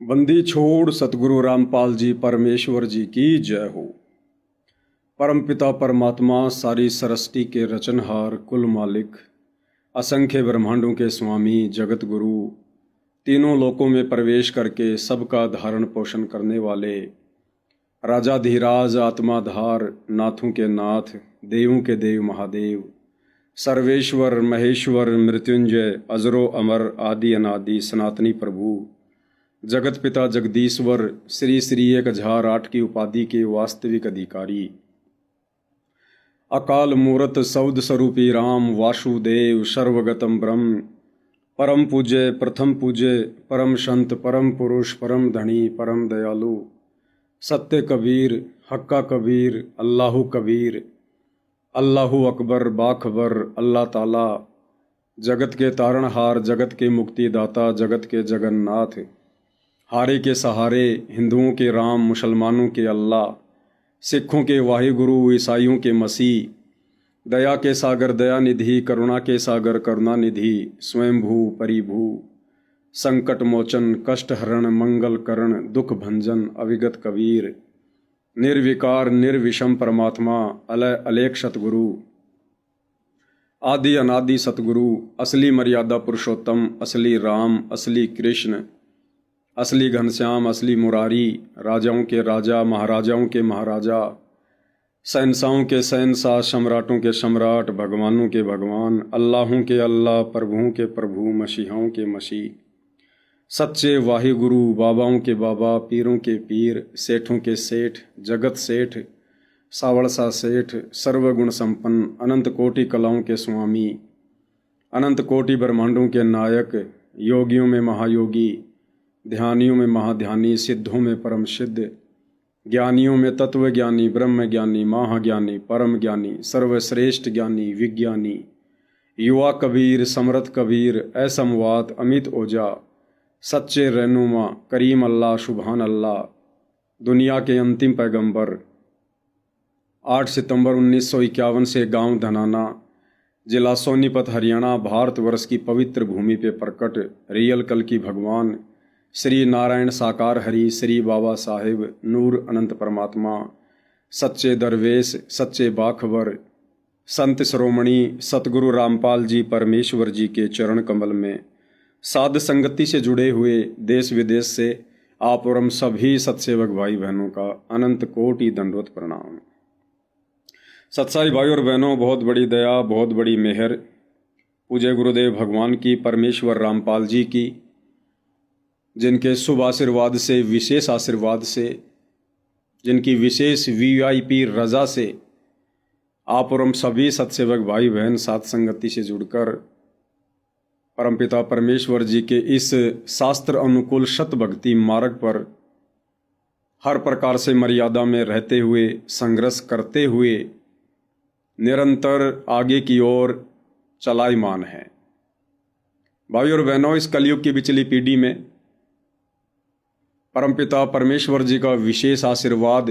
बंदी छोड़ सतगुरु रामपाल जी परमेश्वर जी की जय हो। परमपिता परमात्मा सारी सृष्टि के रचनहार कुल मालिक असंख्य ब्रह्मांडों के स्वामी जगत गुरु तीनों लोकों में प्रवेश करके सबका धारण पोषण करने वाले राजाधिराज आत्माधार नाथों के नाथ देवों के देव महादेव सर्वेश्वर महेश्वर मृत्युंजय अजरो अमर आदि अनादि सनातनी प्रभु जगत पिता जगदीश्वर श्री श्री 1008 की उपाधि के वास्तविक अधिकारी अकाल मूरत सौद स्वरूपी राम वासुदेव सर्वगतम ब्रह्म परम पूज्य प्रथम पूज्य परम संत परम पुरुष परम धनी परम दयालु सत्य कबीर हक्का कबीर अल्लाहु कबीर अल्लाहु अकबर बाखबर अल्लाह ताला जगत के तारणहार जगत के मुक्तिदाता जगत के जगन्नाथ हारे के सहारे हिंदुओं के राम मुसलमानों के अल्लाह सिखों के वाहिगुरु ईसाइयों के मसीह दया के सागर दया निधि करुणा के सागर करुणा निधि स्वयंभू परिभू संकट मोचन कष्ट हरण मंगल करण दुख भंजन अविगत कबीर निर्विकार निर्विषम परमात्मा अलय अलेख सतगुरु आदि अनादि सतगुरु असली मर्यादा पुरुषोत्तम असली राम असली कृष्ण असली घनश्याम असली मुरारी राजाओं के राजा महाराजाओं के महाराजा शहंशाहों के शहंशाह सम्राटों के सम्राट भगवानों के भगवान अल्लाहों के अल्लाह प्रभुओं के प्रभु मसीहाओं के मसीह सच्चे वाहिगुरु बाबाओं के बाबा पीरों के पीर सेठों के सेठ जगत सेठ सावड़सा सेठ सर्वगुण संपन्न अनंत कोटि कलाओं के स्वामी अनंत कोटि ब्रह्मांडों के नायक योगियों में महायोगी ध्यानियों में महाध्यानी सिद्धों में परम सिद्ध ज्ञानियों में तत्व ज्ञानी ब्रह्म ज्ञानी महाज्ञानी परम ज्ञानी सर्वश्रेष्ठ ज्ञानी विज्ञानी युवा कबीर समर्थ कबीर असमवात अमित ओझा सच्चे रहनुमा करीम अल्लाह सुबहान अल्लाह दुनिया के अंतिम पैगंबर 8 सितंबर 1951 से गांव धनाना जिला सोनीपत हरियाणा भारतवर्ष की पवित्र भूमि पे प्रकट रियल कल की भगवान श्री नारायण साकार हरि श्री बाबा साहेब नूर अनंत परमात्मा सच्चे दरवेश सच्चे बाखबर संत श्रोमणी सतगुरु रामपाल जी परमेश्वर जी के चरण कमल में साध संगति से जुड़े हुए देश विदेश से आप और हम सभी सत्सेवक भाई बहनों का अनंत कोटि दंडवत प्रणाम। सत्साई भाई और बहनों, बहुत बड़ी दया बहुत बड़ी मेहर पूज्य गुरुदेव भगवान की परमेश्वर रामपाल जी की, जिनके शुभ आशीर्वाद से विशेष आशीर्वाद से जिनकी विशेष वीआईपी रजा से आप और हम सभी सत्सेवक भाई बहन साथ संगति से जुड़कर परमपिता परमेश्वर जी के इस शास्त्र अनुकूल शत भक्ति मार्ग पर हर प्रकार से मर्यादा में रहते हुए संघर्ष करते हुए निरंतर आगे की ओर चलायमान है। भाई और बहनों, इस कलयुग की बिचली पीढ़ी में परमपिता परमेश्वर जी का विशेष आशीर्वाद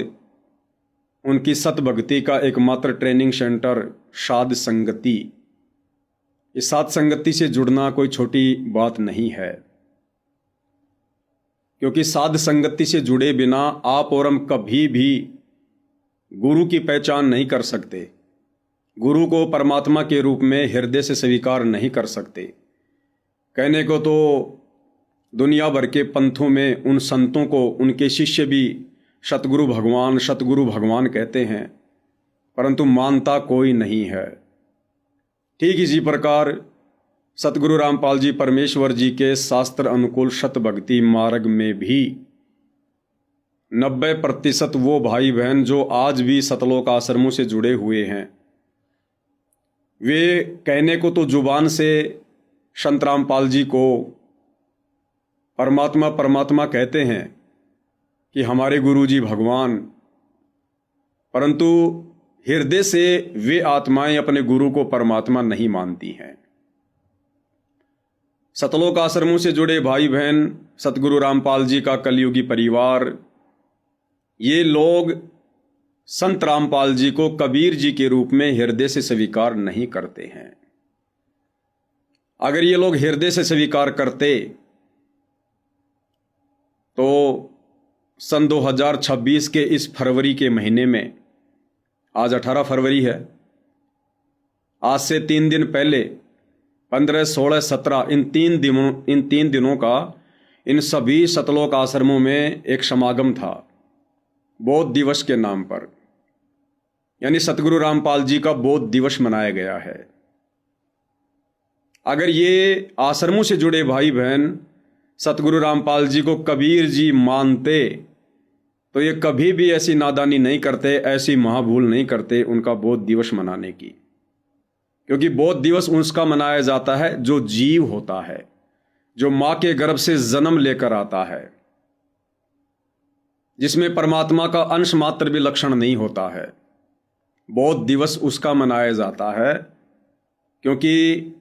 उनकी सतभक्ति का एकमात्र ट्रेनिंग सेंटर साध संगति। इस साध संगति से जुड़ना कोई छोटी बात नहीं है, क्योंकि साध संगति से जुड़े बिना आप और हम कभी भी गुरु की पहचान नहीं कर सकते, गुरु को परमात्मा के रूप में हृदय से स्वीकार नहीं कर सकते। कहने को तो दुनिया भर के पंथों में उन संतों को उनके शिष्य भी सतगुरु भगवान कहते हैं, परंतु मानता कोई नहीं है। ठीक इसी प्रकार सतगुरु रामपाल जी परमेश्वर जी के शास्त्र अनुकूल शत भक्ति मार्ग में भी 90% वो भाई बहन जो आज भी सतलोक आश्रमों से जुड़े हुए हैं, वे कहने को तो जुबान से संत रामपाल जी को परमात्मा परमात्मा कहते हैं कि हमारे गुरु जी भगवान, परंतु हृदय से वे आत्माएं अपने गुरु को परमात्मा नहीं मानती हैं। सतलोक आश्रमों से जुड़े भाई बहन सतगुरु रामपाल जी का कलयुगी परिवार, ये लोग संत रामपाल जी को कबीर जी के रूप में हृदय से स्वीकार नहीं करते हैं। अगर ये लोग हृदय से स्वीकार करते तो सन 2026 के इस फरवरी के महीने में, आज 18 फरवरी है, आज से 3 दिन पहले 15, 16, 17 इन तीन दिनों का इन सभी सतलोक आश्रमों में एक समागम था बौद्ध दिवस के नाम पर। यानी सतगुरु रामपाल जी का बौद्ध दिवस मनाया गया है। अगर ये आश्रमों से जुड़े भाई बहन सतगुरु रामपाल जी को कबीर जी मानते तो ये कभी भी ऐसी नादानी नहीं करते, ऐसी महाभूल नहीं करते उनका बौद्ध दिवस मनाने की। क्योंकि बौद्ध दिवस उसका मनाया जाता है जो जीव होता है, जो मां के गर्भ से जन्म लेकर आता है, जिसमें परमात्मा का अंश मात्र भी लक्षण नहीं होता है। बौद्ध दिवस उसका मनाया जाता है क्योंकि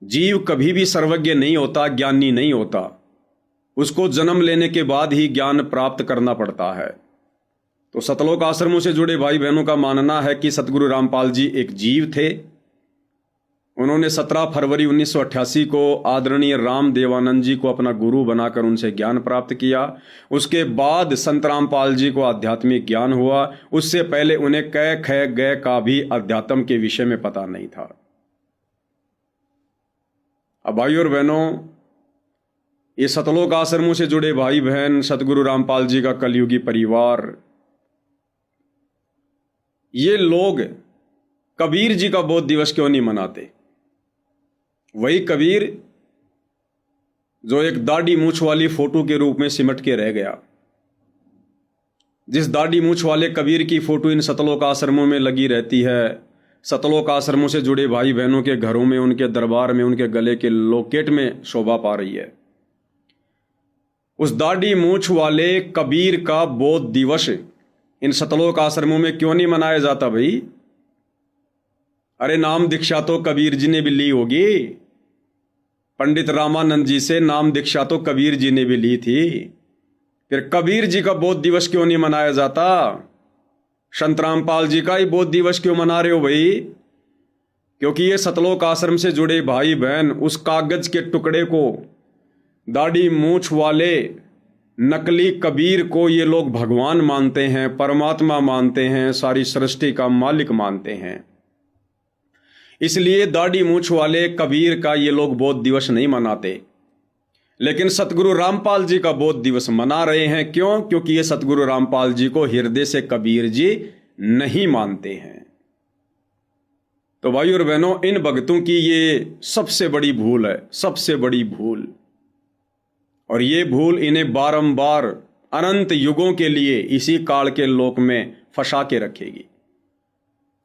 जीव कभी भी सर्वज्ञ नहीं होता, ज्ञानी नहीं होता, उसको जन्म लेने के बाद ही ज्ञान प्राप्त करना पड़ता है। तो सतलोक आश्रमों से जुड़े भाई बहनों का मानना है कि सतगुरु रामपाल जी एक जीव थे। उन्होंने 17 फरवरी 1988 को आदरणीय राम देवानंद जी को अपना गुरु बनाकर उनसे ज्ञान प्राप्त किया। उसके बाद संत रामपाल जी को आध्यात्मिक ज्ञान हुआ। उससे पहले उन्हें कै ख गय का भी अध्यात्म के विषय में पता नहीं था। अब भाई और बहनों, ये सतलोक आश्रमों से जुड़े भाई बहन, सतगुरु रामपाल जी का कलयुगी परिवार, ये लोग कबीर जी का बौद्ध दिवस क्यों नहीं मनाते? वही कबीर जो एक दाढ़ी मूछ वाली फोटो के रूप में सिमट के रह गया। जिस दाढ़ी मूछ वाले कबीर की फोटो इन सतलोक आश्रमों में लगी रहती है, सतलोक आश्रमों से जुड़े भाई बहनों के घरों में, उनके दरबार में, उनके गले के लोकेट में शोभा पा रही है। उस दाढ़ी मूछ वाले कबीर का बौद्ध दिवस इन सतलोक आश्रमों में क्यों नहीं मनाया जाता भाई? अरे नाम दीक्षा तो कबीर जी ने भी ली होगी। पंडित रामानंद जी से नाम दीक्षा तो कबीर जी ने भी ली थी। फिर कबीर जी का बौद्ध दिवस क्यों नहीं मनाया जाता? संत रामपाल जी का ही बौद्ध दिवस क्यों मना रहे हो भाई? क्योंकि ये सतलोक आश्रम से जुड़े भाई बहन उस कागज के टुकड़े को, दाढ़ी मूछ वाले नकली कबीर को ये लोग भगवान मानते हैं, परमात्मा मानते हैं, सारी सृष्टि का मालिक मानते हैं। इसलिए दाढ़ी मूछ वाले कबीर का ये लोग बौद्ध दिवस नहीं मनाते। लेकिन सतगुरु रामपाल जी का बौद्ध दिवस मना रहे हैं। क्यों? क्योंकि ये सतगुरु रामपाल जी को हृदय से कबीर जी नहीं मानते हैं। तो भाई और बहनों, इन भक्तों की ये सबसे बड़ी भूल है, सबसे बड़ी भूल। और ये भूल इन्हें बारंबार अनंत युगों के लिए इसी काल के लोक में फंसा के रखेगी।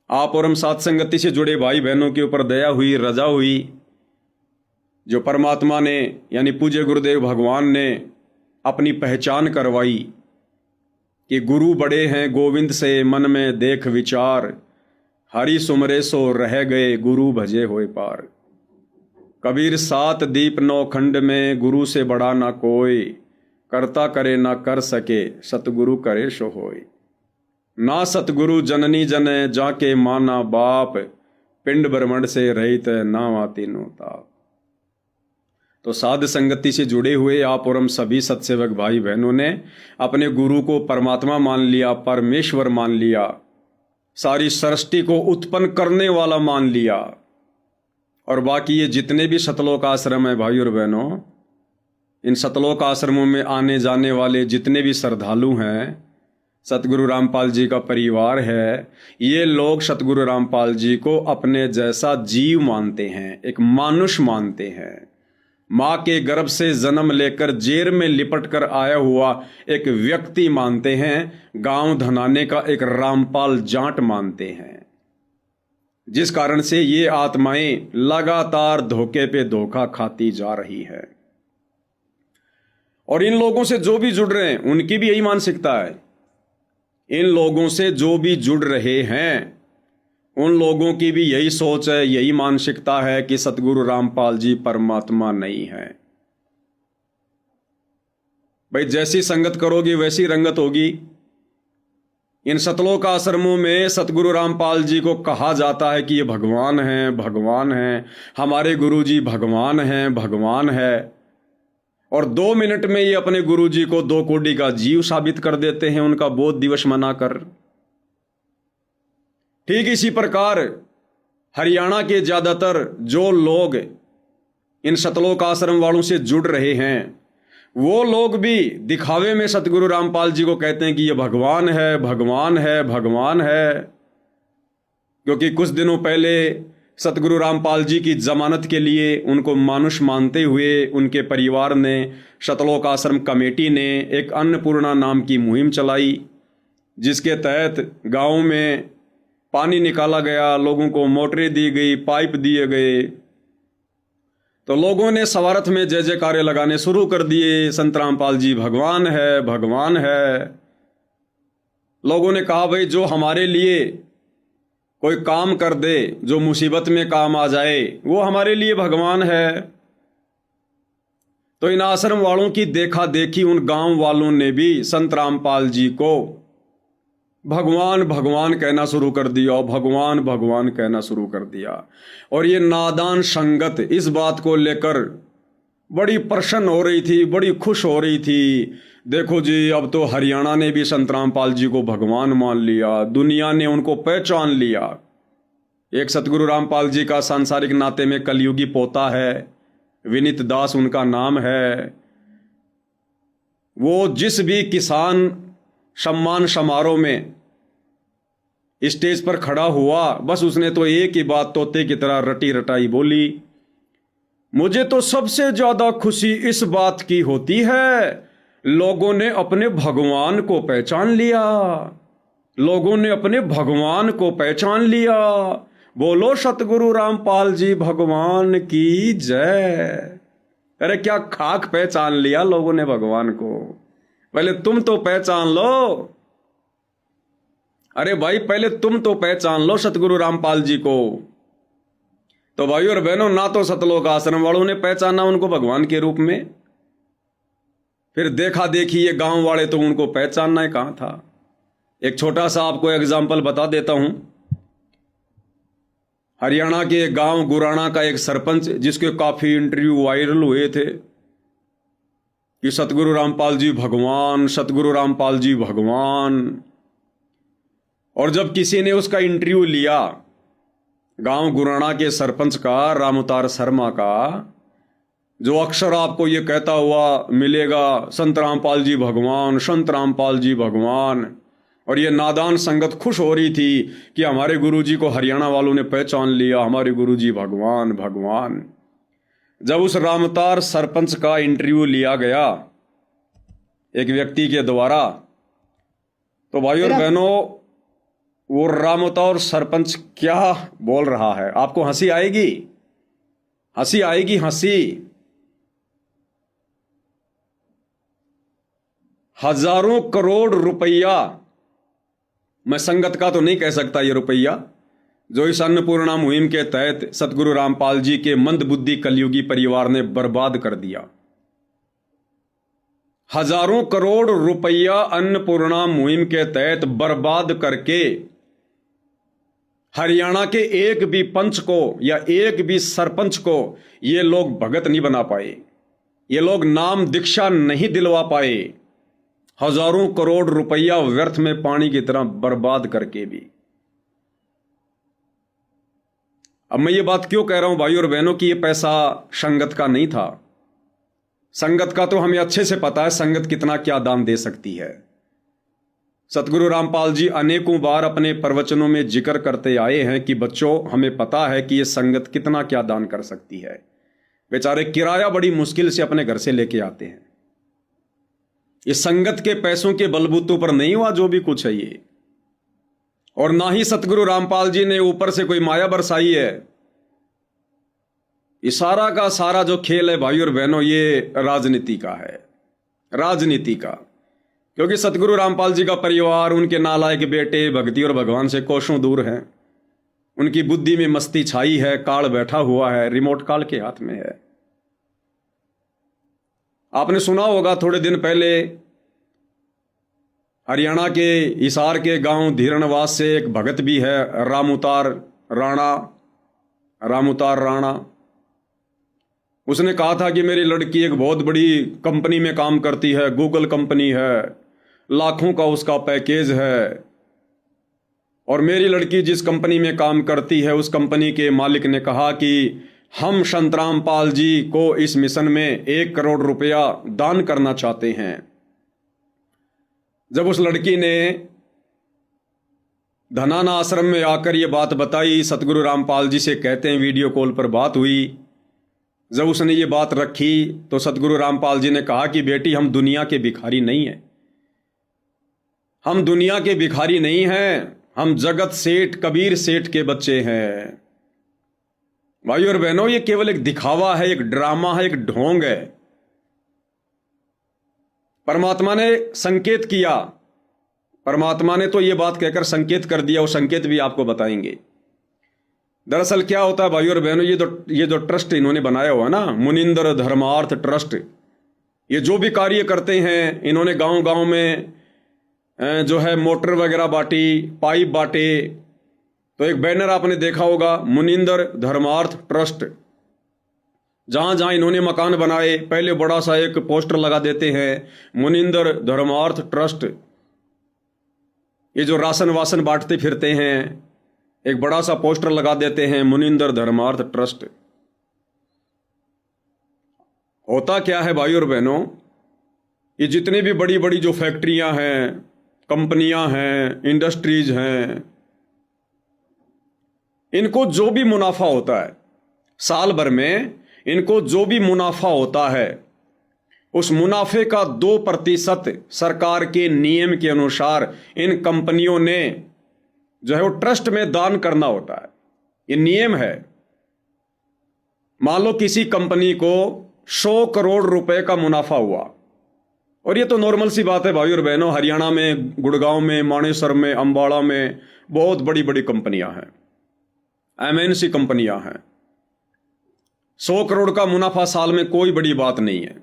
आप और हम साथ संगति से जुड़े भाई बहनों के ऊपर दया हुई, रजा हुई, जो परमात्मा ने यानी पूज्य गुरुदेव भगवान ने अपनी पहचान करवाई कि गुरु बड़े हैं गोविंद से मन में देख विचार, हरि सुमरे सो रह गए गुरु भजे होए पार। कबीर 7 दीप 9 खंड में, गुरु से बड़ा ना कोई, करता करे ना कर सके, सतगुरु करे सो होय। ना सतगुरु जननी जने, जाके माना बाप, पिंड ब्रह्मंड से रहित ना वाती नो ताप। तो साध संगति से जुड़े हुए आप और हम सभी सत्सेवक भाई बहनों ने अपने गुरु को परमात्मा मान लिया, परमेश्वर मान लिया, सारी सृष्टि को उत्पन्न करने वाला मान लिया। और बाकी ये जितने भी सतलोक आश्रम है भाई और बहनों, इन सतलोक आश्रमों में आने जाने वाले जितने भी श्रद्धालु हैं, सतगुरु रामपाल जी का परिवार है, ये लोग सतगुरु रामपाल जी को अपने जैसा जीव मानते हैं, एक मानुष मानते हैं। माँ के गर्भ से जन्म लेकर जेर में लिपट कर आया हुआ एक व्यक्ति मानते हैं, गांव धनाने का एक रामपाल जाट मानते हैं। जिस कारण से ये आत्माएं लगातार धोखे पे धोखा खाती जा रही है। और इन लोगों से जो भी जुड़ रहे हैं उनकी भी यही मानसिकता है। इन लोगों से जो भी जुड़ रहे हैं उन लोगों की भी यही सोच है, यही मानसिकता है कि सतगुरु रामपाल जी परमात्मा नहीं है। भाई जैसी संगत करोगे वैसी रंगत होगी। इन सतलोक आश्रमों में सतगुरु रामपाल जी को कहा जाता है कि ये भगवान हैं, भगवान हैं, हमारे गुरु जी भगवान हैं, भगवान है। और 2 मिनट में ये अपने गुरुजी को 2 कोड़ी का जीव साबित कर देते हैं उनका बोध दिवस मनाकर। ठीक इसी प्रकार हरियाणा के ज्यादातर जो लोग इन सतलोक आश्रम वालों से जुड़ रहे हैं वो लोग भी दिखावे में सतगुरु रामपाल जी को कहते हैं कि ये भगवान है, भगवान है, भगवान है। क्योंकि कुछ दिनों पहले सतगुरु रामपाल जी की जमानत के लिए उनको मानुष मानते हुए उनके परिवार ने, सतलोक आश्रम कमेटी ने एक अन्नपूर्णा नाम की मुहिम चलाई, जिसके तहत गांव में पानी निकाला गया, लोगों को मोटरें दी गई, पाइप दिए गए। तो लोगों ने सवारथ में जय जयकारे लगाने शुरू कर दिए, संत रामपाल जी भगवान है, भगवान है। लोगों ने कहा भाई जो हमारे लिए कोई काम कर दे, जो मुसीबत में काम आ जाए, वो हमारे लिए भगवान है। तो इन आश्रम वालों की देखा देखी उन गांव वालों ने भी संत रामपाल जी को भगवान भगवान कहना शुरू कर दिया, भगवान भगवान कहना शुरू कर दिया। और ये नादान संगत इस बात को लेकर बड़ी प्रसन्न हो रही थी, बड़ी खुश हो रही थी। देखो जी, अब तो हरियाणा ने भी संत रामपाल जी को भगवान मान लिया, दुनिया ने उनको पहचान लिया। एक सतगुरु रामपाल जी का सांसारिक नाते में कलयुगी पोता है, विनीत दास उनका नाम है। वो जिस भी किसान सम्मान समारोह में स्टेज पर खड़ा हुआ, बस उसने तो एक ही बात तोते की तरह रटी रटाई बोली, मुझे तो सबसे ज्यादा खुशी इस बात की होती है, लोगों ने अपने भगवान को पहचान लिया, लोगों ने अपने भगवान को पहचान लिया। बोलो सतगुरु रामपाल जी भगवान की जय। अरे क्या खाक पहचान लिया लोगों ने भगवान को, पहले तुम तो पहचान लो। अरे भाई पहले तुम तो पहचान लो सतगुरु रामपाल जी को। तो भाई और बहनों, ना तो सतलोक आश्रम वालों ने पहचाना उनको भगवान के रूप में, फिर देखा देखी ये गांव वाले तो उनको पहचानना ही कहां था। एक छोटा सा आपको एग्जाम्पल बता देता हूं। हरियाणा के गांव गुराना का एक सरपंच, जिसके काफी इंटरव्यू वायरल हुए थे कि सतगुरु रामपाल जी भगवान, सतगुरु रामपाल जी भगवान। और जब किसी ने उसका इंटरव्यू लिया, गांव गुराना के सरपंच का, रामउतार शर्मा का, जो अक्सर आपको ये कहता हुआ मिलेगा संत रामपाल जी भगवान, संत रामपाल जी भगवान। और ये नादान संगत खुश हो रही थी कि हमारे गुरुजी को हरियाणा वालों ने पहचान लिया, हमारे गुरुजी भगवान भगवान। जब उस रामउतार सरपंच का इंटरव्यू लिया गया एक व्यक्ति के द्वारा, तो भाई और बहनों, वो रामउतार सरपंच क्या बोल रहा है, आपको हंसी आएगी, हंसी आएगी, हंसी। हजारों करोड़ रुपया, मैं संगत का तो नहीं कह सकता ये रुपया, जो इस अन्नपूर्णा मुहिम के तहत सतगुरु रामपाल जी के मंदबुद्धि कलयुगी परिवार ने बर्बाद कर दिया। हजारों करोड़ रुपया अन्नपूर्णा मुहिम के तहत बर्बाद करके हरियाणा के एक भी पंच को या एक भी सरपंच को ये लोग भगत नहीं बना पाए, ये लोग नाम दीक्षा नहीं दिलवा पाए। हजारों करोड़ रुपया व्यर्थ में पानी की तरह बर्बाद करके भी। अब मैं ये बात क्यों कह रहा हूं भाई और बहनों कि ये पैसा संगत का नहीं था। संगत का तो हमें अच्छे से पता है संगत कितना क्या दान दे सकती है। सतगुरु रामपाल जी अनेकों बार अपने प्रवचनों में जिक्र करते आए हैं कि बच्चों, हमें पता है कि ये संगत कितना क्या दान कर सकती है। बेचारे किराया बड़ी मुश्किल से अपने घर से लेके आते हैं। इस संगत के पैसों के बलबूतों पर नहीं हुआ जो भी कुछ है ये, और ना ही सतगुरु रामपाल जी ने ऊपर से कोई माया बरसाई है। ये सारा का सारा जो खेल है भाई और बहनों, ये राजनीति का है, राजनीति का। क्योंकि सतगुरु रामपाल जी का परिवार, उनके नालायक बेटे भक्ति और भगवान से कोसों दूर हैं। उनकी बुद्धि में मस्ती छाई है, काल बैठा हुआ है, रिमोट काल के हाथ में है। आपने सुना होगा थोड़े दिन पहले हरियाणा के हिसार के गांव धीरणवास से एक भगत भी है, रामउतार राणा। उसने कहा था कि मेरी लड़की एक बहुत बड़ी कंपनी में काम करती है, गूगल कंपनी है, लाखों का उसका पैकेज है, और मेरी लड़की जिस कंपनी में काम करती है उस कंपनी के मालिक ने कहा कि हम संतराम पाल जी को इस मिशन में 1 करोड़ रुपया दान करना चाहते हैं। जब उस लड़की ने धनाना आश्रम में आकर ये बात बताई, सतगुरु रामपाल जी से कहते हैं वीडियो कॉल पर बात हुई। जब उसने ये बात रखी तो सतगुरु रामपाल जी ने कहा कि बेटी, हम दुनिया के भिखारी नहीं हैं, हम दुनिया के भिखारी नहीं हैं, हम जगत सेठ कबीर सेठ के बच्चे हैं। भाई और बहनों, ये केवल एक दिखावा है, एक ड्रामा है, एक ढोंग है। परमात्मा ने संकेत किया, परमात्मा ने तो ये बात कहकर संकेत कर दिया, वो संकेत भी आपको बताएंगे। दरअसल क्या होता है भाई और बहनों, ये जो ट्रस्ट इन्होंने बनाया हुआ ना, मुनिंदर धर्मार्थ ट्रस्ट, ये जो भी कार्य करते हैं, इन्होंने गांव गांव में जो है मोटर वगैरह बांटी, पाइप बांटे। तो एक बैनर आपने देखा होगा, मुनिंदर धर्मार्थ ट्रस्ट। जहां जहां इन्होंने मकान बनाए, पहले बड़ा सा एक पोस्टर लगा देते हैं, मुनिंदर धर्मार्थ ट्रस्ट। ये जो राशन वासन बांटते फिरते हैं, एक बड़ा सा पोस्टर लगा देते हैं, मुनिंदर धर्मार्थ ट्रस्ट। होता क्या है भाई और बहनों, ये जितनी भी बड़ी बड़ी जो फैक्ट्रियां हैं, कंपनियां हैं, इंडस्ट्रीज हैं, इनको जो भी मुनाफा होता है साल भर में, इनको जो भी मुनाफा होता है, उस मुनाफे का 2% सरकार के नियम के अनुसार इन कंपनियों ने जो है वो ट्रस्ट में दान करना होता है। ये नियम है। मान लो किसी कंपनी को 100 करोड़ रुपए का मुनाफा हुआ, और ये तो नॉर्मल सी बात है भाई और बहनों, हरियाणा में, गुड़गांव में, मानेसर में, अंबाला में बहुत बड़ी बड़ी कंपनियां हैं, MNC कंपनियां हैं। 100 करोड़ का मुनाफा साल में कोई बड़ी बात नहीं है।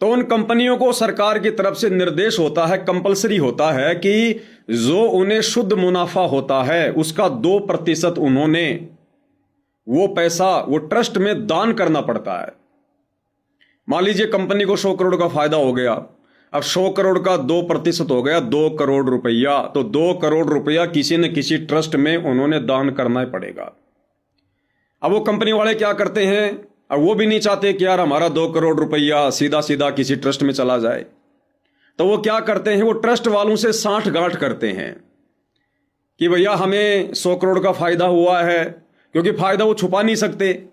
तो उन कंपनियों को सरकार की तरफ से निर्देश होता है, कंपलसरी होता है कि जो उन्हें शुद्ध मुनाफा होता है उसका 2% उन्होंने वो पैसा वो ट्रस्ट में दान करना पड़ता है। मान लीजिए कंपनी को 100 करोड़ का फायदा हो गया, अब 100 करोड़ का 2% हो गया 2 करोड़ रुपया, तो 2 करोड़ रुपया किसी न किसी ट्रस्ट में उन्होंने दान करना ही पड़ेगा। अब वो कंपनी वाले क्या करते हैं, अब वो भी नहीं चाहते कि यार हमारा 2 करोड़ रुपया सीधा सीधा किसी ट्रस्ट में चला जाए, तो वो क्या करते हैं, वो ट्रस्ट वालों से साठ गांठ करते हैं कि भैया हमें 100 करोड़ का फायदा हुआ है, क्योंकि फायदा वो छुपा नहीं सकते,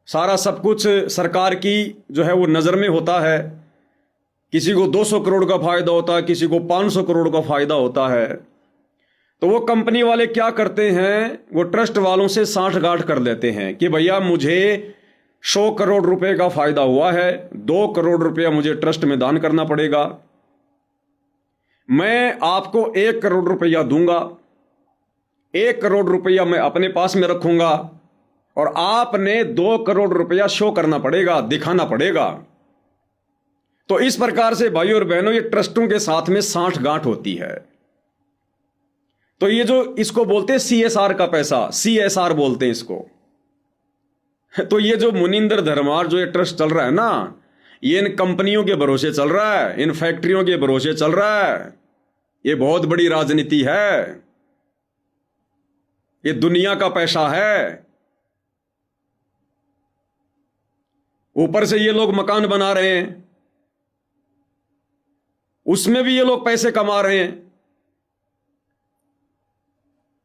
सारा सब कुछ सरकार की जो है वो नज़र में होता है। किसी को 200 करोड़ का फायदा होता है, किसी को 500 करोड़ का फायदा होता है। तो वो कंपनी वाले क्या करते हैं, वो ट्रस्ट वालों से साठ गांठ कर लेते हैं कि भैया मुझे 100 करोड़ रुपए का फायदा हुआ है, 2 करोड़ रुपया मुझे ट्रस्ट में दान करना पड़ेगा, मैं आपको 1 करोड़ रुपया दूंगा, 1 करोड़ रुपया मैं अपने पास में रखूंगा, और आपने 2 करोड़ रुपया शो करना पड़ेगा, दिखाना पड़ेगा। तो इस प्रकार से भाई और बहनों, ये ट्रस्टों के साथ में साठ गांठ होती है। तो ये जो इसको बोलते हैं CSR का पैसा, CSR बोलते हैं इसको। तो ये जो मुनिंदर धर्मार जो ये ट्रस्ट चल रहा है ना, ये इन कंपनियों के भरोसे चल रहा है, इन फैक्ट्रियों के भरोसे चल रहा है। ये बहुत बड़ी राजनीति है, ये दुनिया का पैसा है। ऊपर से ये लोग मकान बना रहे हैं, उसमें भी ये लोग पैसे कमा रहे हैं।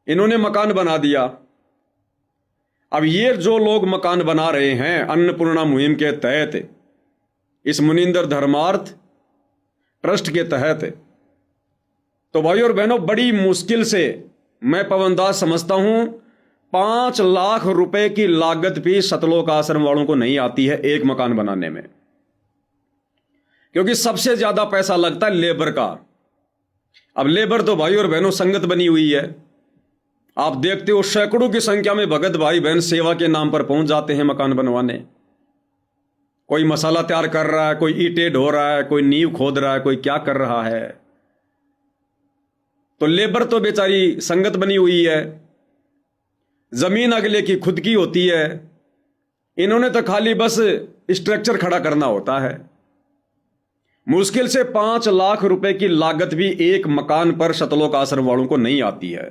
इन्होंने मकान बना दिया, अब ये जो लोग मकान बना रहे हैं अन्नपूर्णा मुहिम के तहत, इस मुनिंदर धर्मार्थ ट्रस्ट के तहत, तो भाई और बहनों बड़ी मुश्किल से मैं पवनदास समझता हूं 5 लाख रुपए की लागत भी सतलोक आश्रम वालों को नहीं आती है एक मकान बनाने में, क्योंकि सबसे ज्यादा पैसा लगता है लेबर का। अब लेबर तो भाई और बहनों संगत बनी हुई है, आप देखते हो सैकड़ों की संख्या में भगत भाई बहन सेवा के नाम पर पहुंच जाते हैं मकान बनवाने। कोई मसाला तैयार कर रहा है, कोई ईंटें ढो रहा है, कोई नींव खोद रहा है, कोई क्या कर रहा है। तो लेबर तो बेचारी संगत बनी हुई है, जमीन अगले की खुद की होती है, इन्होंने तो खाली बस स्ट्रक्चर खड़ा करना होता है। मुश्किल से 5 लाख रुपए की लागत भी एक मकान पर सतलोक आश्रम वालों को नहीं आती है,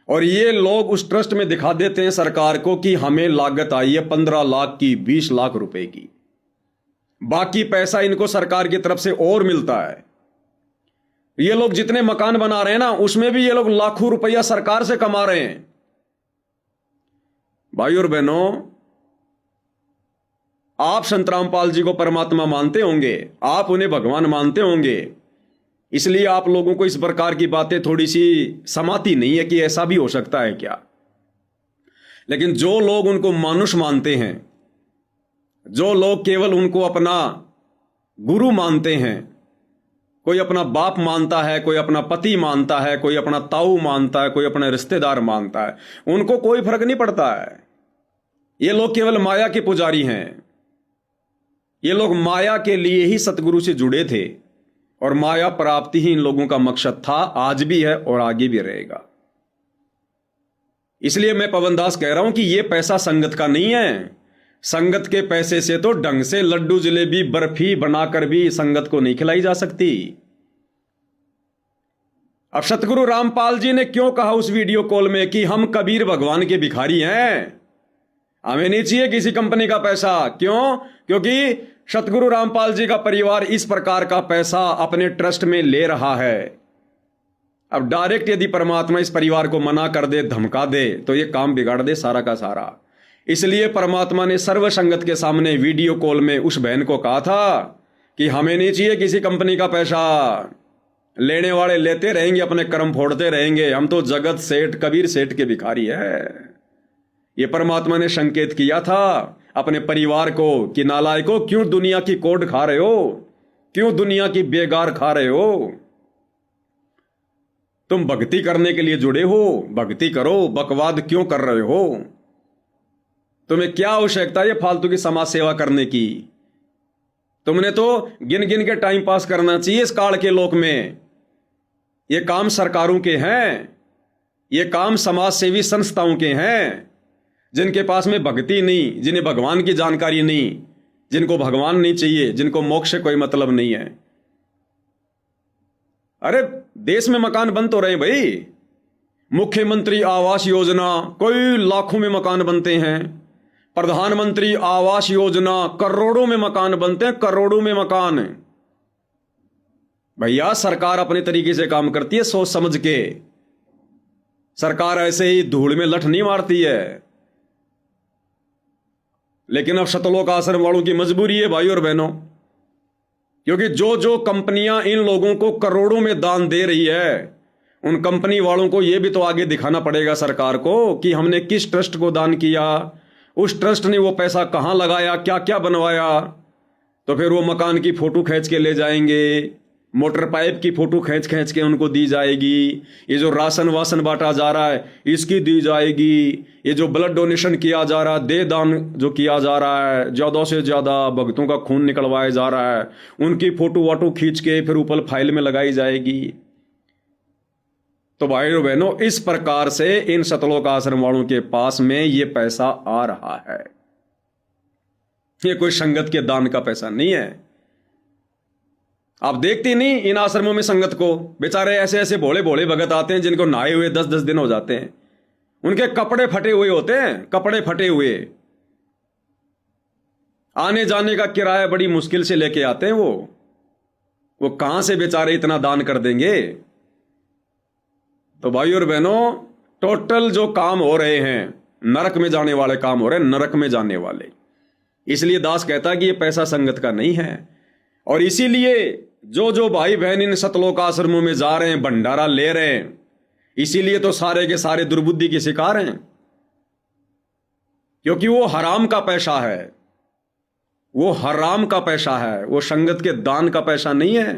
और ये लोग उस ट्रस्ट में दिखा देते हैं सरकार को कि हमें लागत आई है 15 लाख की, 20 लाख रुपए की। बाकी पैसा इनको सरकार की तरफ से और मिलता है। ये लोग जितने मकान बना रहे हैं ना, उसमें भी ये लोग लाखों रुपया सरकार से कमा रहे हैं। भाई और बहनों, आप संत रामपाल जी को परमात्मा मानते होंगे, आप उन्हें भगवान मानते होंगे, इसलिए आप लोगों को इस प्रकार की बातें थोड़ी सी समाती नहीं है कि ऐसा भी हो सकता है क्या। लेकिन जो लोग उनको मानुष मानते हैं, जो लोग केवल उनको अपना गुरु मानते हैं, कोई अपना बाप मानता है, कोई अपना पति मानता है, कोई अपना ताऊ मानता है, कोई अपना रिश्तेदार मानता है, उनको कोई फर्क नहीं पड़ता है। ये लोग केवल माया के पुजारी हैं। ये लोग माया के लिए ही सतगुरु से जुड़े थे, और माया प्राप्ति ही इन लोगों का मकसद था, आज भी है और आगे भी रहेगा। इसलिए मैं पवन दास कह रहा हूं कि यह पैसा संगत का नहीं है। संगत के पैसे से तो ढंग से लड्डू जलेबी बर्फी बनाकर भी संगत को नहीं खिलाई जा सकती। अब सतगुरु रामपाल जी ने क्यों कहा उस वीडियो कॉल में कि हम कबीर भगवान के भिखारी हैं, हमें नहीं चाहिए किसी कंपनी का पैसा। क्यों? क्योंकि सतगुरु रामपाल जी का परिवार इस प्रकार का पैसा अपने ट्रस्ट में ले रहा है। अब डायरेक्ट यदि परमात्मा इस परिवार को मना कर दे, धमका दे, तो ये काम बिगाड़ दे सारा का सारा। इसलिए परमात्मा ने सर्व संगत के सामने वीडियो कॉल में उस बहन को कहा था कि हमें नहीं चाहिए किसी कंपनी का पैसा, लेने वाले लेते रहेंगे, अपने कर्म फोड़ते रहेंगे, हम तो जगत सेठ कबीर सेठ के भिखारी है। ये परमात्मा ने संकेत किया था अपने परिवार को कि नालायकों, क्यों दुनिया की कोड खा रहे हो, क्यों दुनिया की बेगार खा रहे हो। तुम भक्ति करने के लिए जुड़े हो, भक्ति करो, बकवाद क्यों कर रहे हो। तुम्हें क्या आवश्यकता है ये फालतू की समाज सेवा करने की। तुमने तो गिन गिन के टाइम पास करना चाहिए इस काल के लोक में। ये काम सरकारों के हैं, ये काम समाज सेवी संस्थाओं के हैं, जिनके पास में भक्ति नहीं, जिन्हें भगवान की जानकारी नहीं, जिनको भगवान नहीं चाहिए, जिनको मोक्ष से कोई मतलब नहीं है। अरे देश में मकान बन तो रहे भाई, मुख्यमंत्री आवास योजना कोई लाखों में मकान बनते हैं, प्रधानमंत्री आवास योजना करोड़ों में मकान बनते हैं, करोड़ों में मकान। भैया सरकार अपने तरीके से काम करती है, सोच समझ के। सरकार ऐसे ही धूल में लठ नहीं मारती है। लेकिन अब सतलोक आश्रम वालों की मजबूरी है भाई और बहनों, क्योंकि जो जो कंपनियां इन लोगों को करोड़ों में दान दे रही है, उन कंपनी वालों को यह भी तो आगे दिखाना पड़ेगा सरकार को कि हमने किस ट्रस्ट को दान किया, उस ट्रस्ट ने वो पैसा कहां लगाया, क्या क्या बनवाया। तो फिर वो मकान की फोटो खींच के ले जाएंगे, मोटर पाइप की फोटो खींच खींच के उनको दी जाएगी, ये जो राशन वासन बांटा जा रहा है इसकी दी जाएगी, ये जो ब्लड डोनेशन किया जा रहा है, दे दान जो किया जा रहा है, ज़्यादा से ज़्यादा भक्तों का खून निकलवाया जा रहा है, उनकी फोटो वाटो खींच के फिर ऊपर फाइल में लगाई जाएगी। तो भाई और बहनों, इस प्रकार से इन सतलोक आश्रम वालों के पास में ये पैसा आ रहा है। ये कोई संगत के दान का पैसा नहीं है। आप देखते नहीं इन आश्रमों में संगत को, बेचारे ऐसे ऐसे भोले भोले भगत आते हैं जिनको नहाए हुए 10-10 दिन हो जाते हैं, उनके कपड़े फटे हुए होते हैं, कपड़े फटे हुए, आने जाने का किराया बड़ी मुश्किल से लेके आते हैं। वो कहां से बेचारे इतना दान कर देंगे। तो भाई और बहनों, टोटल जो काम हो रहे हैं नरक में जाने वाले काम हो रहे हैं, नरक में जाने वाले। इसलिए दास कहता है कि ये पैसा संगत का नहीं है। और इसीलिए जो जो भाई बहन इन सतलोक आश्रमों में जा रहे हैं, भंडारा ले रहे हैं, इसीलिए तो सारे के सारे दुर्बुद्धि के शिकार हैं, क्योंकि वो हराम का पैसा है, वो हराम का पैसा है, वो संगत के दान का पैसा नहीं है।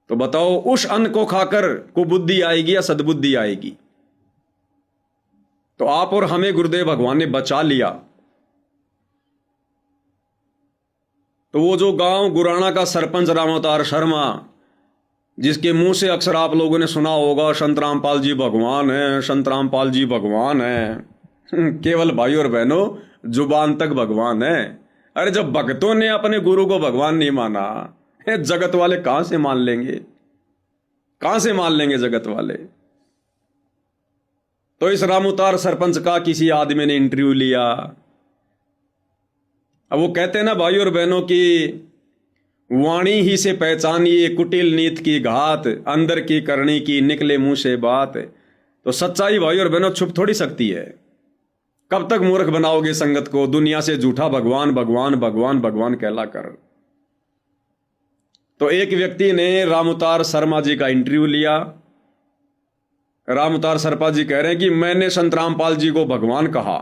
तो बताओ, उस अन्न को खाकर कुबुद्धि आएगी या सद्बुद्धि आएगी। तो आप और हमें गुरुदेव भगवान ने बचा लिया। तो वो जो गांव गुराना का सरपंच रामावतार शर्मा, जिसके मुंह से अक्सर आप लोगों ने सुना होगा संत रामपाल जी भगवान है, संत रामपाल जी भगवान है, केवल भाई और बहनों जुबान तक भगवान है। अरे जब भक्तों ने अपने गुरु को भगवान नहीं माना, जगत वाले कहां से मान लेंगे? कहां से मान लेंगे जगत वाले? तो इस रामउतार सरपंच का किसी आदमी ने इंटरव्यू लिया। अब वो कहते हैं ना भाई और बहनों की वाणी ही से पहचानिए कुटिल नीत की घात, अंदर की करनी की निकले मुंह से बात। तो सच्चाई भाई और बहनों छुप थोड़ी सकती है। कब तक मूर्ख बनाओगे संगत को, दुनिया से झूठा भगवान भगवान भगवान भगवान कहला कर। तो एक व्यक्ति ने रामउतार शर्मा जी का इंटरव्यू लिया। रामउतार शर्मा जी कह रहे हैं कि मैंने संत रामपाल जी को भगवान कहा।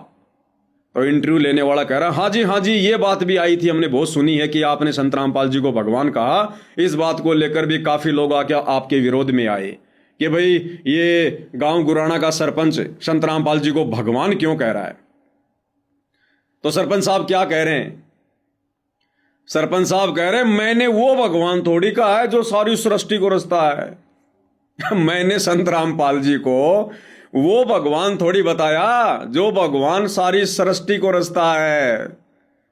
तो इंटरव्यू लेने वाला कह रहा है हाँ जी ये बात भी आई थी, हमने बहुत सुनी है कि आपने संत रामपाल जी को भगवान कहा। इस बात को लेकर भी काफी लोग आके आपके विरोध में आए कि भाई ये गांव गुराना का सरपंच संत रामपाल जी को भगवान क्यों कह रहा है। तो सरपंच साहब क्या कह रहे हैं? सरपंच साहब कह रहे हैं मैंने वो भगवान थोड़ी कहा है जो सारी सृष्टि को रचता है। मैंने संत रामपाल जी को वो भगवान थोड़ी बताया जो भगवान सारी सृष्टि को रचता है।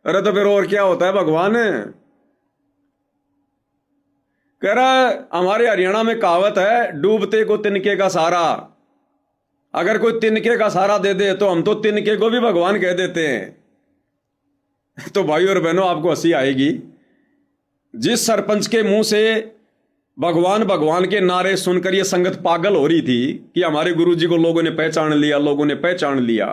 अरे तो फिर और क्या होता है भगवान? कह रहा है हमारे हरियाणा में कहावत है डूबते को तिनके का सहारा। अगर कोई तिनके का सहारा दे दे तो हम तो तिनके को भी भगवान कह देते हैं। तो भाई और बहनों आपको हंसी आएगी। जिस सरपंच के मुंह से भगवान भगवान के नारे सुनकर ये संगत पागल हो रही थी कि हमारे गुरुजी को लोगों ने पहचान लिया, लोगों ने पहचान लिया,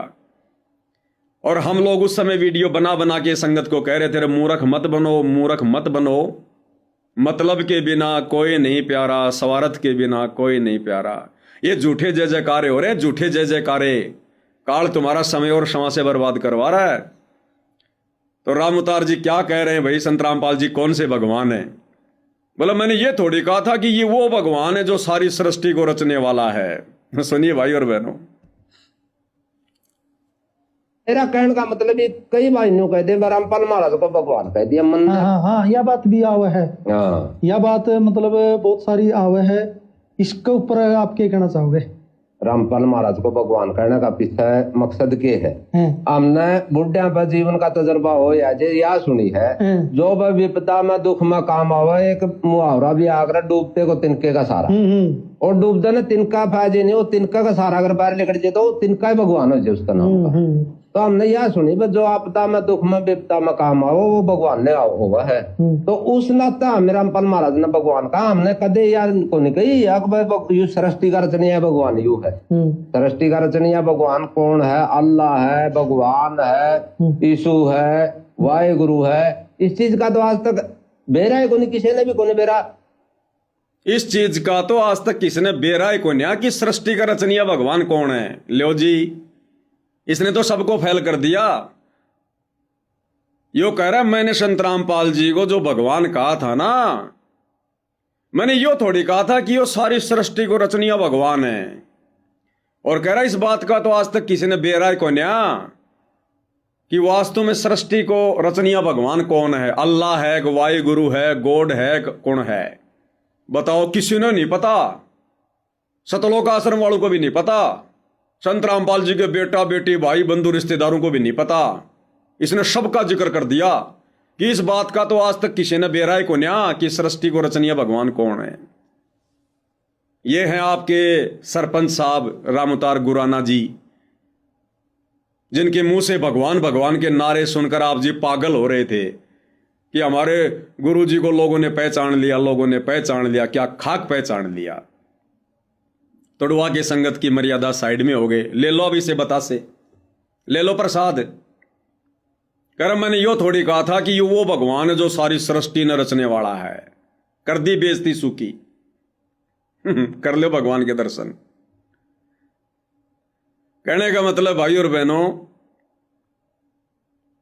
और हम लोग उस समय वीडियो बना बना के संगत को कह रहे थे मूर्ख मत बनो, मूर्ख मत बनो, मतलब के बिना कोई नहीं प्यारा, स्वार्थ के बिना कोई नहीं प्यारा। ये झूठे जय जयकारे हो रहे, झूठे जय जयकारे। काल तुम्हारा समय और क्षमा से बर्बाद करवा रहा है। तो रामउतार जी क्या कह रहे हैं भाई, संत रामपाल जी कौन से भगवान है? बोला मैंने ये थोड़ी कहा था कि ये वो भगवान है जो सारी सृष्टि को रचने वाला है। सुनिए भाई और बहनों, मेरा कहने का मतलब ये कई बार यूं कह दे रामपाल महाराज को भगवान कह दिया मन। हाँ यह बात भी आवे है। हाँ यह बात मतलब बहुत सारी आवे है। इसके ऊपर आप क्या कहना चाहोगे? रामपाल महाराज को भगवान कहने का पीछे मकसद के है? हमने बुढ़िया पर जीवन का तजर्बा हो या जे या सुनी है, जो विपदा में दुख में काम आवे। एक मुहावरा भी आकर डूबते को तिनके का सहारा, और डूबते ने तिनका फायदे नहीं, वो तिनका का सहारा अगर बाहर लेकर जाए तो तिनका ही भगवान हो जाए उसका नाम। तो हमने यह सुनी जो आपदा में दुख में विपदा में काम आओ वो भगवान ने हुआ है। तो उस नाता हमें रामपाल महाराज ने भगवान कहा। हमने कदे यार को नहीं कही यू सृष्टि का रचनिया भगवान यू है। सृष्टि का रचनिया भगवान कौन है? अल्लाह है, भगवान है, यीशु है, वाहे गुरु है। इस चीज का तो आज तक बेरा है कोनी, किसी ने भी कोनी बेरा। इस चीज का तो आज तक किसी ने बेरा ही कोनी कि सृष्टि का रचनिया भगवान कौन है। लो जी, इसने तो सबको फैल कर दिया। यो कह रहा है मैंने संत रामपाल जी को जो भगवान कहा था ना, मैंने यो थोड़ी कहा था कि यो सारी सृष्टि को रचनिया भगवान है। और कह रहा है इस बात का तो आज तक किसी ने बेराय को न्या कि वास्तव में सृष्टि को रचनिया भगवान कौन है। अल्लाह है, वाहे गुरु है, गॉड है, कौन है? बताओ, किसी ने नहीं पता। सतलोक आश्रम वालों को भी नहीं पता, संत रामपाल जी के बेटा बेटी भाई बंधु रिश्तेदारों को भी नहीं पता। इसने सबका जिक्र कर दिया कि इस बात का तो आज तक किसी ने बेराय को न्या कि सृष्टि को रचनिया भगवान कौन है। ये हैं आपके सरपंच साहब रामउतार गुराना जी, जिनके मुंह से भगवान भगवान के नारे सुनकर आप जी पागल हो रहे थे कि हमारे गुरु जी को लोगों ने पहचान लिया, लोगों ने पहचान लिया। क्या खाक पहचान लिया? तोड़वा के संगत की मर्यादा साइड में हो गए। ले लो अभी से बतासे, ले लो प्रसाद। कर मैंने यो थोड़ी कहा था कि यो वो भगवान है जो सारी सृष्टि न रचने वाला है। कर दी बेइज्जती सूखी। कर लो भगवान के दर्शन। कहने का मतलब भाई और बहनों,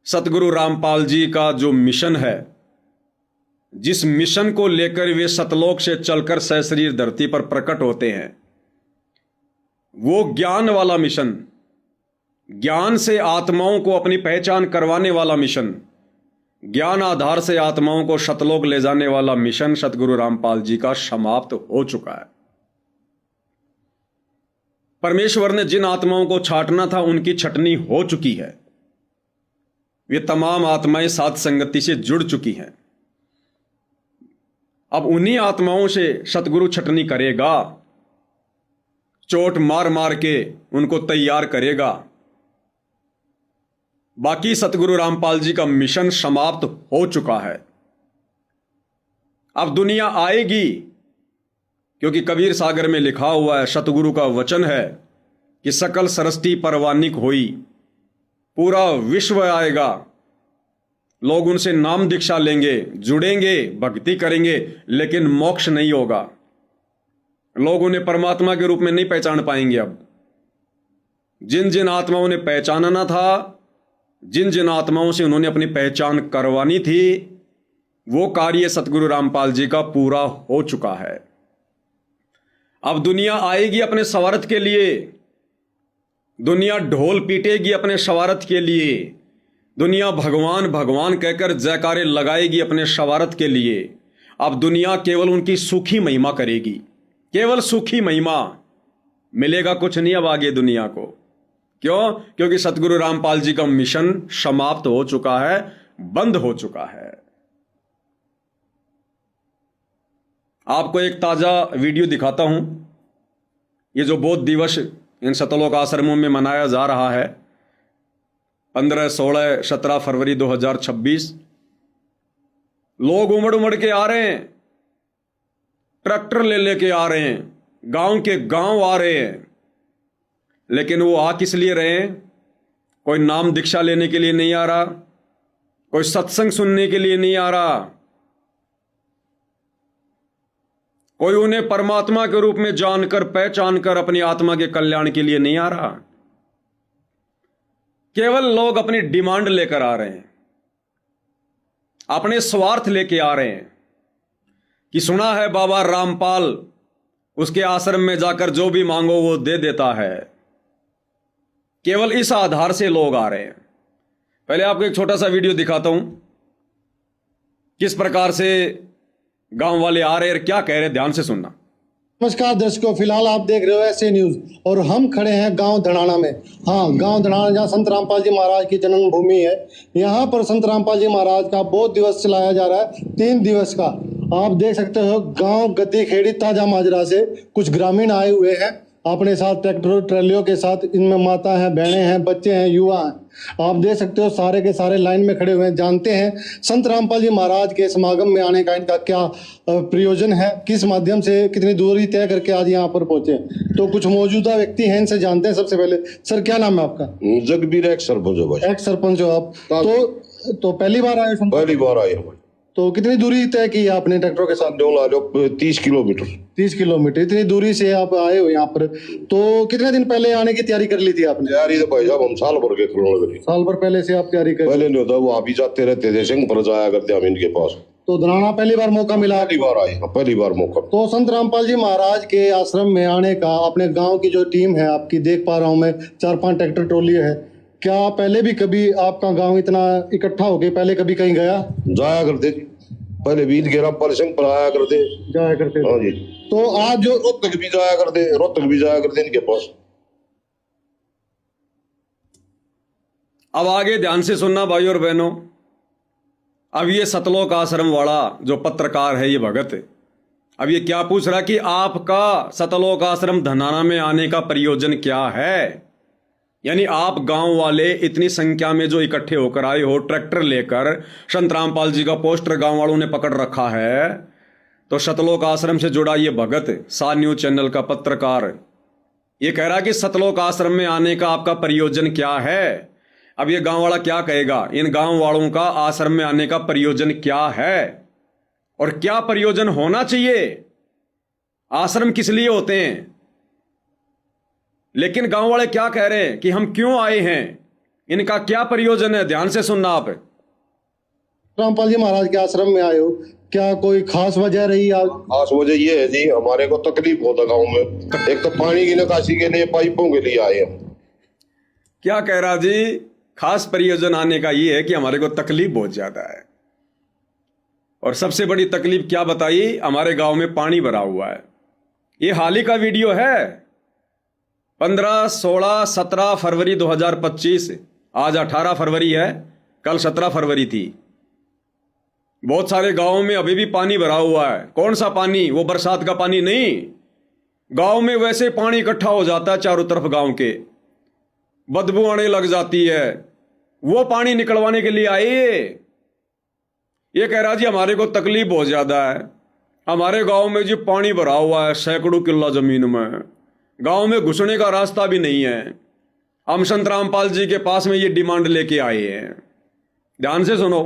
सतगुरु रामपाल जी का जो मिशन है, जिस मिशन को लेकर वे सतलोक से चलकर सशरीर धरती पर प्रकट होते हैं, वो ज्ञान वाला मिशन, ज्ञान से आत्माओं को अपनी पहचान करवाने वाला मिशन, ज्ञान आधार से आत्माओं को सतलोक ले जाने वाला मिशन सतगुरु रामपाल जी का समाप्त हो चुका है। परमेश्वर ने जिन आत्माओं को छांटना था उनकी छटनी हो चुकी है। वे तमाम आत्माएं साथ संगति से जुड़ चुकी हैं। अब उन्हीं आत्माओं से सतगुरु छटनी करेगा, चोट मार मार के उनको तैयार करेगा। बाकी सतगुरु रामपाल जी का मिशन समाप्त हो चुका है। अब दुनिया आएगी, क्योंकि कबीर सागर में लिखा हुआ है, सतगुरु का वचन है कि सकल सरस्ती परवानिक होई, पूरा विश्व आएगा, लोग उनसे नाम दीक्षा लेंगे, जुड़ेंगे, भक्ति करेंगे, लेकिन मोक्ष नहीं होगा। लोग उन्हें परमात्मा के रूप में नहीं पहचान पाएंगे। अब जिन जिन आत्माओं ने पहचानना था, जिन जिन आत्माओं से उन्होंने अपनी पहचान करवानी थी, वो कार्य सतगुरु रामपाल जी का पूरा हो चुका है। अब दुनिया आएगी अपने स्वार्थ के लिए, दुनिया ढोल पीटेगी अपने स्वार्थ के लिए, दुनिया भगवान भगवान कहकर जयकारे लगाएगी अपने स्वार्थ के लिए। अब दुनिया केवल उनकी सूखी महिमा करेगी, केवल सूखी महिमा, मिलेगा कुछ नहीं अब आगे दुनिया को। क्यों? क्योंकि सतगुरु रामपाल जी का मिशन समाप्त हो चुका है, बंद हो चुका है। आपको एक ताजा वीडियो दिखाता हूं। ये जो बौद्ध दिवस इन सतलोक आश्रमों में मनाया जा रहा है, 15, 16, 17 फरवरी 2026, लोग उमड़ उमड़ के आ रहे हैं, ट्रैक्टर ले लेके आ रहे हैं, गांव के गांव आ रहे हैं। लेकिन वो आ किस लिए रहे हैं? कोई नाम दीक्षा लेने के लिए नहीं आ रहा, कोई सत्संग सुनने के लिए नहीं आ रहा, कोई उन्हें परमात्मा के रूप में जानकर पहचानकर अपनी आत्मा के कल्याण के लिए नहीं आ रहा। केवल लोग अपनी डिमांड लेकर आ रहे हैं, अपने स्वार्थ लेके आ रहे हैं कि सुना है बाबा रामपाल, उसके आश्रम में जाकर जो भी मांगो वो दे देता है। केवल इस आधार से लोग आ रहे हैं। पहले आपको एक छोटा सा वीडियो दिखाता हूं, किस प्रकार से गांव वाले आ रहे हैं, क्या कह रहे हैं, ध्यान से सुनना। नमस्कार दर्शकों, फिलहाल आप देख रहे हो ऐसे न्यूज और हम खड़े हैं गांव धड़ाना में। हाँ, गांव धड़ाना जहाँ संत रामपाल जी महाराज की जन्मभूमि है। यहाँ पर संत रामपाल जी महाराज का बौद्ध दिवस चलाया जा रहा है, 3 दिवस का। आप देख सकते हो गांव गद्दी खेड़ी ताजा माजरा से कुछ ग्रामीण आए हुए हैं अपने साथ ट्रैक्टर ट्रैलियों के साथ। इनमें माता हैं, बहनें हैं, बच्चे हैं, युवा हैं। आप देख सकते हो सारे के सारे लाइन में खड़े हुए हैं। जानते हैं संत रामपाल जी महाराज के समागम में आने का इनका क्या प्रयोजन है, किस माध्यम से कितनी दूरी तय करके आज यहाँ पर पहुंचे। तो कुछ मौजूदा व्यक्ति हैं, इनसे जानते हैं। सबसे पहले सर, क्या नाम है आपका? जगबीर, एक्स सरपंच हो आप। तो पहली बार आए? पहली बार आए हम। तो कितनी दूरी तय की आपने ट्रैक्टरों के साथ? 30 किलोमीटर। 30 किलोमीटर, इतनी दूरी से आप आए हो यहाँ पर। तो कितने दिन पहले आने की तैयारी कर ली थी आपने? तैयारी तो भाई साहब हम साल भर के करोड़ साल भर पहले से आप तैयारी कर? पहले नहीं होता, वो आप ही जाते रहते थे, सिंह पर जाया करते हम इनके पास। तो धराना पहली बार मौका मिला? पहली बार आए, पहली बार मौका। तो संत रामपाल जी महाराज के आश्रम में आने का अपने गाँव की जो टीम है आपकी, देख पा रहा हूँ मैं, 4-5 ट्रैक्टर ट्रॉली है। क्या पहले भी कभी आपका गाँव इतना इकट्ठा हो गया, पहले कभी कहीं गया? जाया करते, पहले बीत गेरा पर सिंह पर आया करते, जाया करते। हाँ जी। तो आज जो रोहतक भी जाया करते इनके पास। अब आगे ध्यान से सुनना भाई और बहनों। अब ये सतलोक आश्रम वाला जो पत्रकार है, ये भगत, अब ये क्या पूछ रहा कि आपका सतलोक आश्रम धनाना में आने का प्रयोजन क्या है। यानी आप गांव वाले इतनी संख्या में जो इकट्ठे होकर आए हो, ट्रैक्टर लेकर, संत रामपाल जी का पोस्टर गांव वालों ने पकड़ रखा है। तो सतलोक आश्रम से जुड़ा ये भगत, सा न्यूज चैनल का पत्रकार, ये कह रहा कि सतलोक आश्रम में आने का आपका प्रयोजन क्या है। अब ये गांव वाला क्या कहेगा, इन गांव वालों का आश्रम में आने का प्रयोजन क्या है और क्या प्रयोजन होना चाहिए। आश्रम किस लिए होते हैं, लेकिन गांव वाले क्या कह रहे हैं कि हम क्यों आए हैं, इनका क्या प्रयोजन है। ध्यान से सुनना आप। रामपाल जी महाराज के आश्रम में आए हो, क्या कोई खास वजह रही? खास वजह ये है जी, हमारे को तकलीफ होता गांव में। एक तो पानी की निकासी के लिए, पाइपों के लिए आए हम। क्या कह रहा जी? खास प्रयोजन आने का ये है कि हमारे को तकलीफ बहुत ज्यादा है। और सबसे बड़ी तकलीफ क्या बताई, हमारे गांव में पानी भरा हुआ है। ये हाल ही का वीडियो है, 15, 16, 17 फरवरी 2025, आज 18 फरवरी है, कल 17 फरवरी थी। बहुत सारे गांवों में अभी भी पानी भरा हुआ है। कौन सा पानी? वो बरसात का पानी नहीं। गांव में वैसे पानी इकट्ठा हो जाता है चारों तरफ गांव के, बदबू आने लग जाती है। वो पानी निकलवाने के लिए आए। ये कह रहा जी हमारे को तकलीफ बहुत ज्यादा है, हमारे गांव में जी पानी भरा हुआ है सैकड़ों किल्ला जमीन में, गांव में घुसने का रास्ता भी नहीं है। हम संत रामपाल जी के पास में ये डिमांड लेके आए हैं। ध्यान से सुनो।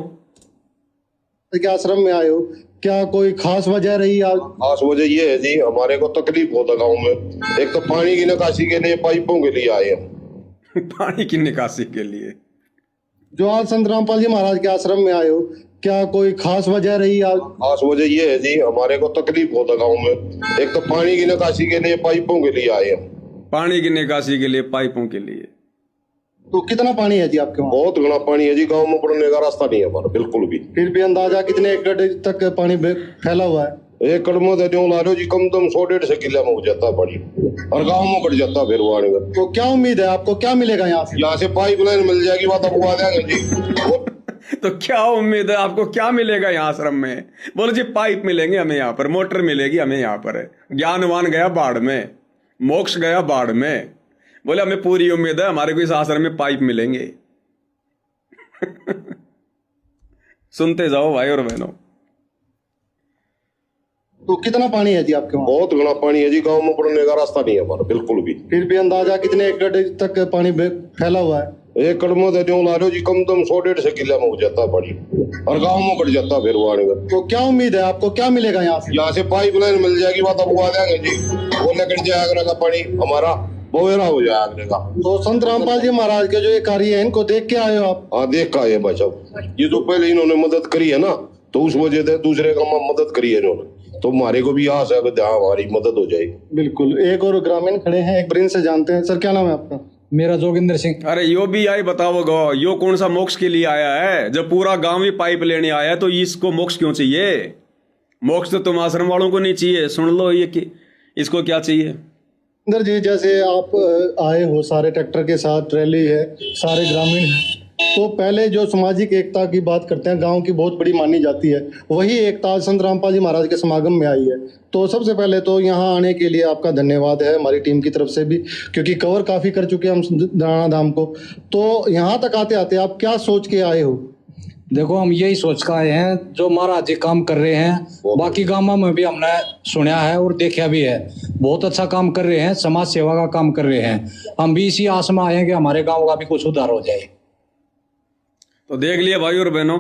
के आश्रम में आए हो, क्या कोई खास वजह रही आज? खास वजह ये है जी, हमारे को तकलीफ होता गांव में। एक तो पानी की निकासी के लिए पाइपों के लिए आए हम। पानी की निकासी के लिए। जो आज संत रामपाल जी महाराज के आश्रम में आए हो, क्या कोई खास वजह रही आज? खास वजह ये है जी, हमारे को तकलीफ होता गांव में। एक तो पानी की निकासी के लिए पाइपों के लिए आए हम। पानी की निकासी के लिए, पाइपों के लिए। तो कितना पानी है जी आपके वहाँ? बहुत घना पानी है जी, गांव में पड़ने का रास्ता नहीं है हमारा बिल्कुल भी। फिर भी अंदाजा कितने एकड़ तक पानी फैला हुआ है? एक कड़मो दे ला लो जी, कम से कम 100-150 किला में हो जाता है पानी, और गांव में बढ़ जाता है फिर वो आने का। तो क्या उम्मीद है आपको, क्या मिलेगा यहाँ से? यहाँ से पाइपलाइन मिल जाएगी, बात अब आ जाएगा जी। तो क्या उम्मीद है आपको, क्या मिलेगा यहाँ आश्रम में? बोलो जी पाइप मिलेंगे हमें यहाँ पर, मोटर मिलेगी हमें यहाँ पर। ज्ञानवान गया बाढ़ में, मोक्ष गया बाढ़ में। बोले हमें पूरी उम्मीद है हमारे को इस आश्रम में पाइप मिलेंगे। सुनते जाओ भाई और बहनों। तो कितना पानी है जी आपके वहाँ? बहुत घना पानी है जी, गांव में पड़ने का रास्ता नहीं है हमारा बिल्कुल भी। फिर भी अंदाजा कितने एकड़ तक पानी फैला हुआ है? एक कड़मो दे ला लो जी, कम से कम 100-150 किला में हो जाता है पानी, और गांव में बढ़ जाता है फिर वो आने का। तो क्या उम्मीद है आपको, क्या मिलेगा यहाँ से? यहाँ से पाइपलाइन मिल जाएगी, बात अब आ जाएगा जी। वो निकल जाएगा का पानी हमारा बोवेरा हो जाए आगने का। तो संत रामपाल जी महाराज के जो ये कार्य है, इनको देख के आए हो आप? हाँ, देख का आए भाई साहब। ये तो पहले इन्होंने मदद करी है ना, तो उस वजह से दूसरे का मदद करी है इन्होंने, तो हमारे को भी आस है कि हमारी मदद हो जाएगी। बिल्कुल। एक और ग्रामीण खड़े हैं, एक ब्रिंज से जानते हैं। सर क्या नाम है आपका? मेरा जोगिंदर सिंह। अरे यो भी आई बताओ गो, यो कौन सा मोक्ष के लिए आया है? जब पूरा गांव ही पाइप लेने आया है तो इसको मोक्ष क्यों चाहिए? मोक्ष तो तुम आश्रम वालों को नहीं चाहिए। सुन लो ये कि इसको क्या चाहिए। इंदर जी, जैसे आप आए हो, सारे ट्रैक्टर के साथ, रैली है, सारे ग्रामीण हैं, तो पहले जो सामाजिक एकता की बात करते हैं, गांव की बहुत बड़ी मानी जाती है, वही एकता संत रामपाल जी महाराज के समागम में आई है। तो सबसे पहले तो यहाँ आने के लिए आपका धन्यवाद है हमारी टीम की तरफ से भी, क्योंकि कवर काफी कर चुके हैं हम धनाना धाम को। तो यहाँ तक आते आते आप क्या सोच के आए हो? देखो, हम यही सोच कर आए हैं, जो महाराज जी काम कर रहे हैं बाकी गांवों में भी हमने सुना है और देखा भी है, बहुत अच्छा काम कर रहे हैं, समाज सेवा का काम कर रहे हैं। हम भी इसी आस में आए हैं कि हमारे गांव का भी कुछ उद्धार हो जाए। तो देख लिया भाई और बहनों,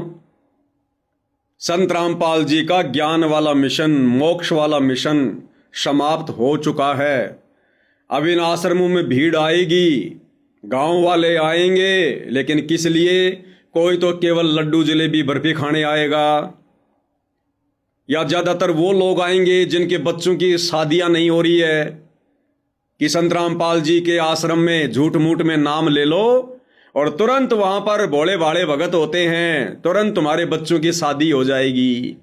संत रामपाल जी का ज्ञान वाला मिशन, मोक्ष वाला मिशन समाप्त हो चुका है। अब इन आश्रमों में भीड़ आएगी, गांव वाले आएंगे, लेकिन किस लिए? कोई तो केवल लड्डू जलेबी बर्फी खाने आएगा, या ज्यादातर वो लोग आएंगे जिनके बच्चों की शादियां नहीं हो रही है कि संत रामपाल जी के आश्रम में झूठ मूठ में नाम ले लो और तुरंत वहां पर भोले भाले भगत होते हैं, तुरंत तुम्हारे बच्चों की शादी हो जाएगी।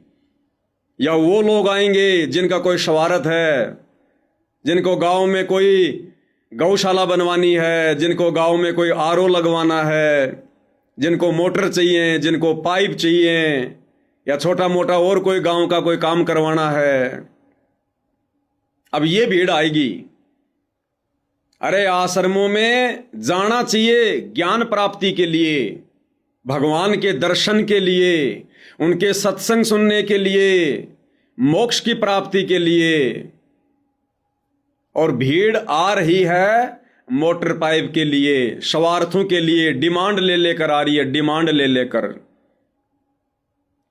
या वो लोग आएंगे जिनका कोई शवारत है, जिनको गांव में कोई गौशाला बनवानी है, जिनको गांव में कोई आरओ लगवाना है, जिनको मोटर चाहिए, जिनको पाइप चाहिए, या छोटा मोटा और कोई गांव का कोई काम करवाना है। अब ये भीड़ आएगी। अरे आश्रमों में जाना चाहिए ज्ञान प्राप्ति के लिए, भगवान के दर्शन के लिए, उनके सत्संग सुनने के लिए, मोक्ष की प्राप्ति के लिए। और भीड़ आ रही है मोटर पाइप के लिए, स्वार्थों के लिए, डिमांड ले लेकर आ रही है, डिमांड ले लेकर।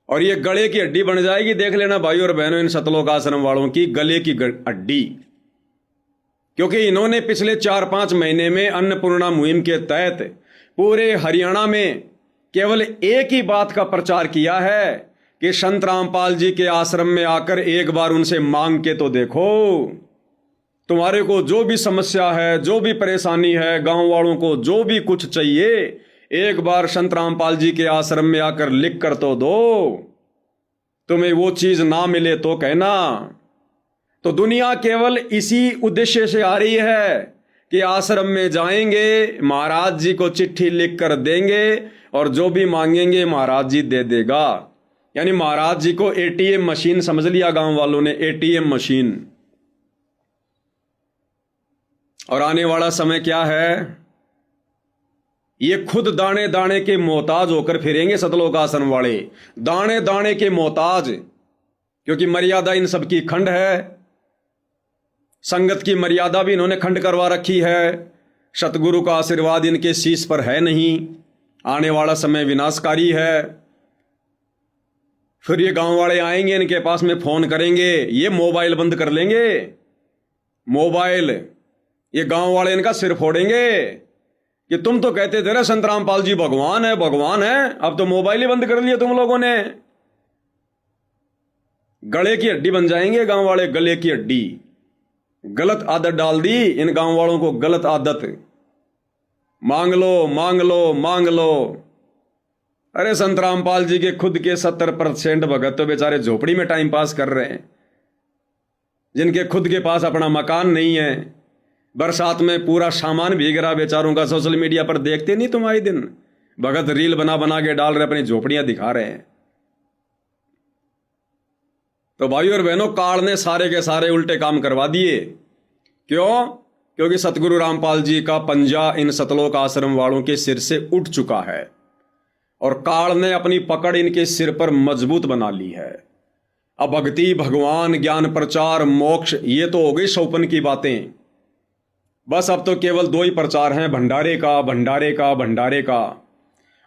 और ये गले की हड्डी बन जाएगी। देख लेना भाई और बहनों, इन सतलोक आश्रम वालों की गले की हड्डी। क्योंकि इन्होंने पिछले 4-5 महीने में अन्नपूर्णा मुहिम के तहत पूरे हरियाणा में केवल एक ही बात का प्रचार किया है कि संत रामपाल जी के आश्रम में आकर एक बार उनसे मांग के तो देखो, तुम्हारे को जो भी समस्या है, जो भी परेशानी है, गांव वालों को जो भी कुछ चाहिए, एक बार संत रामपाल जी के आश्रम में आकर लिख कर तो दो। तुम्हें वो चीज ना मिले तो कहना। तो दुनिया केवल इसी उद्देश्य से आ रही है कि आश्रम में जाएंगे, महाराज जी को चिट्ठी लिख कर देंगे और जो भी मांगेंगे महाराज जी दे देगा। यानी महाराज जी को एटीएम मशीन समझ लिया गांव वालों ने, एटीएम मशीन। और आने वाला समय क्या है, ये खुद दाने दाने के मोहताज होकर फिरेंगे सतलोक आश्रम वाले, दाने दाने के मोहताज, क्योंकि मर्यादा इन सबकी खंड है। संगत की मर्यादा भी इन्होंने खंड करवा रखी है। सतगुरु का आशीर्वाद इनके शीश पर है नहीं। आने वाला समय विनाशकारी है। फिर ये गांव वाले आएंगे, इनके पास में फोन करेंगे, ये मोबाइल बंद कर लेंगे, मोबाइल। ये गांव वाले इनका सिर फोड़ेंगे कि तुम तो कहते थे ना संत रामपाल जी भगवान है, भगवान है, अब तो मोबाइल ही बंद कर लिया तुम लोगों ने। गले की हड्डी बन जाएंगे गांव वाले, गले की हड्डी। गलत आदत डाल दी इन गांव वालों को, गलत आदत। मांग लो मांग लो मांग लो। अरे संत रामपाल जी के खुद के 70% भगत तो बेचारे झोपड़ी में टाइम पास कर रहे हैं, जिनके खुद के पास अपना मकान नहीं है। बरसात में पूरा सामान भीग रहा बेचारों का। सोशल मीडिया पर देखते नहीं तुम आए दिन, भगत रील बना बना के डाल रहे, अपनी झोपड़ियां दिखा रहे हैं। तो भाइयों और बहनों, काल ने सारे के सारे उल्टे काम करवा दिए। क्यों? क्योंकि सतगुरु रामपाल जी का पंजा इन सतलोक आश्रम वालों के सिर से उठ चुका है और काल ने अपनी पकड़ इनके सिर पर मजबूत बना ली है। अब भक्ति, भगवान, ज्ञान, प्रचार, मोक्ष, ये तो हो गई सौपन की बातें। बस अब तो केवल 2 ही प्रचार हैं, भंडारे का, भंडारे का, भंडारे का।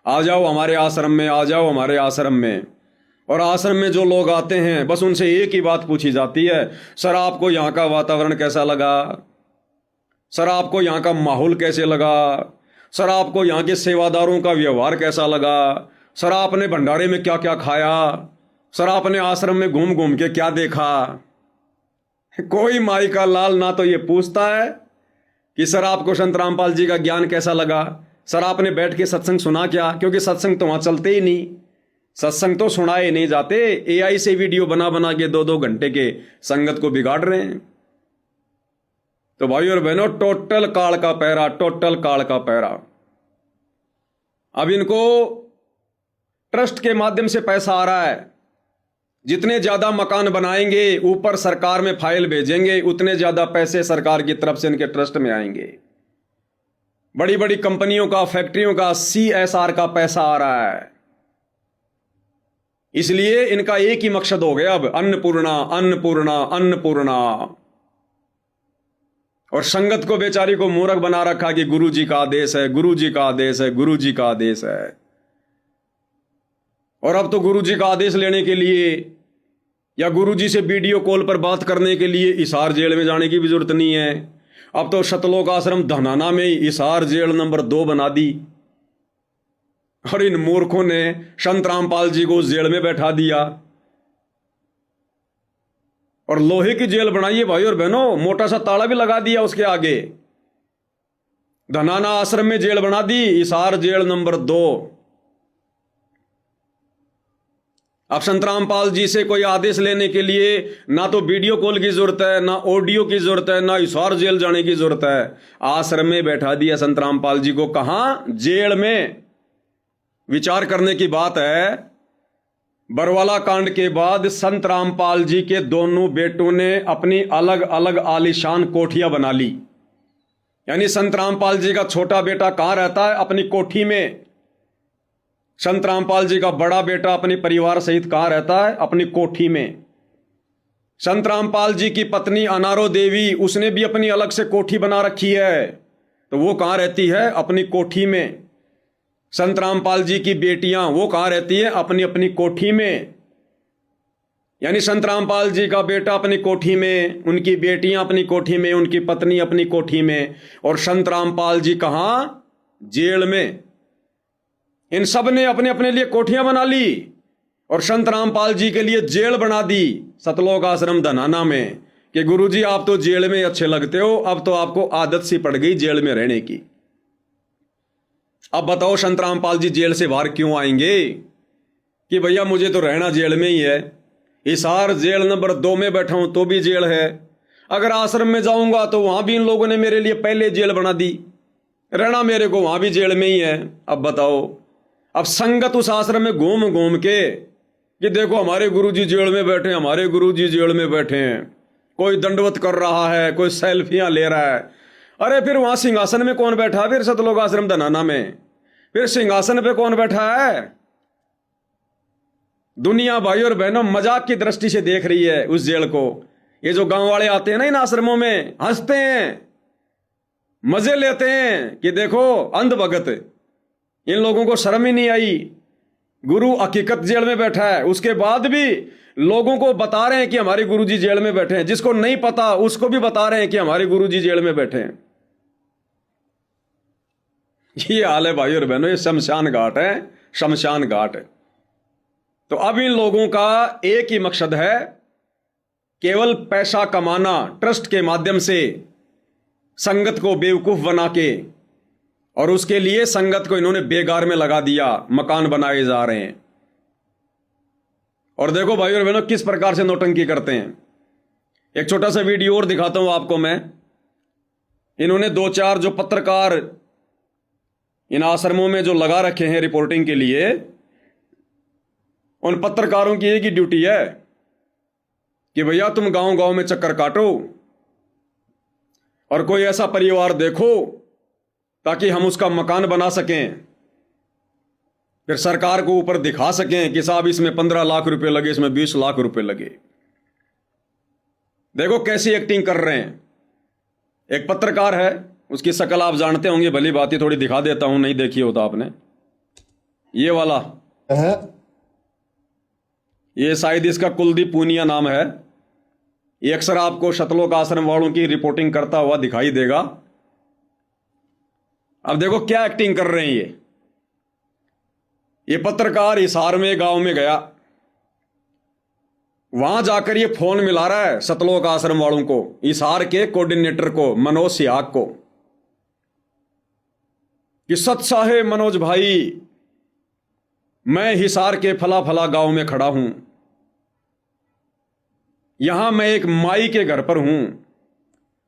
आ जाओ हमारे आश्रम में, आ जाओ हमारे आश्रम में। और आश्रम में जो लोग आते हैं बस उनसे एक ही बात पूछी जाती है, सर आपको यहाँ का वातावरण कैसा लगा, सर आपको यहाँ का माहौल कैसे लगा, सर आपको यहाँ के सेवादारों का व्यवहार कैसा लगा, सर आपने भंडारे में क्या क्या खाया, सर आपने आश्रम में घूम घूम के क्या देखा। कोई माई का लाल ना तो ये पूछता है कि सर आपको संत रामपाल जी का ज्ञान कैसा लगा, सर आपने बैठ के सत्संग सुना क्या, क्योंकि सत्संग तो वहां चलते ही नहीं, सत्संग तो सुनाए नहीं जाते। एआई से वीडियो बना बना के 2-2 घंटे के संगत को बिगाड़ रहे हैं। तो भाई और बहनों, टोटल काल का पैरा, टोटल काल का पैरा। अब इनको ट्रस्ट के माध्यम से पैसा आ रहा है। जितने ज्यादा मकान बनाएंगे, ऊपर सरकार में फाइल भेजेंगे, उतने ज्यादा पैसे सरकार की तरफ से इनके ट्रस्ट में आएंगे। बड़ी बड़ी कंपनियों का, फैक्ट्रियों का CSR का पैसा आ रहा है। इसलिए इनका एक ही मकसद हो गया अब, अन्नपूर्णा अन्नपूर्णा अन्नपूर्णा। और संगत को बेचारी को मूर्ख बना रखा कि गुरु जी का आदेश है, गुरु जी का आदेश है, गुरु जी का आदेश है। और अब तो गुरु जी का आदेश लेने के लिए या गुरु जी से वीडियो कॉल पर बात करने के लिए हिसार जेल में जाने की भी जरूरत नहीं है। अब तो सतलोक आश्रम धनाना में ही हिसार जेल नंबर 2 बना दी। और इन मूर्खों ने संत रामपाल जी को जेल में बैठा दिया और लोहे की जेल बनाई है भाई और बहनों, मोटा सा ताला भी लगा दिया उसके आगे। धनाना आश्रम में जेल बना दी, हिसार जेल नंबर 2। अब संत रामपाल जी से कोई आदेश लेने के लिए ना तो वीडियो कॉल की जरूरत है, ना ऑडियो की जरूरत है, ना हिसार जेल जाने की जरूरत है। आश्रम में बैठा दिया संत रामपाल जी को। कहां? जेल में। विचार करने की बात है, बरवाला कांड के बाद संत रामपाल जी के दोनों बेटों ने अपनी अलग अलग आलीशान कोठियां बना ली। यानी संत रामपाल जी का छोटा बेटा कहां रहता है? अपनी कोठी में। संत रामपाल जी का बड़ा बेटा अपने परिवार सहित कहां रहता है? अपनी कोठी में। संत रामपाल जी की पत्नी अनारो देवी, उसने भी अपनी अलग से कोठी बना रखी है, तो वो कहां रहती है? अपनी कोठी में। संत रामपाल जी की बेटियां, वो कहां रहती हैं? अपनी अपनी कोठी में। यानी संत रामपाल जी का बेटा अपनी कोठी में, उनकी बेटियां अपनी कोठी में, उनकी पत्नी अपनी कोठी में, और संत रामपाल जी कहां? जेल में। इन सब ने अपने अपने लिए कोठियां बना ली और संत रामपाल जी के लिए जेल बना दी सतलोक आश्रम धनाना में कि गुरुजी आप तो जेल में अच्छे लगते हो, अब तो आपको आदत सी पड़ गई जेल में रहने की। अब बताओ संत रामपाल जी जेल से बाहर क्यों आएंगे कि भैया मुझे तो रहना जेल में ही है। हिसार जेल नंबर 2 में बैठा हूं तो भी जेल है, अगर आश्रम में जाऊंगा तो वहां भी इन लोगों ने मेरे लिए पहले जेल बना दी, रहना मेरे को वहां भी जेल में ही है। अब बताओ, अब संगत उस आश्रम में घूम घूम के कि देखो हमारे गुरुजी जेल में बैठे हैं, हमारे गुरुजी जेल में बैठे हैं, कोई दंडवत कर रहा है, कोई सेल्फियां ले रहा है। अरे फिर वहां सिंहासन में कौन बैठा है? फिर सतलोक आश्रम धनाना में फिर सिंहासन पे कौन बैठा है? दुनिया भाई और बहनों मजाक की दृष्टि से देख रही है उस जेल को। ये जो गांव वाले आते हैं ना इन आश्रमों में, हंसते हैं, मजे लेते हैं कि देखो अंध भगत, इन लोगों को शर्म ही नहीं आई, गुरु हकीकत जेल में बैठा है, उसके बाद भी लोगों को बता रहे हैं कि हमारे गुरुजी जेल में बैठे हैं। जिसको नहीं पता उसको भी बता रहे हैं कि हमारे गुरुजी जेल में बैठे हैं। ये हाल है भाई और बहनों, ये शमशान घाट है, शमशान घाट है। तो अब इन लोगों का एक ही मकसद है, केवल पैसा कमाना, ट्रस्ट के माध्यम से संगत को बेवकूफ बना के, और उसके लिए संगत को इन्होंने बेगार में लगा दिया, मकान बनाए जा रहे हैं। और देखो भाई और बहनों किस प्रकार से नौटंकी करते हैं। एक छोटा सा वीडियो और दिखाता हूं आपको मैं। इन्होंने 2-4 जो पत्रकार इन आश्रमों में जो लगा रखे हैं रिपोर्टिंग के लिए, उन पत्रकारों की एक ही ड्यूटी है कि भैया तुम गांव गांव में चक्कर काटो और कोई ऐसा परिवार देखो ताकि हम उसका मकान बना सकें, फिर सरकार को ऊपर दिखा सकें कि साहब इसमें 15 लाख रुपए लगे, इसमें 20 लाख रुपए लगे। देखो कैसी एक्टिंग कर रहे हैं। एक पत्रकार है, उसकी शक्ल आप जानते होंगे, भली बात ही थोड़ी दिखा देता हूं, नहीं देखी होता आपने। ये वाला है, ये शायद इसका कुलदीप पूनिया नाम है। ये अक्सर आपको सतलोक आश्रम वालों की रिपोर्टिंग करता हुआ दिखाई देगा। अब देखो क्या एक्टिंग कर रहे हैं ये पत्रकार हिसार में गांव में गया, वहां जाकर ये फोन मिला रहा है सतलोक आश्रम वालों को, हिसार के कोऑर्डिनेटर को, मनोज सिहाग को, कि सत साहेब मनोज भाई, मैं हिसार के फला फला गांव में खड़ा हूं, यहां मैं एक माई के घर पर हूं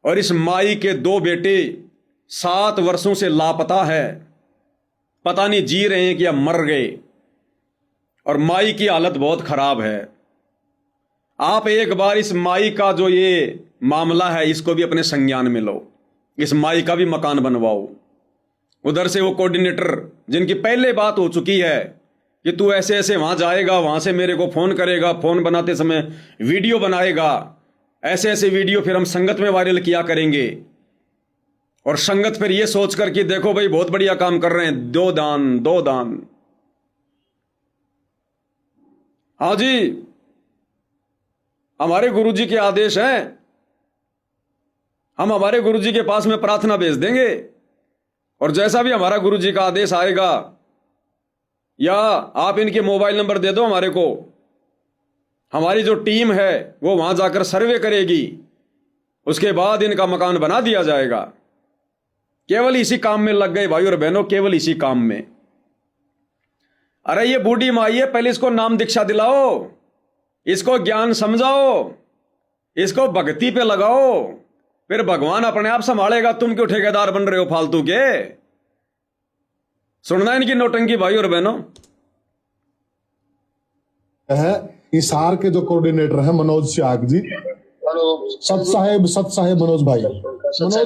और इस माई के 2 बेटे 7 वर्षों से लापता है, पता नहीं जी रहे हैं कि अब मर गए, और माई की हालत बहुत खराब है। आप एक बार इस माई का जो ये मामला है इसको भी अपने संज्ञान में लो, इस माई का भी मकान बनवाओ। उधर से वो कोऑर्डिनेटर जिनकी पहले बात हो चुकी है कि तू ऐसे ऐसे वहां जाएगा, वहां से मेरे को फोन करेगा, फोन बनाते समय वीडियो बनाएगा, ऐसे ऐसे वीडियो फिर हम संगत में वायरल किया करेंगे, और संगत फिर ये सोचकर कि देखो भाई बहुत बढ़िया काम कर रहे हैं, 2 दान 2 दान। हाँ जी, हमारे गुरुजी के आदेश हैं, हम हमारे गुरुजी के पास में प्रार्थना भेज देंगे, और जैसा भी हमारा गुरुजी का आदेश आएगा, या आप इनके मोबाइल नंबर दे दो हमारे को, हमारी जो टीम है वो वहां जाकर सर्वे करेगी, उसके बाद इनका मकान बना दिया जाएगा। केवल इसी काम में लग गए भाई और बहनों, केवल इसी काम में। अरे ये बूढ़ी माई है, पहले इसको नाम दीक्षा दिलाओ, इसको ज्ञान समझाओ, इसको भक्ति पे लगाओ, फिर भगवान अपने आप संभालेगा। तुम क्यों ठेकेदार बन रहे हो फालतू के? सुनना इनकी नौटंकी भाई और बहनों। है हिसार के जो कोऑर्डिनेटर है मनोज सिहाग जी। सत साहेब मनोज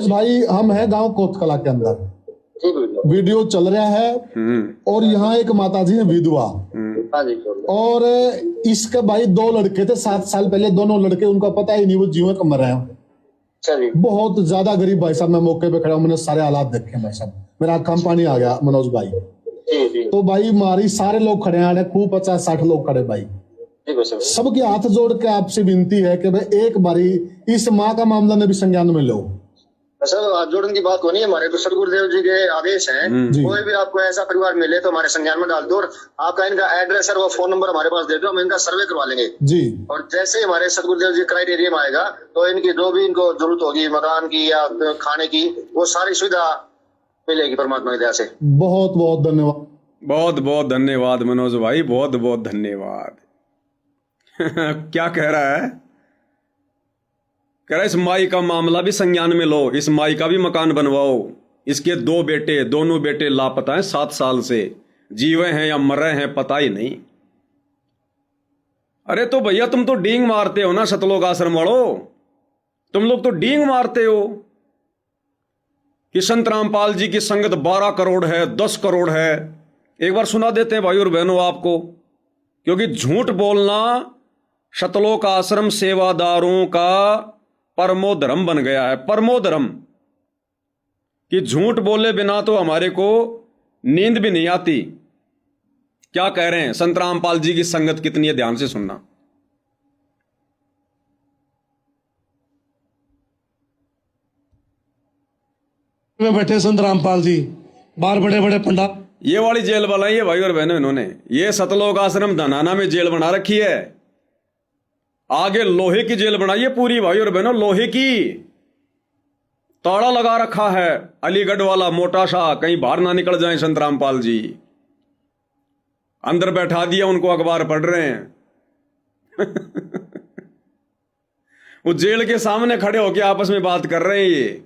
भाई, हम है गांव कोतकला के अंदर, वीडियो चल रहा है, और यहाँ एक माता जी है विधवा, और इसके भाई 2 लड़के थे 7 साल पहले, दोनों लड़के, उनका पता ही नहीं वो जीवन कम रहे हैं, बहुत ज्यादा गरीब भाई साहब। मैं मौके पे खड़ा हूं, मैंने सारे हालात देखे भाई साहब, मेरा आंखों में पानी आ गया मनोज भाई। तो भाई मारी सारे लोग खड़े हैं, खूब 50-60 लोग खड़े भाई, सबके हाथ जोड़ के आपसे विनती है कि भाई एक बारी इस माँ का मामला ने भी संज्ञान में लो। सर हाथ जोड़ने की बात होनी है, हमारे तो सदगुरुदेव जी के आदेश हैं, कोई भी आपको ऐसा परिवार मिले तो हमारे संज्ञान में डाल दो, और आपका इनका एड्रेस और वो फोन नंबर हमारे पास दे दो, हम इनका सर्वे करवा लेंगे जी। और जैसे ही हमारे सदगुरुदेव जी क्राइटेरिया में आएगा तो इनकी जो भी इनको जरूरत होगी मकान की या खाने की, वो सारी सुविधा मिलेगी परमात्मा की दया से। बहुत बहुत धन्यवाद, बहुत बहुत धन्यवाद मनोज भाई, बहुत बहुत धन्यवाद। क्या कह रहा है? कह रहा इस माई का मामला भी संज्ञान में लो, इस माई का भी मकान बनवाओ। इसके 2 बेटे, दोनों बेटे लापता हैं 7 साल से, जीवे हैं या मर रहे हैं पता ही नहीं। अरे तो भैया तुम तो डींग मारते हो ना सतलोक आश्रम वालों, तुम लोग तो डींग मारते हो कि संत रामपाल जी की संगत 12 करोड़ है, 10 करोड़ है। एक बार सुना देते हैं भाई और बहनों आपको, क्योंकि झूठ बोलना सतलोक आश्रम सेवादारों का परमो धर्म बन गया है, परमो धर्म, कि झूठ बोले बिना तो हमारे को नींद भी नहीं आती। क्या कह रहे हैं? संत रामपाल जी की संगत कितनी है, ध्यान से सुनना। में बैठे संत रामपाल जी, बाहर बड़े बड़े पंडाल। ये वाली जेल बनाई है भाई और बहनों इन्होंने, ये सतलोक आश्रम धनाना में जेल बना रखी है। आगे लोहे की जेल बनाई है पूरी भाई और बहनों, लोहे की, ताड़ा लगा रखा है अलीगढ़ वाला मोटा सा, कहीं बाहर ना निकल जाए संत रामपाल जी। अंदर बैठा दिया उनको, अखबार पढ़ रहे हैं वो जेल के सामने खड़े होकर आपस में बात कर रहे हैं। ये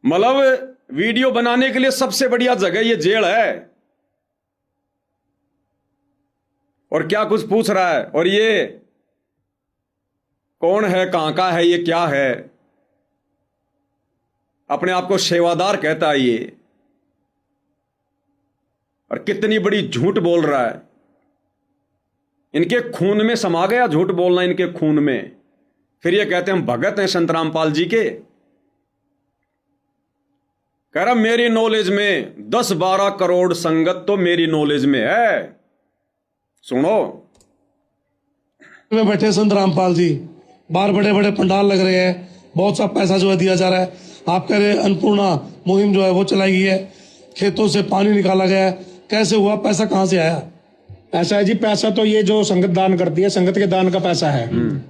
मतलब वीडियो बनाने के लिए सबसे बढ़िया जगह ये जेल है। और क्या कुछ पूछ रहा है, और ये कौन है, कहां का है, ये क्या है, अपने आप को सेवादार कहता है ये, और कितनी बड़ी झूठ बोल रहा है। इनके खून में समा गया झूठ बोलना, इनके खून में। फिर ये कहते हैं हम भगत हैं संत रामपाल जी के। कह रहा मेरी नॉलेज में 10-12 करोड़ संगत तो मेरी नॉलेज में है। सुनो, में बैठे संत रामपाल जी, बाहर बड़े बड़े पंडाल लग रहे हैं, बहुत सा पैसा जो है दिया जा रहा है। आप कह रहे हैं अन्नपूर्णा मुहिम जो है वो चलाई गई है, खेतों से पानी निकाला गया है, कैसे हुआ, पैसा कहां से आया? ऐसा है जी, पैसा तो ये जो संगत दान करती है, संगत के दान का पैसा है।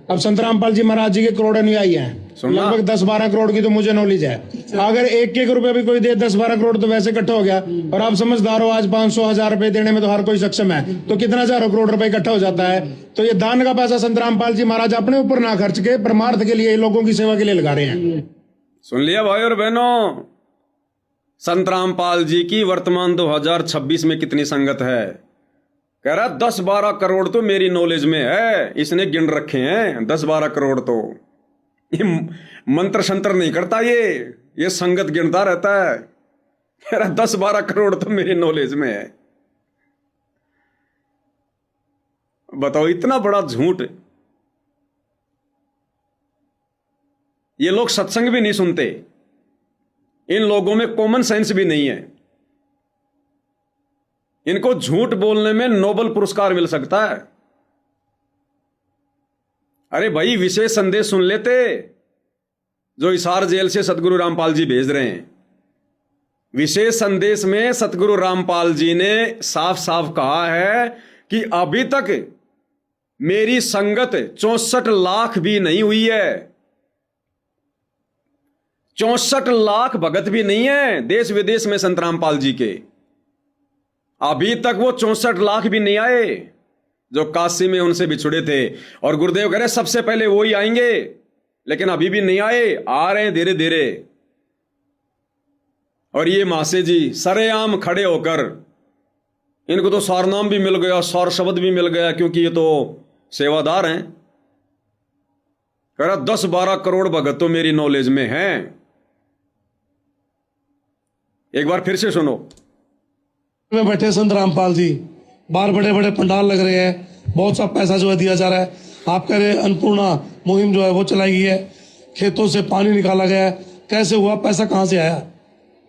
अब संत रामपाल जी महाराज जी के करोड़ अनुयायी हैं, लगभग 10-12 करोड़ की तो मुझे नॉलेज है। अगर 1-1 रुपया भी कोई दे, 10-12 करोड़ तो वैसे इकट्ठा हो गया। और आप समझदार हो, आज 500-1000 रुपए देने में तो हर कोई सक्षम है, तो कितना हजारों करोड़ रुपए इकट्ठा हो जाता है। तो ये दान का पैसा संत रामपाल जी महाराज अपने ऊपर ना खर्च के परमार्थ के लिए, लोगों की सेवा के लिए लगा रहे हैं। सुन लिया भाई और बहनों, संत रामपाल जी की वर्तमान 2026 में कितनी संगत है? कह रहा 10-12 करोड़ तो मेरी नॉलेज में है। इसने गिन रखे हैं 10-12 करोड़। तो ये मंत्र शंत्र नहीं करता, ये संगत गिनता रहता है। कह रहा 10-12 करोड़ तो मेरी नॉलेज में है। बताओ, इतना बड़ा झूठ। ये लोग सत्संग भी नहीं सुनते, इन लोगों में कॉमन सेंस भी नहीं है। इनको झूठ बोलने में नोबेल पुरस्कार मिल सकता है। अरे भाई, विशेष संदेश सुन लेते जो हिसार जेल से सतगुरु रामपाल जी भेज रहे हैं। विशेष संदेश में सतगुरु रामपाल जी ने साफ साफ कहा है कि अभी तक मेरी संगत 64 लाख भी नहीं हुई है। 64 लाख भगत भी नहीं है देश विदेश में संत रामपाल जी के। अभी तक वो 64 लाख भी नहीं आए जो काशी में उनसे बिछुड़े थे। और गुरुदेव कह रहे सबसे पहले वो ही आएंगे, लेकिन अभी भी नहीं आए, आ रहे हैं धीरे धीरे। और ये मासे जी सरेआम खड़े होकर, इनको तो सारनाम भी मिल गया, सार शब्द भी मिल गया, क्योंकि ये तो सेवादार हैं। कह रहा 10-12 करोड़ भगत तो मेरी नॉलेज में हैं। एक बार फिर से सुनो। में बैठे संत रामपाल जी, बाहर बड़े बड़े पंडाल लग रहे हैं, बहुत सा पैसा जो है दिया जा रहा है। आप कह रहे हैं अन्नपूर्णा मुहिम जो है वो चलाई गई है, खेतों से पानी निकाला गया है, कैसे हुआ, पैसा कहां से आया?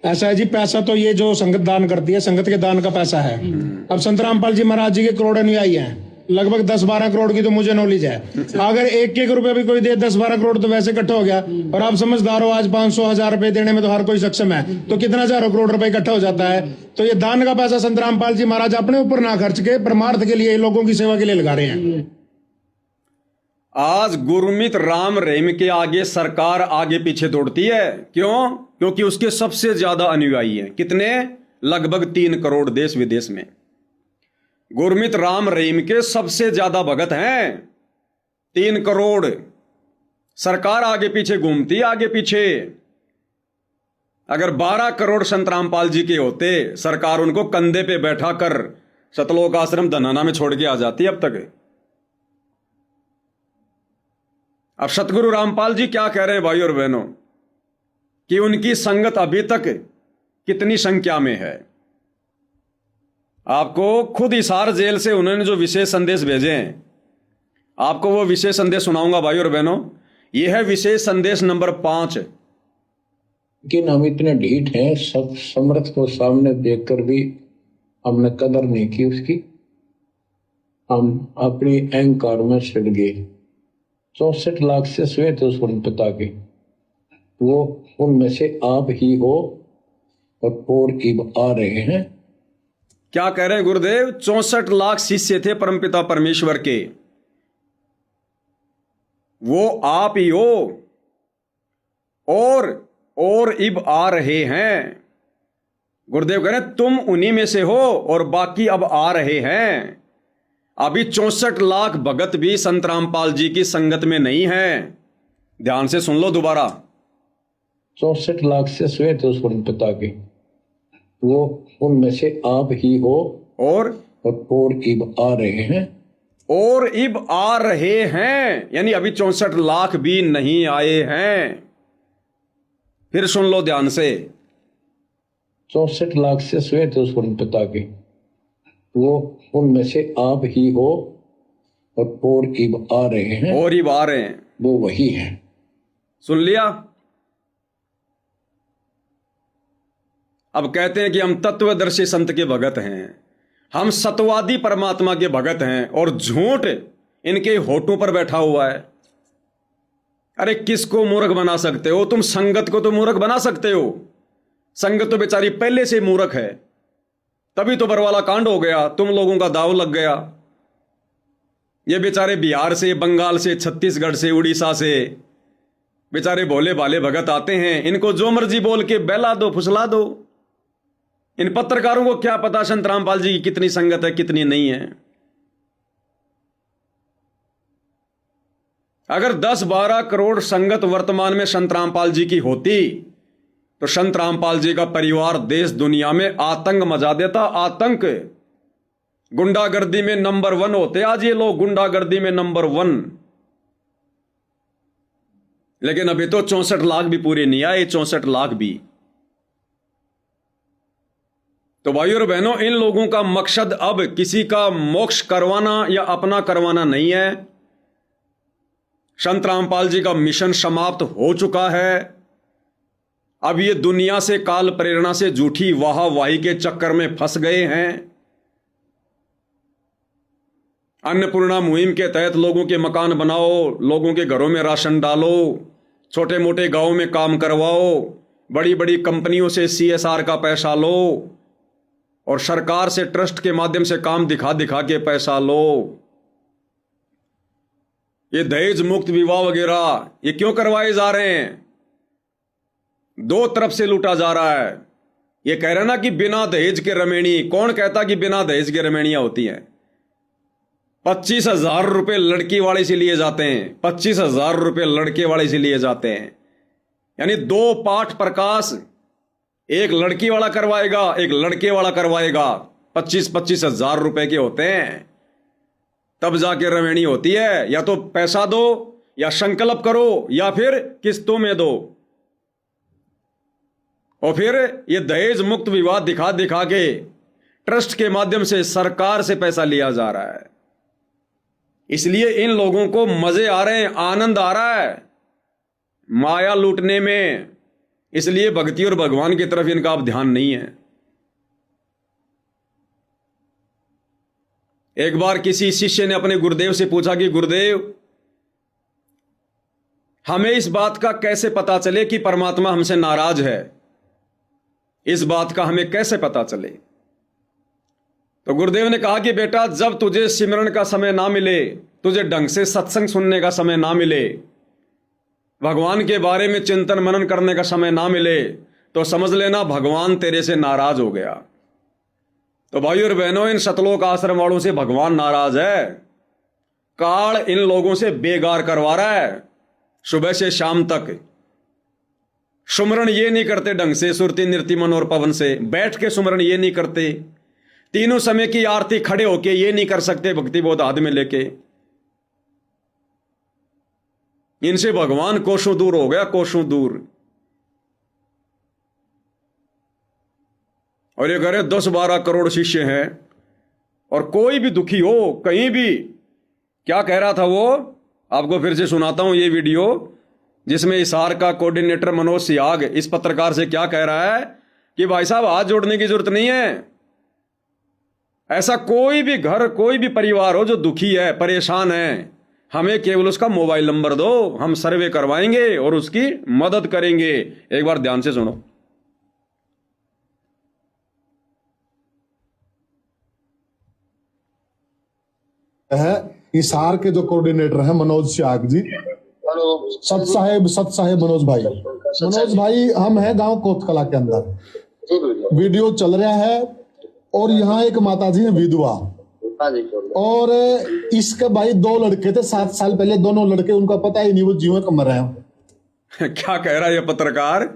ऐसा है जी, पैसा तो ये जो संगत दान करती है, संगत के दान का पैसा है। अब संत रामपाल जी महाराज जी के करोड़ अनुयायी हैं, लगभग 10-12 करोड़ की तो मुझे नॉलेज है। अगर 1-1 रुपया भी कोई दे, 10-12 करोड़ तो वैसे इकट्ठा हो गया। और आप समझदार हो, आज 500-1000 रुपए देने में तो हर कोई सक्षम है, तो कितना हजारों करोड़ रुपए इकट्ठा हो जाता है। तो ये दान का पैसा संत रामपाल जी महाराज अपने ऊपर ना खर्च के परमार्थ के लिए, लोगों की सेवा के लिए लगा रहे हैं। आज गुरमीत राम रहीम के आगे सरकार आगे पीछे दौड़ती है। क्यों? क्योंकि उसके सबसे ज्यादा अनुयायी हैं। कितने? लगभग 3 करोड़ देश विदेश में। गुरमीत राम रहीम के सबसे ज्यादा भगत हैं 3 करोड़। सरकार आगे पीछे घूमती, आगे पीछे। अगर 12 करोड़ संत रामपाल जी के होते, सरकार उनको कंधे पे बैठा कर सतलोक आश्रम धनाना में छोड़ के आ जाती अब तक। अब सतगुरु रामपाल जी क्या कह रहे हैं भाई और बहनों, कि उनकी संगत अभी तक कितनी संख्या में है। आपको खुद हिसार जेल से उन्होंने जो विशेष संदेश भेजे हैं, आपको वो विशेष संदेश सुनाऊंगा भाई और बहनों। यह है विशेष संदेश नंबर 5। लेकिन हम इतने ढीठ हैं, सब समर्थ को सामने देखकर भी हमने कदर नहीं की उसकी। हम अपनी अहंकार में सड़ गए। 64 लाख से श्वेत स्वर्ण पिता के, वो उनमें से आप ही हो और इब आ रहे हैं। क्या कह रहे हैं गुरुदेव? 64 लाख शिष्य थे परमपिता परमेश्वर के, वो आप ही हो और इब आ रहे हैं। गुरुदेव कह रहे हैं तुम उन्हीं में से हो और बाकी अब आ रहे हैं। अभी 64 लाख भगत भी संत रामपाल जी की संगत में नहीं है। ध्यान से सुन लो दोबारा। 64 लाख से श्वेत स्वर्ण पिता के, वो उनमें से आप ही हो और इब आ रहे हैं। और इब आ रहे हैं यानी अभी 64 लाख भी नहीं आए हैं। फिर सुन लो ध्यान से। 64 लाख से श्वेत स्वर्ण पिता के, वो उनमें से आप ही हो और इब आ रहे हैं। और इब आ रहे हैं, वो वही है। सुन लिया। अब कहते हैं कि हम तत्वदर्शी संत के भगत हैं, हम सतवादी परमात्मा के भगत हैं, और झूठ इनके होठों पर बैठा हुआ है। अरे किसको मूर्ख बना सकते हो तुम? संगत को तो मूर्ख बना सकते हो। संगत तो बेचारी पहले से मूर्ख है, तभी तो बरवाला कांड हो गया, तुम लोगों का दाव लग गया। ये बेचारे बिहार से, बंगाल से, छत्तीसगढ़ से, उड़ीसा से बेचारे भोले भाले भगत आते हैं, इनको जो मर्जी बोल के बहला दो, फुसला दो। इन पत्रकारों को क्या पता संत रामपाल जी की कितनी संगत है, कितनी नहीं है। अगर 10-12 करोड़ संगत वर्तमान में संत रामपाल जी की होती तो संत रामपाल जी का परिवार देश दुनिया में आतंक मचा देता। आतंक, गुंडागर्दी में नंबर 1 होते आज ये लोग, गुंडागर्दी में नंबर 1। लेकिन अभी तो 64 लाख भी पूरे नहीं आए, 64 लाख भी। तो भाइयों और बहनों, इन लोगों का मकसद अब किसी का मोक्ष करवाना या अपना करवाना नहीं है। संत रामपाल जी का मिशन समाप्त हो चुका है। अब ये दुनिया से, काल प्रेरणा से झूठी वाहवाही के चक्कर में फंस गए हैं। अन्नपूर्णा मुहिम के तहत लोगों के मकान बनाओ, लोगों के घरों में राशन डालो, छोटे मोटे गांवों में काम करवाओ, बड़ी बड़ी कंपनियों से CSR का पैसा लो, और सरकार से ट्रस्ट के माध्यम से काम दिखा दिखा के पैसा लो। ये दहेज मुक्त विवाह वगैरह ये क्यों करवाए जा रहे हैं? 2 तरफ से लूटा जा रहा है। ये कह रहे ना कि बिना दहेज के रमेणी, कौन कहता कि बिना दहेज के रमेणियां होती हैं? 25,000 रुपए लड़की वाले से लिए जाते हैं, 25,000 रुपए लड़के वाले से लिए जाते हैं। यानी 2 पाठ प्रकाश, एक लड़की वाला करवाएगा, एक लड़के वाला करवाएगा। 25-25 हजार रुपए के होते हैं, तब जाके रवेणी होती है। या तो पैसा दो, या संकल्प करो, या फिर किस्तों में दो। और फिर ये दहेज मुक्त विवाह दिखा दिखा के ट्रस्ट के माध्यम से सरकार से पैसा लिया जा रहा है। इसलिए इन लोगों को मजे आ रहे हैं, आनंद आ रहा है माया लूटने में। इसलिए भक्ति और भगवान की तरफ इनका अब ध्यान नहीं है। एक बार किसी शिष्य ने अपने गुरुदेव से पूछा कि गुरुदेव, हमें इस बात का कैसे पता चले कि परमात्मा हमसे नाराज है? इस बात का हमें कैसे पता चले? तो गुरुदेव ने कहा कि बेटा, जब तुझे सिमरन का समय ना मिले, तुझे ढंग से सत्संग सुनने का समय ना मिले, भगवान के बारे में चिंतन मनन करने का समय ना मिले, तो समझ लेना भगवान तेरे से नाराज हो गया। तो भाइयों और बहनों, इन सतलोक आश्रम वालों से भगवान नाराज है। काल इन लोगों से बेगार करवा रहा है। सुबह से शाम तक सुमरण ये नहीं करते ढंग से, सुरती नृत्य मन और पवन से बैठ के सुमरण ये नहीं करते, तीनों समय की आरती खड़े होके ये नहीं कर सकते, भक्ति बोध हाथ में लेके। इनसे भगवान कोसों दूर हो गया, कोसों दूर। और ये कह रहे 10-12 करोड़ शिष्य हैं, और कोई भी दुखी हो कहीं भी, क्या कह रहा था वो, आपको फिर से सुनाता हूं ये वीडियो, जिसमें हिसार का कोऑर्डिनेटर मनोज सियाग इस पत्रकार से क्या कह रहा है कि भाई साहब हाथ जोड़ने की जरूरत नहीं है। ऐसा कोई भी घर, कोई भी परिवार हो जो दुखी है, परेशान है, हमें केवल उसका मोबाइल नंबर दो, हम सर्वे करवाएंगे और उसकी मदद करेंगे। एक बार ध्यान से सुनो। है हिसार के जो कोऑर्डिनेटर हैं मनोज सियाग जी, सत साहेब मनोज भाई, हम हैं गांव कोतकला के अंदर। वीडियो चल रहा है और यहाँ एक माता जी है विधवा, और इसके भाई 2 लड़के थे 7 साल पहले, दोनों लड़के, उनका पता ही नहीं वो जीवन कम रहे हैं। क्या कह रहा है ये पत्रकार?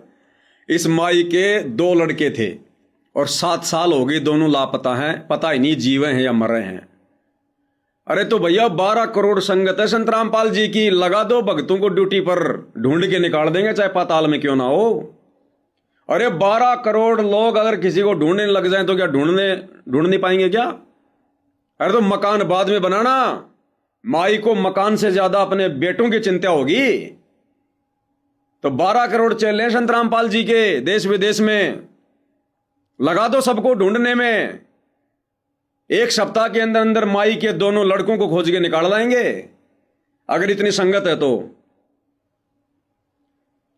इस माई के 2 लड़के थे और 7 साल हो गए, दोनों लापता हैं, पता ही नहीं जीवे हैं या मर रहे हैं। अरे तो भैया 12 करोड़ संगत है संत रामपाल जी की, लगा दो भक्तों को ड्यूटी पर, ढूंढ के निकाल देंगे चाहे पाताल में क्यों ना हो। अरे 12 करोड़ लोग अगर किसी को ढूंढने लग जाए तो क्या ढूंढ नहीं पाएंगे क्या? अरे तो मकान बाद में बनाना, माई को मकान से ज्यादा अपने बेटों की चिंता होगी। तो 12 करोड़ चले संत रामपाल जी के देश विदेश में, लगा दो सबको ढूंढने में। 1 सप्ताह के अंदर अंदर माई के दोनों लड़कों को खोज के निकाल लाएंगे, अगर इतनी संगत है तो।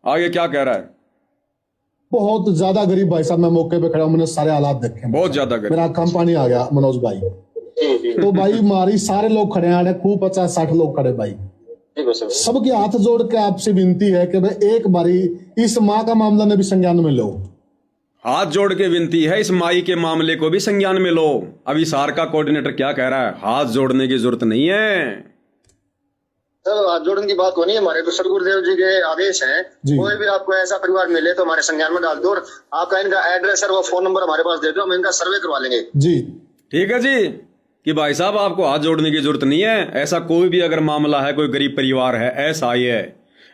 आगे क्या कह रहा है? बहुत ज्यादा गरीब भाई साहब, मैं मौके पे खड़ा हूं, मैंने सारे हालात देखे, बहुत ज्यादा गरीब, मेरा आंखों में पानी आ गया मनोज भाई। तो भाई मारी सारे लोग खड़े हैं, खूब 50-60 लोग खड़े भाई। सबके हाथ जोड़ के आपसे विनती है कि भाई एक बारी इस माँ का मामला ने भी संज्ञान में लो। हाथ जोड़ के विनती है, इस माई के मामले को भी संज्ञान में लो। अभी हिसार का कोऑर्डिनेटर क्या कह रहा है? हाथ जोड़ने की जरूरत नहीं है। तो हाथ जोड़ने की बात को नहीं है, हमारे तो सदगुरुदेव जी के आदेश हैं, कोई भी आपको ऐसा परिवार मिले तो हमारे संज्ञान में डाल दो, और आपका इनका एड्रेस और वो फोन नंबर हमारे पास दे दो, हम इनका सर्वे करवा लेंगे। जी ठीक है जी, कि भाई साहब आपको हाथ जोड़ने की जरूरत नहीं है। ऐसा कोई भी अगर मामला है, कोई गरीब परिवार है, ऐसा ही है,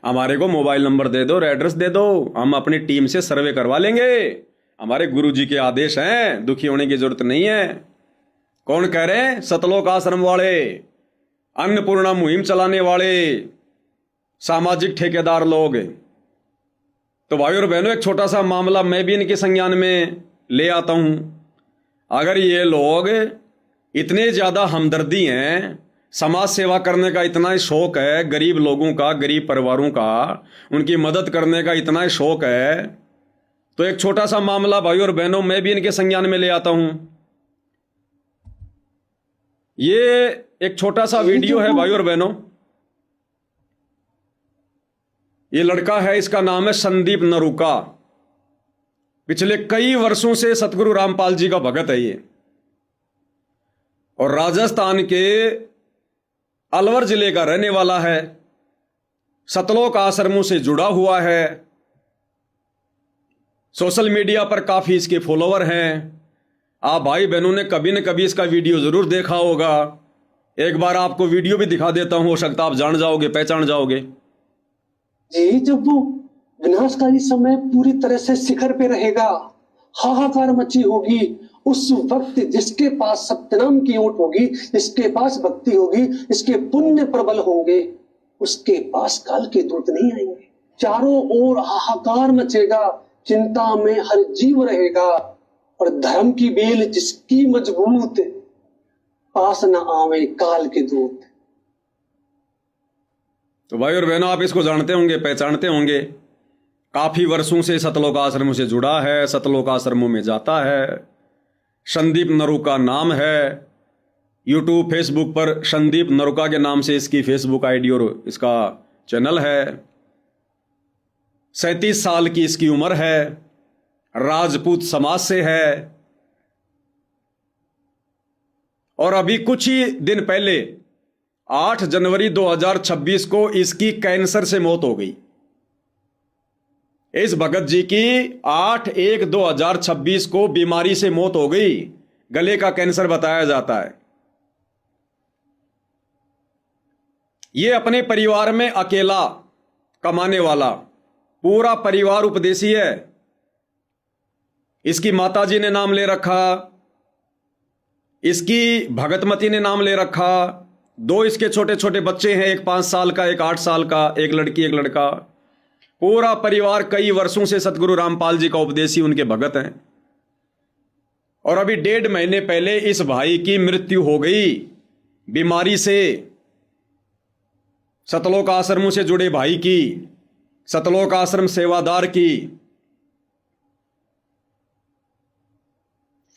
हमारे को मोबाइल नंबर दे दो और एड्रेस दे दो, हम अपनी टीम से सर्वे करवा लेंगे। हमारे गुरु जी के आदेश हैं, दुखी होने की जरूरत नहीं है। कौन कह रहे हैं? सतलोक आश्रम वाले, अन्नपूर्णा मुहिम चलाने वाले सामाजिक ठेकेदार लोग। तो भाई और बहनों, एक छोटा सा मामला मैं भी इनके संज्ञान में ले आता हूं। अगर ये लोग इतने ज्यादा हमदर्दी हैं, समाज सेवा करने का इतना ही शौक है, गरीब लोगों का, गरीब परिवारों का उनकी मदद करने का इतना ही शौक है, तो एक छोटा सा मामला भाई और बहनों मैं भी इनके संज्ञान में ले आता हूं। ये एक छोटा सा वीडियो है भाई और बहनों। ये लड़का है, इसका नाम है संदीप नरूका। पिछले कई वर्षों से सतगुरु रामपाल जी का भगत है ये, और राजस्थान के अलवर जिले का रहने वाला है। सतलोक आश्रमों से जुड़ा हुआ है। सोशल मीडिया पर काफी इसके फॉलोवर हैं। आप भाई बहनों ने कभी न कभी इसका वीडियो जरूर देखा होगा। एक बार आपको वीडियो भी दिखा देता हूं, हो सकता आप जान जाओगे, पहचान जाओगे। जी, जब वो विनाशकारी समय पूरी तरह से शिखर पे रहेगा, हाहाकार मची होगी, उस वक्त जिसके पास सत्यनाम की ओट होगी, जिसके पास भक्ति होगी, इसके पुण्य प्रबल होंगे, उसके पास काल के दूत नहीं आएंगे। चारों ओर हाहाकार मचेगा, चिंता में हर जीव रहेगा, और धर्म की बेल जिसकी मजबूत, पास न आवे काल के दूत। तो भाई और बहनों, आप इसको जानते होंगे, पहचानते होंगे। काफी वर्षों से सतलोक आश्रमों से जुड़ा है, सतलोक आश्रमों में जाता है। संदीप नरूका नाम है। यूट्यूब, फेसबुक पर संदीप नरूका के नाम से इसकी फेसबुक आईडी और इसका चैनल है। 37 साल की इसकी उम्र है। राजपूत समाज से है। और अभी कुछ ही दिन पहले 8 जनवरी 2026 को इसकी कैंसर से मौत हो गई। इस भगत जी की 8/1/2026 को बीमारी से मौत हो गई। गले का कैंसर बताया जाता है। ये अपने परिवार में अकेला कमाने वाला, पूरा परिवार उपदेशी है। इसकी माताजी ने नाम ले रखा, इसकी भगतमती ने नाम ले रखा। 2 इसके छोटे छोटे बच्चे हैं, एक 5 साल का, एक 8 साल का, एक लड़की एक लड़का। पूरा परिवार कई वर्षों से सतगुरु रामपाल जी का उपदेशी, उनके भगत हैं। और अभी 1.5 महीने पहले इस भाई की मृत्यु हो गई बीमारी से। सतलोक आश्रमों से जुड़े भाई की, सतलोक आश्रम सेवादार की।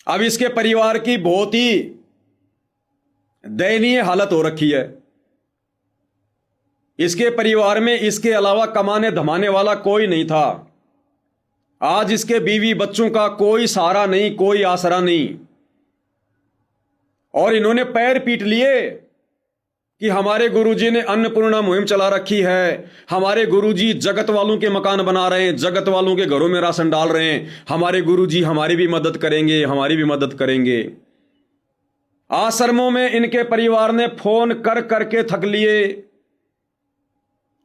अब इसके परिवार की बहुत ही दयनीय हालत हो रखी है। इसके परिवार में इसके अलावा कमाने धमाने वाला कोई नहीं था। आज इसके बीवी बच्चों का कोई सहारा नहीं, कोई आसरा नहीं। और इन्होंने पैर पीट लिए कि हमारे गुरुजी ने अन्नपूर्णा मुहिम चला रखी है, हमारे गुरुजी जगत वालों के मकान बना रहे हैं, जगत वालों के घरों में राशन डाल रहे हैं, हमारे गुरुजी हमारी भी मदद करेंगे, हमारी भी मदद करेंगे। आश्रमों में इनके परिवार ने फोन कर करके थक लिए,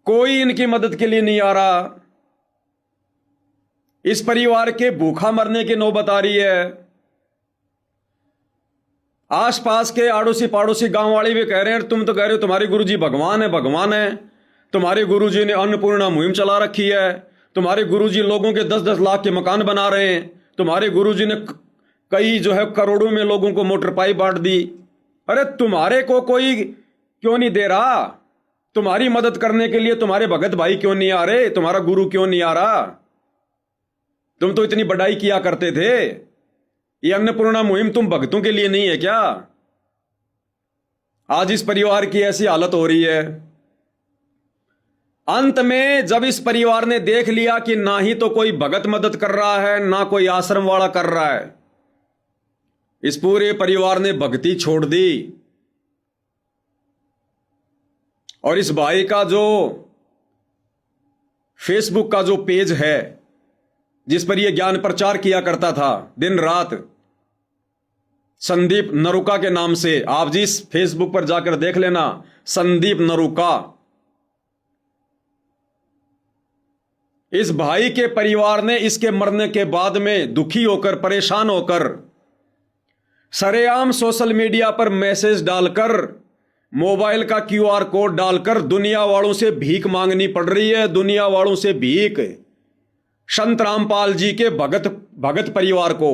कोई इनकी मदद के लिए नहीं आ रहा। इस परिवार के भूखा मरने की नौबत आ रही है। आसपास के आड़ोसी पाड़ोसी गांव वाले भी कह रहे हैं, तुम तो कह रहे हो तुम्हारे गुरुजी भगवान है, भगवान है, तुम्हारे गुरुजी ने अन्नपूर्णा मुहिम चला रखी है, तुम्हारे गुरुजी लोगों के 10-10 लाख के मकान बना रहे हैं, तुम्हारे गुरुजी ने कई जो है करोड़ों में लोगों को मोटर पाइप बांट दी। अरे तुम्हारे को कोई क्यों नहीं दे रहा? तुम्हारी मदद करने के लिए तुम्हारे भगत भाई क्यों नहीं आ रहे? तुम्हारा गुरु क्यों नहीं आ रहा? तुम तो इतनी बड़ाई किया करते थे। ये अन्नपूर्णा मुहिम तुम भक्तों के लिए नहीं है क्या? आज इस परिवार की ऐसी हालत हो रही है। अंत में जब इस परिवार ने देख लिया कि ना ही तो कोई भगत मदद कर रहा है, ना कोई आश्रम वाला कर रहा है, इस पूरे परिवार ने भक्ति छोड़ दी। और इस भाई का जो फेसबुक का जो पेज है, जिस पर यह ज्ञान प्रचार किया करता था दिन रात, संदीप नरुका के नाम से, आप जी इस फेसबुक पर जाकर देख लेना, संदीप नरुका। इस भाई के परिवार ने इसके मरने के बाद में दुखी होकर, परेशान होकर, सरेआम सोशल मीडिया पर मैसेज डालकर, मोबाइल का QR कोड डालकर दुनिया वालों से भीख मांगनी पड़ रही है। दुनिया वालों से भीख। संत रामपाल जी के भगत परिवार को,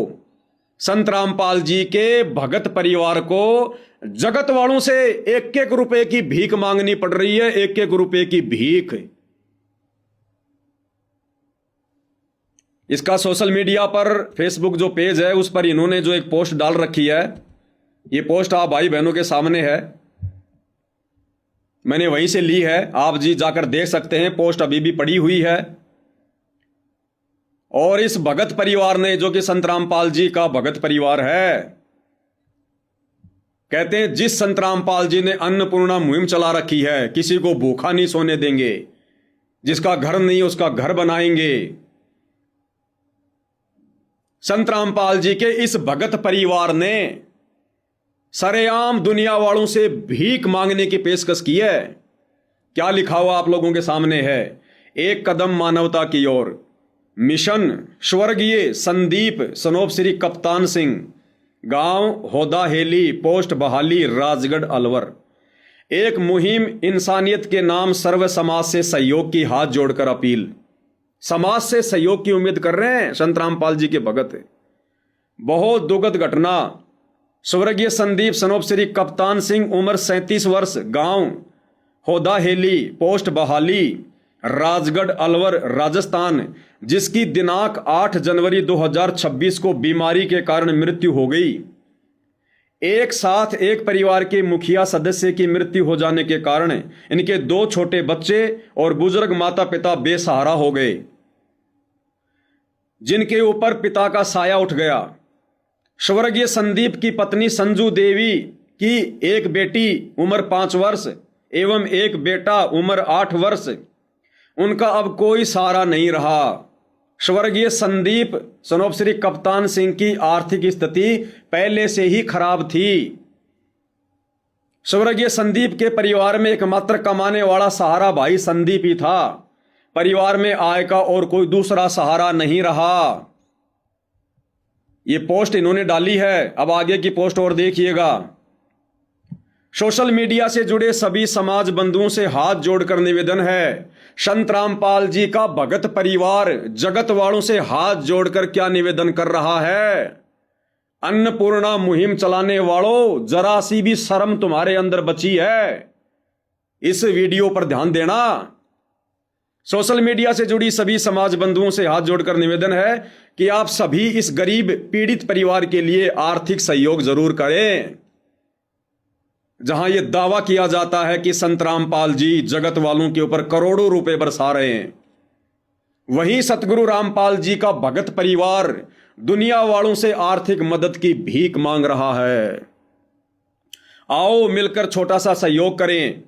संत रामपाल जी के भगत परिवार को जगत वालों से 1-1 रुपए की भीख मांगनी पड़ रही है। 1-1 रुपए की भीख। इसका सोशल मीडिया पर फेसबुक जो पेज है, उस पर इन्होंने जो एक पोस्ट डाल रखी है, ये पोस्ट आप भाई बहनों के सामने है, मैंने वहीं से ली है, आप जी जाकर देख सकते हैं। पोस्ट अभी भी पड़ी हुई है। और इस भगत परिवार ने, जो कि संत रामपाल जी का भगत परिवार है, कहते हैं जिस संत रामपाल जी ने अन्नपूर्णा मुहिम चला रखी है, किसी को भूखा नहीं सोने देंगे, जिसका घर नहीं उसका घर बनाएंगे। संत रामपाल जी के इस भगत परिवार ने सरेआम दुनिया वालों से भीख मांगने की पेशकश की है। क्या लिखा हुआ आप लोगों के सामने है? 1 कदम मानवता की ओर, मिशन स्वर्गीय संदीप सनोप श्री कप्तान सिंह, गांव होदा हेली, पोस्ट बहाली, राजगढ़ अलवर। एक मुहिम इंसानियत के नाम, सर्व समाज से सहयोग की हाथ जोड़कर अपील। समाज से सहयोग की उम्मीद कर रहे हैं संत रामपाल जी के भगत। बहुत दुखद घटना। स्वर्गीय संदीप सनोप श्री कप्तान सिंह, उम्र 37 वर्ष, गांव होदा हेली, पोस्ट बहाली, राजगढ़ अलवर, राजस्थान, जिसकी दिनांक 8 जनवरी 2026 को बीमारी के कारण मृत्यु हो गई। एक साथ एक परिवार के मुखिया सदस्य की मृत्यु हो जाने के कारण इनके 2 छोटे बच्चे और बुजुर्ग माता पिता बेसहारा हो गए, जिनके ऊपर पिता का साया उठ गया। स्वर्गीय संदीप की पत्नी संजू देवी कि एक बेटी उम्र 5 वर्ष एवं एक बेटा उम्र 8 वर्ष, उनका अब कोई सहारा नहीं रहा। स्वर्गीय संदीप सनोप श्री कप्तान सिंह की आर्थिक स्थिति पहले से ही खराब थी। स्वर्गीय संदीप के परिवार में एकमात्र कमाने वाला सहारा भाई संदीप ही था। परिवार में आय का और कोई दूसरा सहारा नहीं रहा। ये पोस्ट इन्होंने डाली है, अब आगे की पोस्ट और देखिएगा। सोशल मीडिया से जुड़े सभी समाज बंधुओं से हाथ जोड़कर निवेदन है, संत रामपाल जी का भगत परिवार जगत वालों से हाथ जोड़कर क्या निवेदन कर रहा है। अन्नपूर्णा मुहिम चलाने वालों, जरा सी भी शर्म तुम्हारे अंदर बची है? इस वीडियो पर ध्यान देना। सोशल मीडिया से जुड़ी सभी समाज बंधुओं से हाथ जोड़कर निवेदन है कि आप सभी इस गरीब पीड़ित परिवार के लिए आर्थिक सहयोग जरूर करें। जहां यह दावा किया जाता है कि संत रामपाल जी जगत वालों के ऊपर करोड़ों रुपए बरसा रहे हैं, वहीं सतगुरु रामपाल जी का भगत परिवार दुनिया वालों से आर्थिक मदद की भीख मांग रहा है। आओ मिलकर छोटा सा सहयोग करें।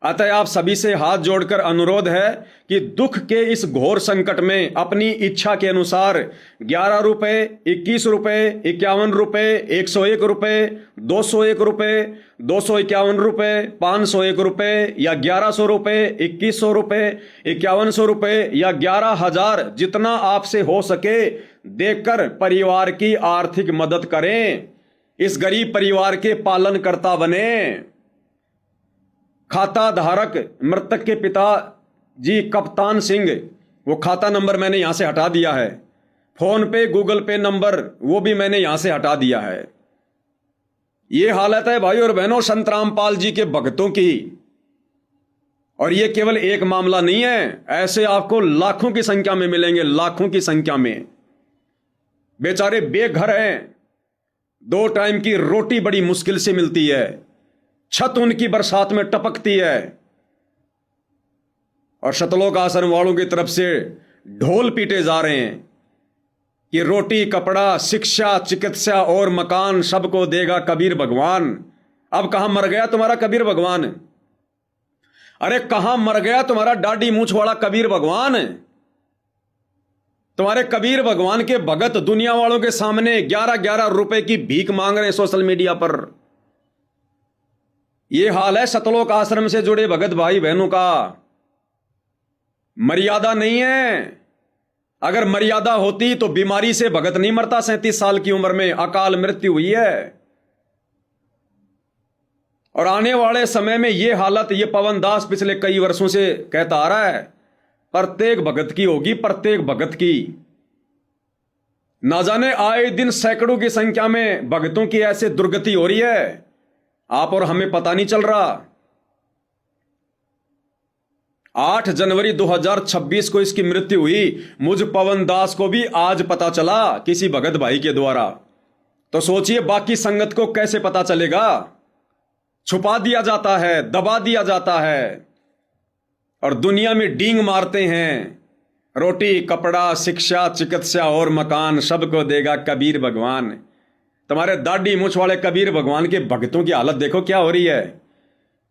अतः आप सभी से हाथ जोड़कर अनुरोध है कि दुख के इस घोर संकट में अपनी इच्छा के अनुसार 11 रुपए, 21 रुपए, 51 रुपए, 101 रुपए, 201 रुपए, 251 रुपए, 501 रुपए या 1100 रुपए, 2100 रुपए, 5100 रुपए या 11,000, जितना आपसे हो सके देकर परिवार की आर्थिक मदद करें। इस गरीब परिवार के पालनकर्ता बने। खाता धारक मृतक के पिता जी कप्तान सिंह, वो खाता नंबर मैंने यहां से हटा दिया है। फोन पे, गूगल पे नंबर वो भी मैंने यहां से हटा दिया है। ये हालत है भाई और बहनों संत रामपाल जी के भक्तों की। और ये केवल एक मामला नहीं है, ऐसे आपको लाखों की संख्या में मिलेंगे, लाखों की संख्या में। बेचारे बेघर हैं, 2 टाइम की रोटी बड़ी मुश्किल से मिलती है, छत उनकी बरसात में टपकती है, और शतलोक आश्रम वालों की तरफ से ढोल पीटे जा रहे हैं कि रोटी, कपड़ा, शिक्षा, चिकित्सा और मकान सबको देगा कबीर भगवान। अब कहां मर गया तुम्हारा कबीर भगवान? अरे कहां मर गया तुम्हारा दाढ़ी मूंछ वाला कबीर भगवान? तुम्हारे कबीर भगवान के भगत दुनिया वालों के सामने 11-11 रुपए की भीख मांग रहे हैं सोशल मीडिया पर। यह हाल है सतलोक आश्रम से जुड़े भगत भाई बहनों का। मर्यादा नहीं है। अगर मर्यादा होती तो बीमारी से भगत नहीं मरता। 37 साल की उम्र में अकाल मृत्यु हुई है। और आने वाले समय में यह हालत, यह पवन दास पिछले कई वर्षों से कहता आ रहा है, प्रत्येक भगत की होगी, प्रत्येक भगत की। ना जाने आए दिन सैकड़ों की संख्या में भगतों की ऐसे दुर्गति हो रही है, आप और हमें पता नहीं चल रहा। 8 जनवरी 2026 को इसकी मृत्यु हुई। मुझ पवन दास को भी आज पता चला किसी भगत भाई के द्वारा। तो सोचिए बाकी संगत को कैसे पता चलेगा। छुपा दिया जाता है, दबा दिया जाता है, और दुनिया में डींग मारते हैं। रोटी, कपड़ा, शिक्षा, चिकित्सा और मकान सबको देगा कबीर भगवान। तुम्हारे दाढ़ी मूंछ वाले कबीर भगवान के भक्तों की हालत देखो क्या हो रही है।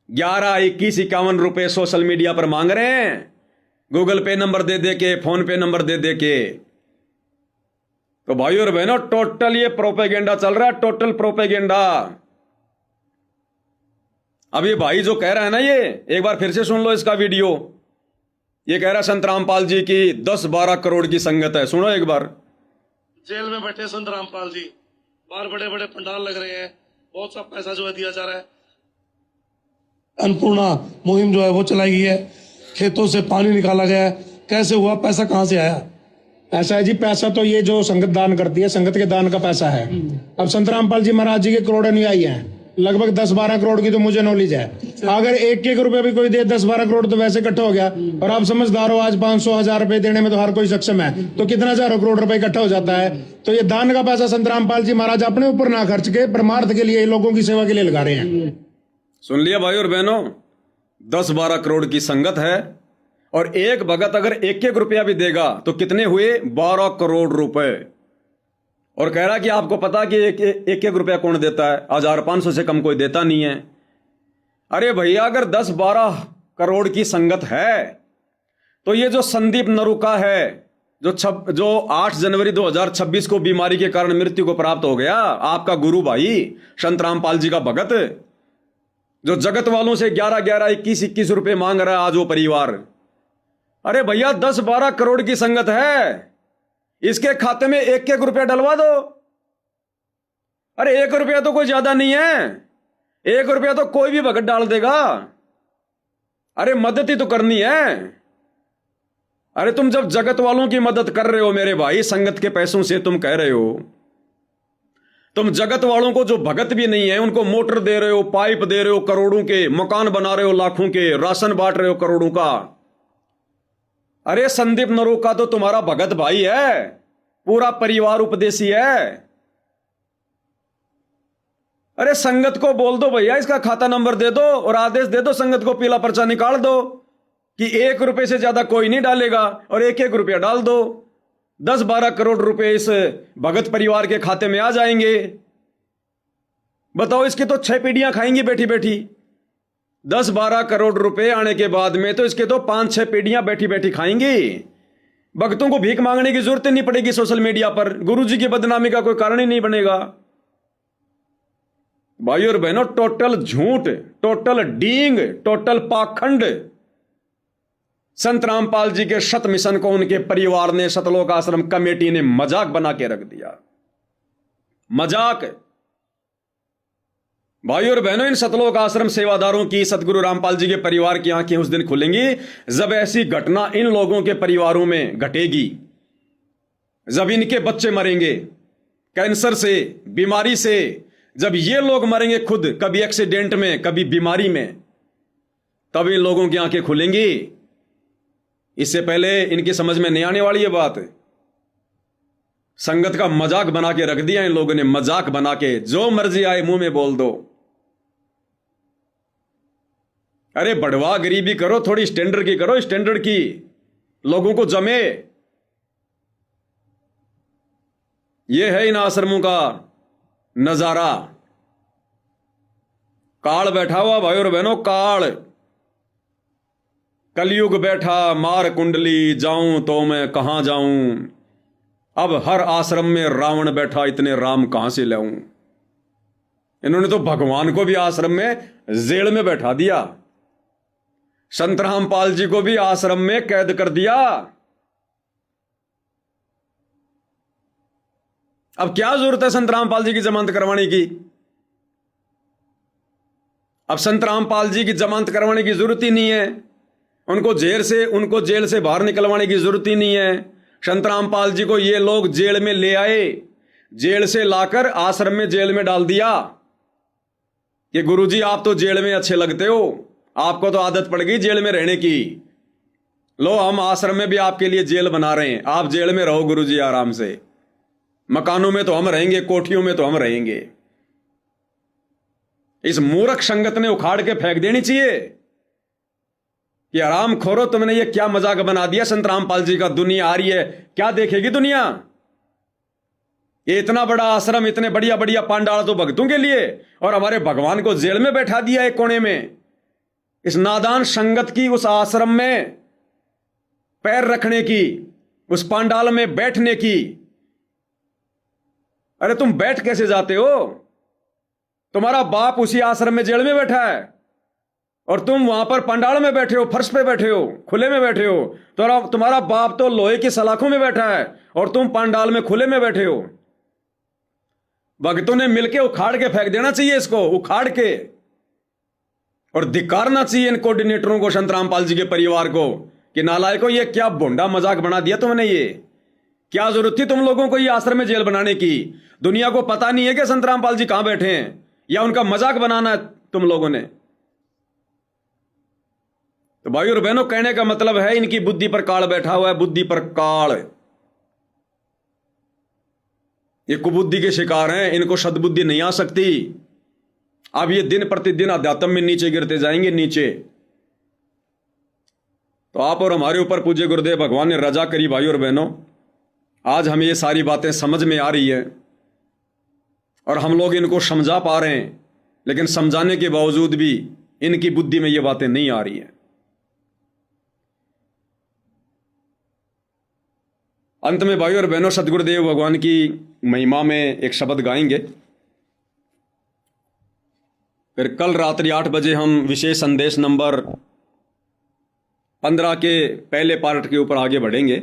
11, 21, 51 रुपए सोशल मीडिया पर मांग रहे हैं, गूगल पे नंबर दे दे के, फोन पे नंबर दे दे के। तो भाई और बहनों, टोटल ये प्रोपेगेंडा चल रहा है, टोटल प्रोपेगेंडा। अब ये भाई जो कह रहा है ना, ये एक बार फिर से सुन लो इसका वीडियो। ये कह रहा है संत रामपाल जी की 10-12 करोड़ की संगत है। सुनो एक बार। जेल में बैठे संत रामपाल जी, बाहर बड़े बड़े पंडाल लग रहे हैं, बहुत सा पैसा जो है दिया जा रहा है। अन्नपूर्णा मुहिम जो है वो चलाई गई है, खेतों से पानी निकाला गया है। कैसे हुआ, पैसा कहाँ से आया? ऐसा है जी, पैसा तो ये जो संगत दान करती है, संगत के दान का पैसा है। अब संत रामपाल जी महाराज जी के करोड़ अनुयायी हैं, लगभग 10-12 करोड़ की तो मुझे नॉलेज है। अगर 1-1 रुपया भी कोई दे, 10-12 करोड़ तो वैसे इकट्ठा हो गया। और आप समझदार हो, आज 500-1000 रुपए देने में तो हर कोई सक्षम है, तो कितना हजारों करोड़ रुपए इकट्ठा हो जाता है। तो ये दान का पैसा संत रामपाल जी महाराज अपने ऊपर ना खर्च के परमार्थ के लिए, लोगों की सेवा के लिए लगा रहे हैं। सुन लिया भाई और बहनों, 10-12 करोड़ की संगत है, और एक भगत अगर 1-1 रुपया भी देगा तो कितने हुए? 12 करोड़ रुपए। और कह रहा कि आपको पता कि एक रुपया कौन देता है, 1500 से कम कोई देता नहीं है। अरे भैया, अगर 10-12 करोड़ की संगत है तो ये जो संदीप नरूका है, जो 8 जनवरी 2026 को बीमारी के कारण मृत्यु को प्राप्त हो गया, आपका गुरु भाई संत रामपाल जी का भगत, जो जगत वालों से 11-11, 21-21 रुपए मांग रहा है आज वो परिवार। अरे भैया, 10-12 करोड़ की संगत है, इसके खाते में 1-1 रुपया डलवा दो। अरे 1 रुपया तो कोई ज्यादा नहीं है, 1 रुपया तो कोई भी भगत डाल देगा। अरे मदद ही तो करनी है। अरे तुम जब जगत वालों की मदद कर रहे हो मेरे भाई, संगत के पैसों से तुम कह रहे हो, तुम जगत वालों को जो भगत भी नहीं है उनको मोटर दे रहे हो, पाइप दे रहे हो करोड़ों के, मकान बना रहे हो लाखों के, राशन बांट रहे हो करोड़ों का। अरे संदीप नरूका तो तुम्हारा भगत भाई है, पूरा परिवार उपदेशी है। अरे संगत को बोल दो भैया, इसका खाता नंबर दे दो और आदेश दे दो, संगत को पीला पर्चा निकाल दो कि 1 रुपए से ज्यादा कोई नहीं डालेगा, और 1-1 रुपया डाल दो। 10-12 करोड़ रुपए इस भगत परिवार के खाते में आ जाएंगे। बताओ, इसकी तो 6 पीढ़ियां खाएंगी बैठी बैठी। 10-12 करोड़ रुपए आने के बाद में तो इसके तो 5-6 पीढ़ियां बैठी बैठी खाएंगी। भक्तों को भीख मांगने की जरूरत नहीं पड़ेगी सोशल मीडिया पर, गुरुजी की बदनामी का कोई कारण ही नहीं बनेगा। भाई और बहनों, टोटल झूठ, टोटल डींग, टोटल पाखंड संत रामपाल जी के शत मिशन को उनके परिवार ने, सतलोक आश्रम कमेटी ने मजाक बना के रख दिया। मजाक। भाई और बहनों, इन सतलोक आश्रम सेवादारों की, सतगुरु रामपाल जी के परिवार की आंखें उस दिन खुलेंगी जब ऐसी घटना इन लोगों के परिवारों में घटेगी, जब इनके बच्चे मरेंगे कैंसर से, बीमारी से, जब ये लोग मरेंगे खुद, कभी एक्सीडेंट में, कभी बीमारी में, तब इन लोगों की आंखें खुलेंगी। इससे पहले इनकी समझ में नहीं आने वाली ये बात। संगत का मजाक बना के रख दिया इन लोगों ने, मजाक बना के, जो मर्जी आए मुंह में बोल दो। अरे बढ़वा गरीबी करो, थोड़ी स्टैंडर्ड की करो, स्टैंडर्ड की, लोगों को जमे। यह है इन आश्रमों का नजारा। काल बैठा हुआ भाई और बहनों, काल, कलयुग बैठा, मार कुंडली, जाऊं तो मैं कहां जाऊं। अब हर आश्रम में रावण बैठा, इतने राम कहां से लाऊं। इन्होंने तो भगवान को भी आश्रम में जेल में बैठा दिया, संत रामपाल जी को भी आश्रम में कैद कर दिया। अब क्या जरूरत है संत रामपाल जी की जमानत करवाने की? अब संत रामपाल जी की जमानत करवाने की जरूरत ही नहीं है, उनको जेल से बाहर निकलवाने की जरूरत ही नहीं है। संत रामपाल जी को ये लोग जेल में ले आए, जेल से लाकर आश्रम में, जेल में डाल दिया कि गुरुजी आप तो जेल में अच्छे लगते हो, आपको तो आदत पड़ गई जेल में रहने की, लो हम आश्रम में भी आपके लिए जेल बना रहे हैं, आप जेल में रहो गुरुजी आराम से, मकानों में तो हम रहेंगे, कोठियों में तो हम रहेंगे। इस मूर्ख संगत ने उखाड़ के फेंक देनी चाहिए कि आराम खोरो, तुमने ये क्या मजाक बना दिया संत रामपाल जी का। दुनिया आ रही है, क्या देखेगी दुनिया? ये इतना बड़ा आश्रम, इतने बढ़िया बढ़िया पांडाल तो भक्तों के लिए, और हमारे भगवान को जेल में बैठा दिया एक कोने में। इस नादान संगत की उस आश्रम में पैर रखने की, उस पांडाल में बैठने की। अरे तुम बैठ कैसे जाते हो? तुम्हारा बाप उसी आश्रम में जेल में बैठा है और तुम वहां पर पंडाल में बैठे हो, फर्श पे बैठे हो, खुले में बैठे हो। तो तुम्हारा बाप तो लोहे की सलाखों में बैठा है और तुम पंडाल में खुले में बैठे हो। भक्तों ने मिलके उखाड़ के फेंक देना चाहिए इसको, उखाड़ के, और धिक्कारना चाहिए इन कोऑर्डिनेटरों को, संत रामपाल जी के परिवार को, कि नालायकों ये क्या भोंडा मजाक बना दिया तुमने। ये क्या जरूरत थी तुम लोगों को ये आश्रम में जेल बनाने की? दुनिया को पता नहीं है कि संत रामपाल जी कहां बैठे हैं, या उनका मजाक बनाना है तुम लोगों ने? तो भाई और बहनों, कहने का मतलब है इनकी बुद्धि पर काल बैठा हुआ है, बुद्धि पर काल। ये कुबुद्धि के शिकार हैं, इनको सद्बुद्धि नहीं आ सकती। अब ये दिन प्रतिदिन अध्यात्म में नीचे गिरते जाएंगे, नीचे। तो आप और हमारे ऊपर पूज्य गुरुदेव भगवान ने रजा करी भाई और बहनों, आज हमें ये सारी बातें समझ में आ रही है। और हम लोग इनको समझा पा रहे हैं, लेकिन समझाने के बावजूद भी इनकी बुद्धि में ये बातें नहीं आ रही हैं। अंत में भाइयों और बहनों, सतगुरुदेव भगवान की महिमा में एक शब्द गाएंगे। फिर कल रात्रि 8 बजे हम विशेष संदेश नंबर 15 के पहले पार्ट के ऊपर आगे बढ़ेंगे,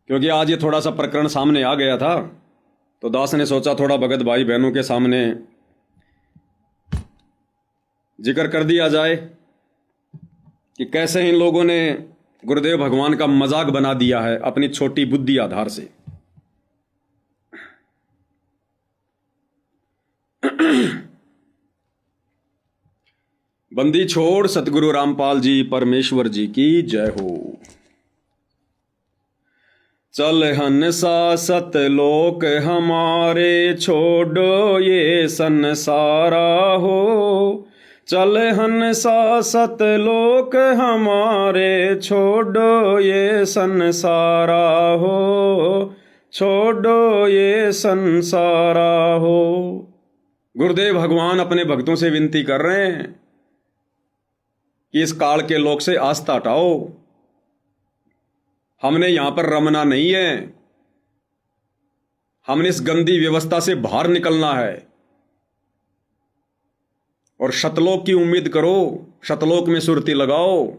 क्योंकि आज ये थोड़ा सा प्रकरण सामने आ गया था, तो दास ने सोचा थोड़ा भगत भाई बहनों के सामने जिक्र कर दिया जाए कि कैसे इन लोगों ने गुरुदेव भगवान का मजाक बना दिया है अपनी छोटी बुद्धि आधार से। बंदी छोड़ सतगुरु रामपाल जी परमेश्वर जी की जय हो। चल हंसा सतलोक हमारे, छोड़ो ये संसारा हो। चल हंसा सतलोक हमारे, छोड़ो ये संसारा हो। छोड़ो ये संसारा हो। गुरुदेव भगवान अपने भक्तों से विनती कर रहे हैं कि इस काल के लोक से आस्था हटाओ। हमने यहां पर रमना नहीं है, हमने इस गंदी व्यवस्था से बाहर निकलना है और शतलोक की उम्मीद करो, शतलोक में सुरती लगाओ।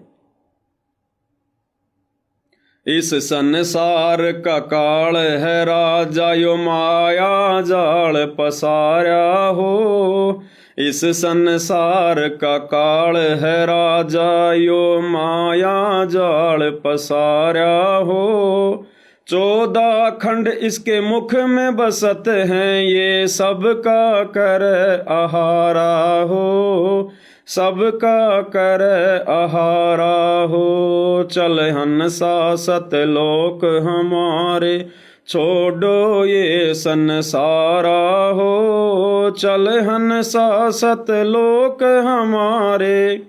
इस संसार का काल है राजा, यो माया जाल पसारा हो। इस संसार का काल है राजा, यो माया जाल पसारा हो। 14 खंड इसके मुख में बसत हैं, ये सबका कर आहारा हो। सबका कर आहारा हो। चल हंसा सतलोक हमारे, छोड़ो ये संसारा हो। चल हंसा सतलोक हमारे,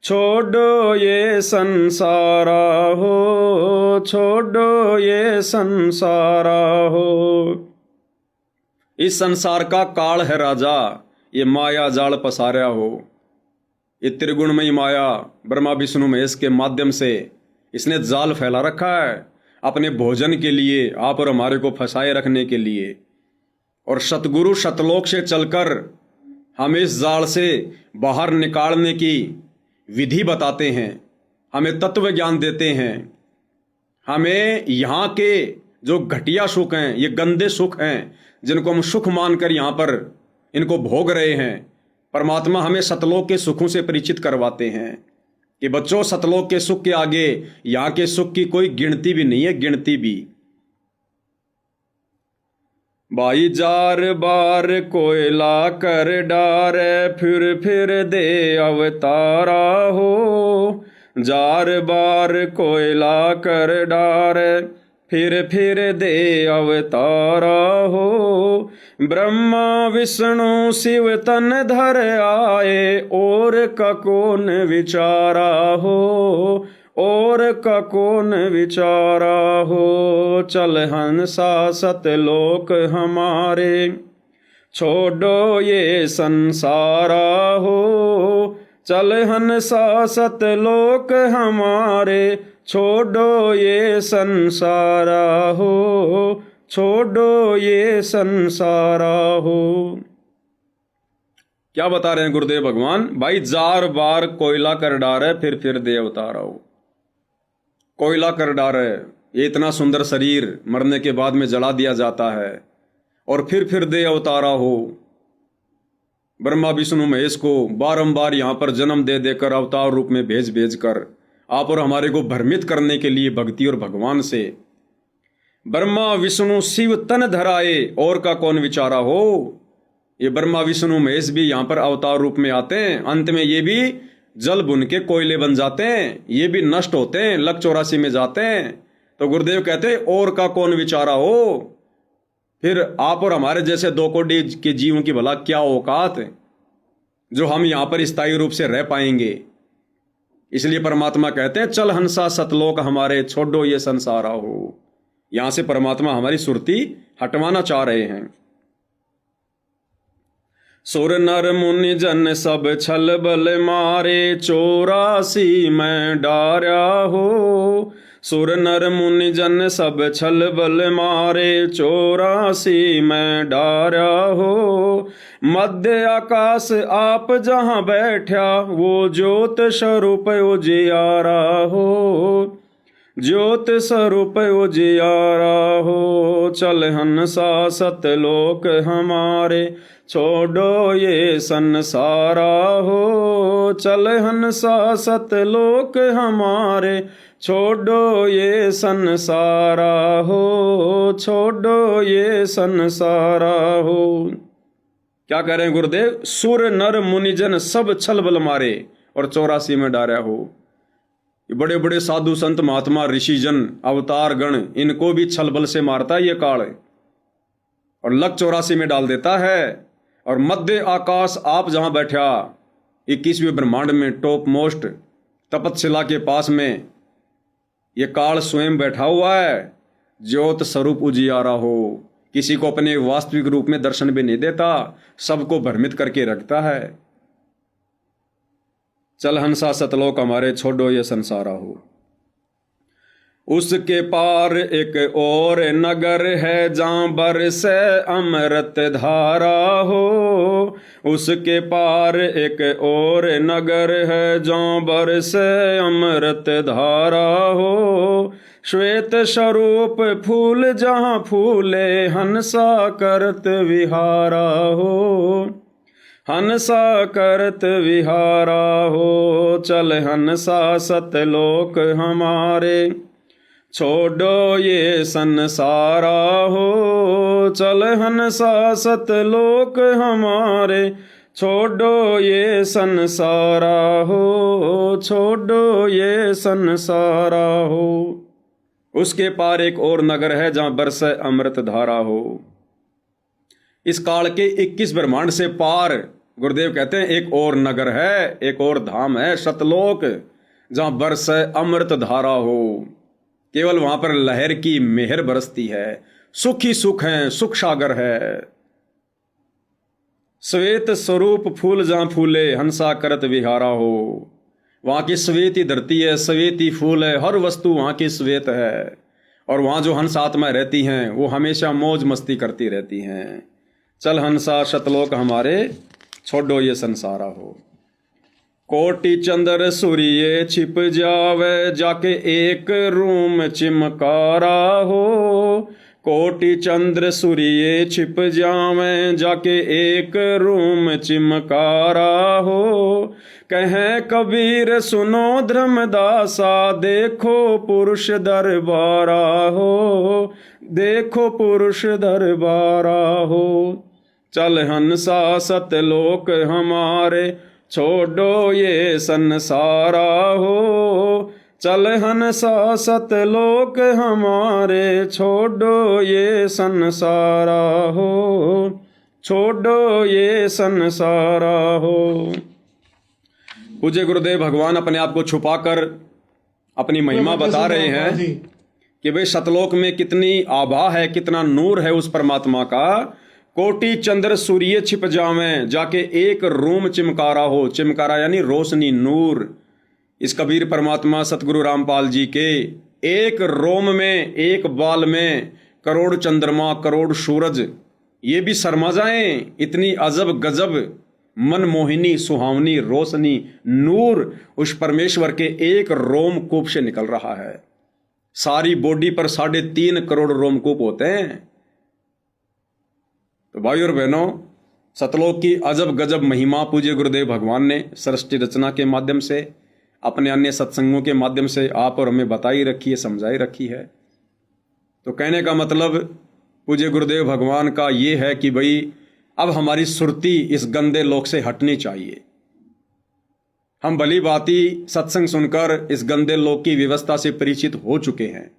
छोड़ो ये संसारा हो। छोड़ो ये संसारा हो। इस संसार का काल है राजा, ये माया जाल पसारा हो। ये त्रिगुणमयी माया ब्रह्मा विष्णु महेश के माध्यम से इसने जाल फैला रखा है अपने भोजन के लिए, आप और हमारे को फंसाए रखने के लिए। और सतगुरु शतलोक से चलकर हमें इस जाल से बाहर निकालने की विधि बताते हैं, हमें तत्व ज्ञान देते हैं। हमें यहाँ के जो घटिया सुख हैं, ये गंदे सुख हैं जिनको हम सुख मानकर यहाँ पर इनको भोग रहे हैं, परमात्मा हमें सतलोक के सुखों से परिचित करवाते हैं कि बच्चों, सतलोक के सुख के आगे यहाँ के सुख की कोई गिनती भी नहीं है, गिनती भी। भाई जार बार कोयला कर डार, फिर दे अवतारा हो। जार बार कोयला कर डार, फिर दे अवतारा हो। ब्रह्मा विष्णु शिव तन धर आए, और का कौन विचारा हो। और का कौन विचारा हो। चल हंसा सतलोक हमारे, छोड़ो ये संसारा हो। चल हंसा सतलोक हमारे, छोड़ो ये संसारा हो। छोड़ो ये संसारा हो। क्या बता रहे हैं गुरुदेव भगवान? भाई जार बार कोयला कर डारे, फिर दे अवतारा हो। कोयला कर डारे, ये इतना सुंदर शरीर मरने के बाद में जला दिया जाता है, और फिर दे अवतारा हो। ब्रह्मा विष्णु महेश को बारंबार यहाँ पर जन्म दे देकर अवतार रूप में भेज कर आप और हमारे को भ्रमित करने के लिए भक्ति और भगवान से। ब्रह्मा विष्णु शिव तन धराए, और का कौन विचारा हो। ये ब्रह्मा विष्णु महेश भी यहाँ पर अवतार रूप में आते हैं, अंत में ये भी जल बुन के कोयले बन जाते हैं, ये भी नष्ट होते हैं, लक 84 में जाते हैं। तो गुरुदेव कहते हैं और का कौन विचारा हो। फिर आप और हमारे जैसे 2 कोटि के जीवों की भला क्या औकात जो हम यहाँ पर स्थायी रूप से रह पाएंगे। इसलिए परमात्मा कहते हैं चल हंसा सतलोक हमारे, छोड़ो ये संसारा हो। यहां से परमात्मा हमारी सुरती हटवाना चाह रहे हैं। सुर नर मुनि जन सब छल बल मारे, 84 मैं डार्या हो। सुर नर मुनि जन सब छल बल मारे, 84 मैं डार्या हो। मध्य आकाश आप जहां बैठा, वो ज्योत स्वरूप उजियारा हो। ज्योत स्वरूप उजियारा हो। चल हंसा सतलोक हमारे, छोड़ो ये संसारा हो। चल हंसा सतलोक हमारे, छोड़ो ये संसारा हो। छोड़ो ये संसारा हो। क्या कह रहे हैं गुरुदेव? सुर नर मुनिजन सब छल बल मारे और 84 में डारा हो। ये बड़े बड़े साधु संत महात्मा ऋषिजन अवतार गण, इनको भी छल बल से मारता है ये काल और लग 84 में डाल देता है। और मध्य आकाश आप जहां बैठा, 21वें ब्रह्मांड में टॉप मोस्ट तपतशिला के पास में ये काल स्वयं बैठा हुआ है। ज्योत स्वरूप उजियारा हो। किसी को अपने वास्तविक रूप में दर्शन भी नहीं देता, सबको भ्रमित करके रखता है। चल हंसा सतलोक हमारे, छोड़ो ये संसारा हो। उसके पार एक और नगर है, जहां बरसे अमृत धारा हो। उसके पार एक और नगर है, जहां बरसे अमृत धारा हो। श्वेत स्वरूप फूल जहां फूले, हंसा करत विहारा हो। हंसा करत विहारा हो। चल हंसा सतलोक हमारे, छोड़ो ये संसारा हो। चल हंसा सतलोक हमारे, छोड़ो ये संसारा हो। छोड़ो ये संसारा हो। उसके पार एक और नगर है, जहां बरसे अमृत धारा हो। इस काल के 21 ब्रह्मांड से पार गुरुदेव कहते हैं एक और नगर है, एक और धाम है, सतलोक, जहां बरसे अमृत धारा हो। केवल वहां पर लहर की मेहर बरसती है, सुख ही सुख है, सुख सागर है। श्वेत स्वरूप फूल जहां फूले, हंसा करत विहारा हो। वहां की श्वेत ही धरती है, श्वेत ही फूल है, हर वस्तु वहां की श्वेत है। और वहां जो हंस आत्मा रहती हैं, वो हमेशा मौज मस्ती करती रहती हैं। चल हंसा सतलोक हमारे, छोड़ो ये संसारा हो। कोटि चंद्र सूर्य छिप जावे, जाके एक रूम चिमकारा हो। कोटि चंद्र सूर्य छिप जावे, जाके एक रूम चिमकारा हो। कहे कबीर सुनो धर्मदासा, देखो पुरुष दरबारा हो। देखो पुरुष दरबारा हो। चल हंसा सतलोक हमारे, छोड़ो ये संसारा हो। चल हंसा सतलोक हमारे, छोड़ो ये संसारा हो। छोड़ो ये संसारा हो। पूज्य गुरुदेव भगवान अपने आप को छुपाकर अपनी महिमा बता रहे हैं कि भाई सतलोक में कितनी आभा है, कितना नूर है उस परमात्मा का। कोटि चंद्र सूर्य छिप जावें, जाके एक रूम चिमकारा हो। चिमकारा यानी रोशनी, नूर। इस कबीर परमात्मा सतगुरु रामपाल जी के एक रोम में, एक बाल में करोड़ चंद्रमा, करोड़ सूरज, ये भी शर्मा जाएं। इतनी अजब गजब मनमोहिनी सुहावनी रोशनी, नूर उस परमेश्वर के एक रोमकूप से निकल रहा है। सारी बॉडी पर 3.5 करोड़ रोमकूप होते हैं। तो भाइयों और बहनों, सतलोक की अजब गजब महिमा पूज्य गुरुदेव भगवान ने सृष्टि रचना के माध्यम से, अपने अन्य सत्संगों के माध्यम से आप और हमें बताई रखी है, समझाई रखी है। तो कहने का मतलब पूज्य गुरुदेव भगवान का ये है कि भाई अब हमारी सुरती इस गंदे लोक से हटनी चाहिए। हम भली भांति सत्संग सुनकर इस गंदे लोक की व्यवस्था से परिचित हो चुके हैं।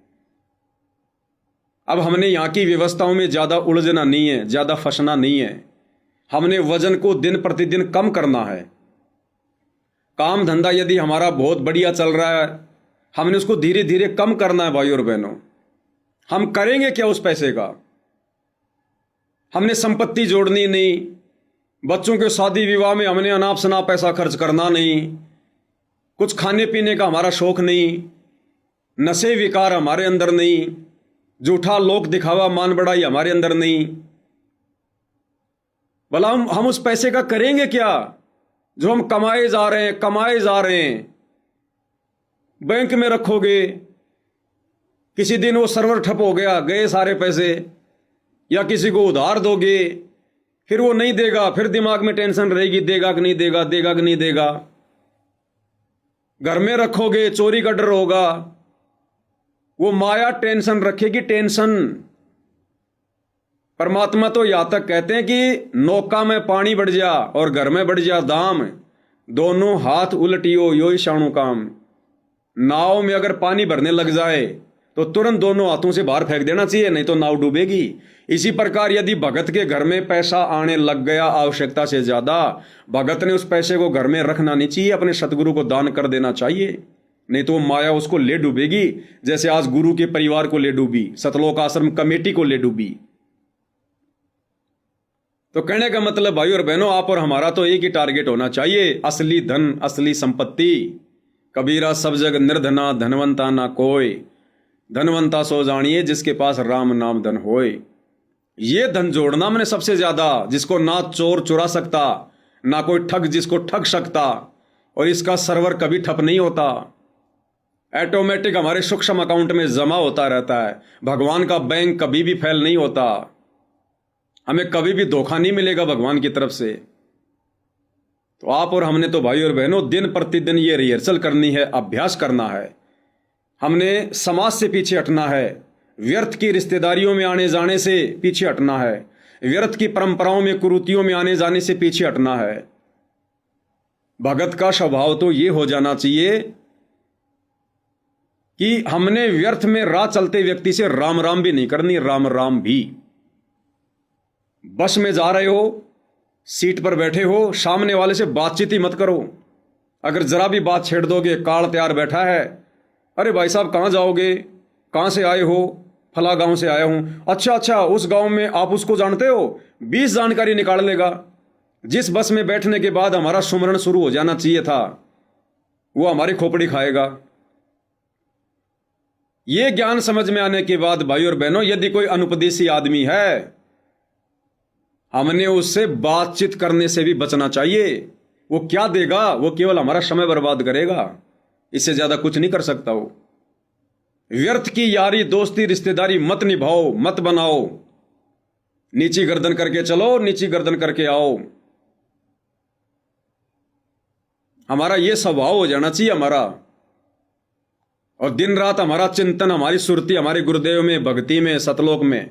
अब हमने यहाँ की व्यवस्थाओं में ज़्यादा उलझना नहीं है, ज़्यादा फंसना नहीं है। हमने वजन को दिन प्रतिदिन कम करना है। काम धंधा यदि हमारा बहुत बढ़िया चल रहा है, हमने उसको धीरे धीरे कम करना है भाइयों और बहनों। हम करेंगे क्या उस पैसे का? हमने संपत्ति जोड़नी नहीं, बच्चों के शादी विवाह में हमने अनाप शनाप पैसा खर्च करना नहीं, कुछ खाने पीने का हमारा शौक नहीं, नशे विकार हमारे अंदर नहीं, झूठा लोक दिखावा मान बढ़ाई हमारे अंदर नहीं। भला हम उस पैसे का करेंगे क्या जो हम कमाए जा रहे हैं? बैंक में रखोगे, किसी दिन वो सर्वर ठप हो गया, गए सारे पैसे, या किसी को उधार दोगे, फिर वो नहीं देगा, फिर दिमाग में टेंशन रहेगी, देगा कि नहीं देगा, देगा कि नहीं देगा। घर में रखोगे, चोरी का डर होगा, वो माया टेंशन रखेगी, टेंशन। परमात्मा तो यहां तक कहते हैं कि नौका में पानी बढ़ जा और घर में बढ़ जा दाम, दोनों हाथ उलटियो यो ईशाणु काम। नाव में अगर पानी भरने लग जाए तो तुरंत दोनों हाथों से बाहर फेंक देना चाहिए, नहीं तो नाव डूबेगी। इसी प्रकार यदि भगत के घर में पैसा आने लग गया आवश्यकता से ज्यादा, भगत ने उस पैसे को घर में रखना नहीं चाहिए, अपने सतगुरु को दान कर देना चाहिए, नहीं तो माया उसको ले डूबेगी, जैसे आज गुरु के परिवार को ले डूबी, सतलोक आश्रम कमेटी को ले डूबी। तो कहने का मतलब भाई और बहनों, आप और हमारा तो एक ही टारगेट होना चाहिए, असली धन, असली संपत्ति। कबीरा सब जग निर्धना, धनवंता ना कोई, धनवंता सो जानिए जिसके पास राम नाम धन होए। ये धन जोड़ना मैंने सबसे ज्यादा, जिसको ना चोर चुरा सकता, ना कोई ठग जिसको ठग सकता, और इसका सर्वर कभी ठप नहीं होता, ऑटोमेटिक हमारे सूक्ष्म अकाउंट में जमा होता रहता है। भगवान का बैंक कभी भी फेल नहीं होता, हमें कभी भी धोखा नहीं मिलेगा भगवान की तरफ से। तो आप और हमने तो भाई और बहनों दिन प्रतिदिन ये रिहर्सल करनी है, अभ्यास करना है। हमने समाज से पीछे हटना है, व्यर्थ की रिश्तेदारियों में आने जाने से पीछे हटना है, व्यर्थ की परंपराओं में कुरीतियों में आने जाने से पीछे हटना है। भगत का स्वभाव तो ये हो जाना चाहिए कि हमने व्यर्थ में राह चलते व्यक्ति से राम राम भी नहीं करनी, राम राम भी। बस में जा रहे हो, सीट पर बैठे हो, सामने वाले से बातचीत ही मत करो। अगर जरा भी बात छेड़ दोगे, काल तैयार बैठा है, अरे भाई साहब कहाँ जाओगे, कहाँ से आए हो, फला गांव से आया हूं। अच्छा, उस गांव में आप उसको जानते हो, 20 जानकारी निकाल लेगा। जिस बस में बैठने के बाद हमारा सुमरण शुरू हो जाना चाहिए था, वो हमारी खोपड़ी खाएगा। ये ज्ञान समझ में आने के बाद भाई और बहनों, यदि कोई अनुपदेशी आदमी है, हमने उससे बातचीत करने से भी बचना चाहिए। वो क्या देगा, वो केवल हमारा समय बर्बाद करेगा, इससे ज्यादा कुछ नहीं कर सकता। वो व्यर्थ की यारी दोस्ती रिश्तेदारी मत निभाओ, मत बनाओ। नीची गर्दन करके चलो, नीची गर्दन करके आओ। हमारा ये स्वभाव हो जाना चाहिए हमारा, और दिन रात हमारा चिंतन, हमारी सुरती हमारे गुरुदेव में, भक्ति में, सतलोक में,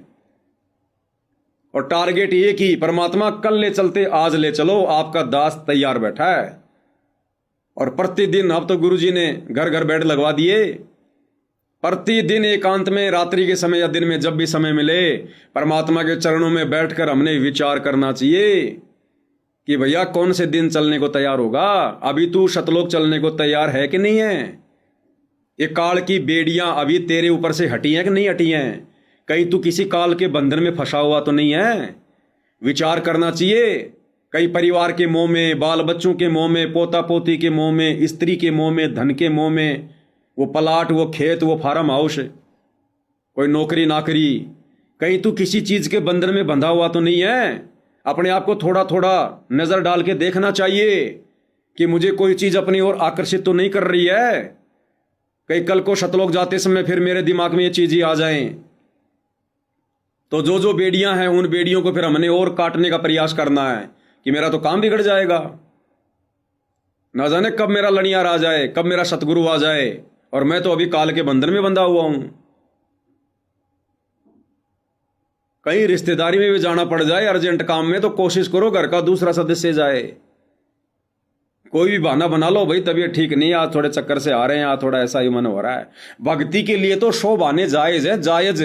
और टारगेट एक ही, परमात्मा कल ले चलते आज ले चलो, आपका दास तैयार बैठा है। और प्रतिदिन, अब तो गुरुजी ने घर घर बेड लगवा दिए, प्रतिदिन एकांत में, रात्रि के समय या दिन में, जब भी समय मिले, परमात्मा के चरणों में बैठकर हमने विचार करना चाहिए कि भैया कौन से दिन चलने को तैयार होगा, अभी तू सतलोक चलने को तैयार है कि नहीं है। ये काल की बेड़ियां अभी तेरे ऊपर से हटी हैं कि नहीं हटी हैं, कहीं तू किसी काल के बंधन में फंसा हुआ तो नहीं है। विचार करना चाहिए। कई परिवार के मोह में, बाल बच्चों के मोह में, पोता पोती के मोह में, स्त्री के मोह में, धन के मोह में, वो प्लाट, वो खेत, वो फार्म हाउस, कोई नौकरी नाकरी, कहीं तू किसी चीज के बंधन में बंधा हुआ तो नहीं है। अपने आप को थोड़ा थोड़ा नजर डाल के देखना चाहिए कि मुझे कोई चीज अपनी ओर आकर्षित तो नहीं कर रही है। कई कल को सतलोक जाते समय फिर मेरे दिमाग में ये चीज ही आ जाएं, तो जो जो बेड़ियां हैं उन बेड़ियों को फिर हमने और काटने का प्रयास करना है कि मेरा तो काम बिगड़ जाएगा। ना जाने कब मेरा लड़ियार आ जाए, कब मेरा सतगुरु आ जाए, और मैं तो अभी काल के बंधन में बंधा हुआ हूं। कहीं रिश्तेदारी में भी जाना पड़ जाए अर्जेंट काम में, तो कोशिश करो घर का दूसरा सदस्य जाए। कोई भी बहाना बना लो, भाई तबीयत ठीक नहीं, आज थोड़े चक्कर से आ रहे हैं, आज थोड़ा ऐसा ही मन हो रहा है। भक्ति के लिए तो 100 बहाने जायज है, जायज।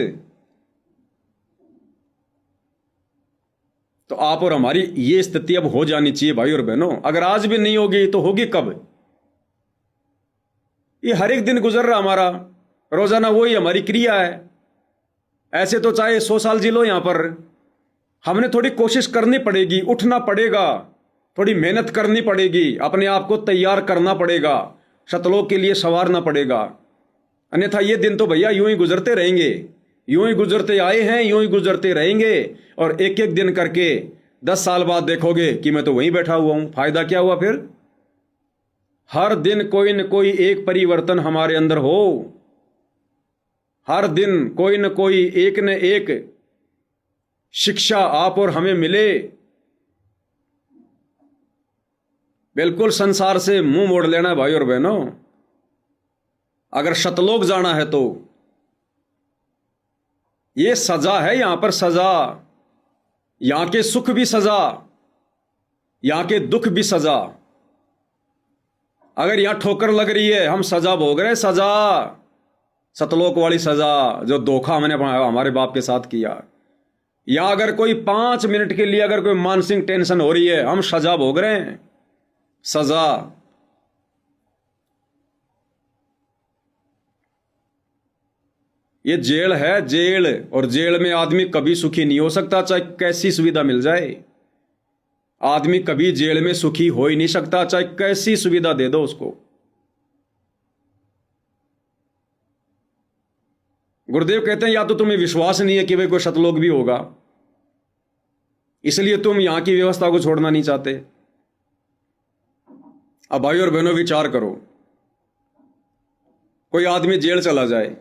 तो आप और हमारी ये स्थिति अब हो जानी चाहिए भाई और बहनों। अगर आज भी नहीं होगी तो होगी कब। ये हर एक दिन गुजर रहा हमारा, रोजाना वही हमारी क्रिया है। ऐसे तो चाहे 100 साल जी लो यहां पर, हमने थोड़ी कोशिश करनी पड़ेगी, उठना पड़ेगा, थोड़ी मेहनत करनी पड़ेगी, अपने आप को तैयार करना पड़ेगा, सतलोक के लिए संवारना पड़ेगा। अन्यथा ये दिन तो भैया यूं ही गुजरते रहेंगे, यूं ही गुजरते आए हैं, यूं ही गुजरते रहेंगे। और एक एक दिन करके 10 साल बाद देखोगे कि मैं तो वहीं बैठा हुआ हूं, फायदा क्या हुआ फिर? हर दिन कोई न कोई एक परिवर्तन हमारे अंदर हो, हर दिन कोई न कोई एक न एक शिक्षा आप और हमें मिले। बिल्कुल संसार से मुंह मोड़ लेना भाई और बहनों। अगर सतलोक जाना है तो ये सजा है, यहां पर सजा, यहां के सुख भी सजा, यहां के दुख भी सजा। अगर यहां ठोकर लग रही है, हम सजा भोग रहे हैं, सजा, सतलोक वाली सजा, जो धोखा हमने हमारे बाप के साथ किया। या अगर कोई 5 मिनट के लिए अगर कोई मानसिक टेंशन हो रही है, हम सजा भोग रहे हैं, सजा। ये जेल है, जेल। और जेल में आदमी कभी सुखी नहीं हो सकता, चाहे कैसी सुविधा मिल जाए। आदमी कभी जेल में सुखी हो ही नहीं सकता, चाहे कैसी सुविधा दे दो उसको। गुरुदेव कहते हैं या तो तुम्हें विश्वास नहीं है कि भाई कोई सतलोक भी होगा, इसलिए तुम यहां की व्यवस्था को छोड़ना नहीं चाहते। अब भाई और बहनों विचार करो, कोई आदमी जेल चला जाए,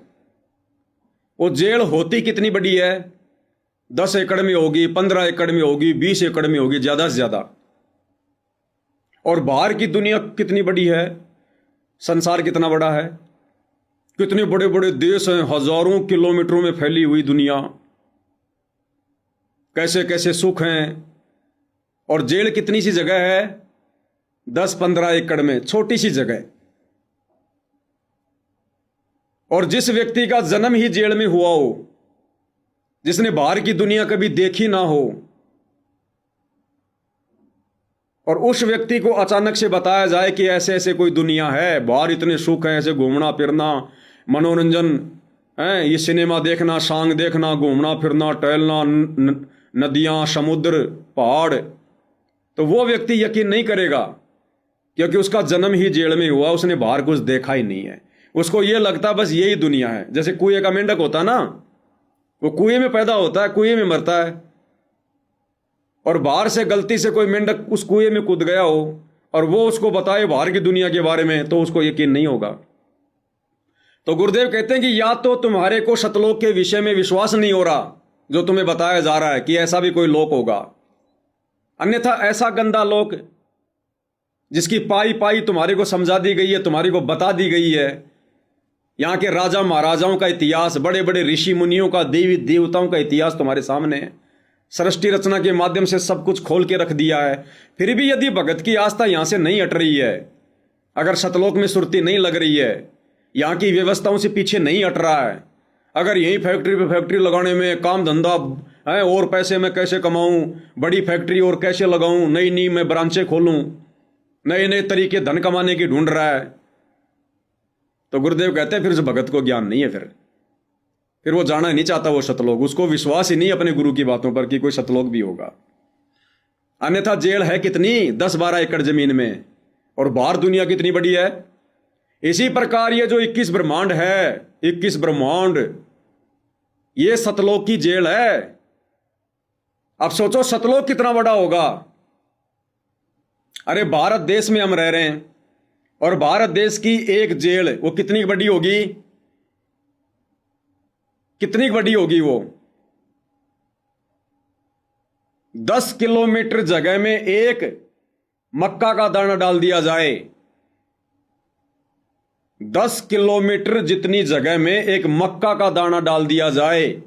वो जेल होती कितनी बड़ी है? 10 एकड़ में होगी, 15 एकड़ में होगी, 20 एकड़ में होगी, ज्यादा से ज्यादा। और बाहर की दुनिया कितनी बड़ी है, संसार कितना बड़ा है, कितने बड़े बड़े देश हैं, हजारों किलोमीटरों में फैली हुई दुनिया, कैसे कैसे सुख हैं। और जेल कितनी सी जगह है? 10-15 एकड़ में, छोटी सी जगह। और जिस व्यक्ति का जन्म ही जेल में हुआ हो, जिसने बाहर की दुनिया कभी देखी ना हो, और उस व्यक्ति को अचानक से बताया जाए कि ऐसे ऐसे कोई दुनिया है, बाहर इतने सुख हैं, ऐसे घूमना फिरना, मनोरंजन है, ये सिनेमा देखना, सांग देखना, घूमना फिरना, टहलना, नदियां, समुद्र, पहाड़, तो वो व्यक्ति यकीन नहीं करेगा, क्योंकि उसका जन्म ही जेल में हुआ, उसने बाहर कुछ देखा ही नहीं है। उसको ये लगता बस यही दुनिया है। जैसे कुएं का मेंढक होता ना, वो कुएं में पैदा होता है, कुएं में मरता है, और बाहर से गलती से कोई मेंढक उस कुएं में कूद गया हो और वो उसको बताए बाहर की दुनिया के बारे में, तो उसको यकीन नहीं होगा। तो गुरुदेव कहते हैं कि या तो तुम्हारे को सतलोक के विषय में विश्वास नहीं हो रहा जो तुम्हें बताया जा रहा है कि ऐसा भी कोई लोक होगा, अन्यथा ऐसा गंदा लोक जिसकी पाई पाई तुम्हारे को समझा दी गई है, तुम्हारे को बता दी गई है, यहाँ के राजा महाराजाओं का इतिहास, बड़े बड़े ऋषि मुनियों का, देवी देवताओं का इतिहास तुम्हारे सामने है, सृष्टि रचना के माध्यम से सब कुछ खोल के रख दिया है। फिर भी यदि भगत की आस्था यहाँ से नहीं हट रही है, अगर सतलोक में सुरती नहीं लग रही है, यहाँ की व्यवस्थाओं से पीछे नहीं हट रहा है, अगर यही फैक्ट्री पे फैक्ट्री लगाने में काम धंधा है, और पैसे मैं कैसे कमाऊं, बड़ी फैक्ट्री और कैसे लगाऊं, नई नई मैं ब्रांचें खोलूं, नए नए तरीके धन कमाने की ढूंढ रहा है, तो गुरुदेव कहते हैं फिर उस भगत को ज्ञान नहीं है, फिर वो जाना नहीं चाहता वो सतलोक, उसको विश्वास ही नहीं अपने गुरु की बातों पर कि कोई सतलोक भी होगा। अन्यथा जेल है कितनी, 10-12 एकड़ जमीन में, और बाहर दुनिया कितनी बड़ी है। इसी प्रकार ये जो 21 ब्रह्मांड है, 21 ब्रह्मांड, ये सतलोक की जेल है। अब सोचो सतलोक कितना बड़ा होगा। अरे भारत देश में हम रह रहे हैं, और भारत देश की एक जेल वो कितनी बड़ी होगी, कितनी बड़ी होगी वो? 10 किलोमीटर जगह में एक मक्का का दाना डाल दिया जाए, 10 किलोमीटर जितनी जगह में एक मक्का का दाना डाल दिया जाए,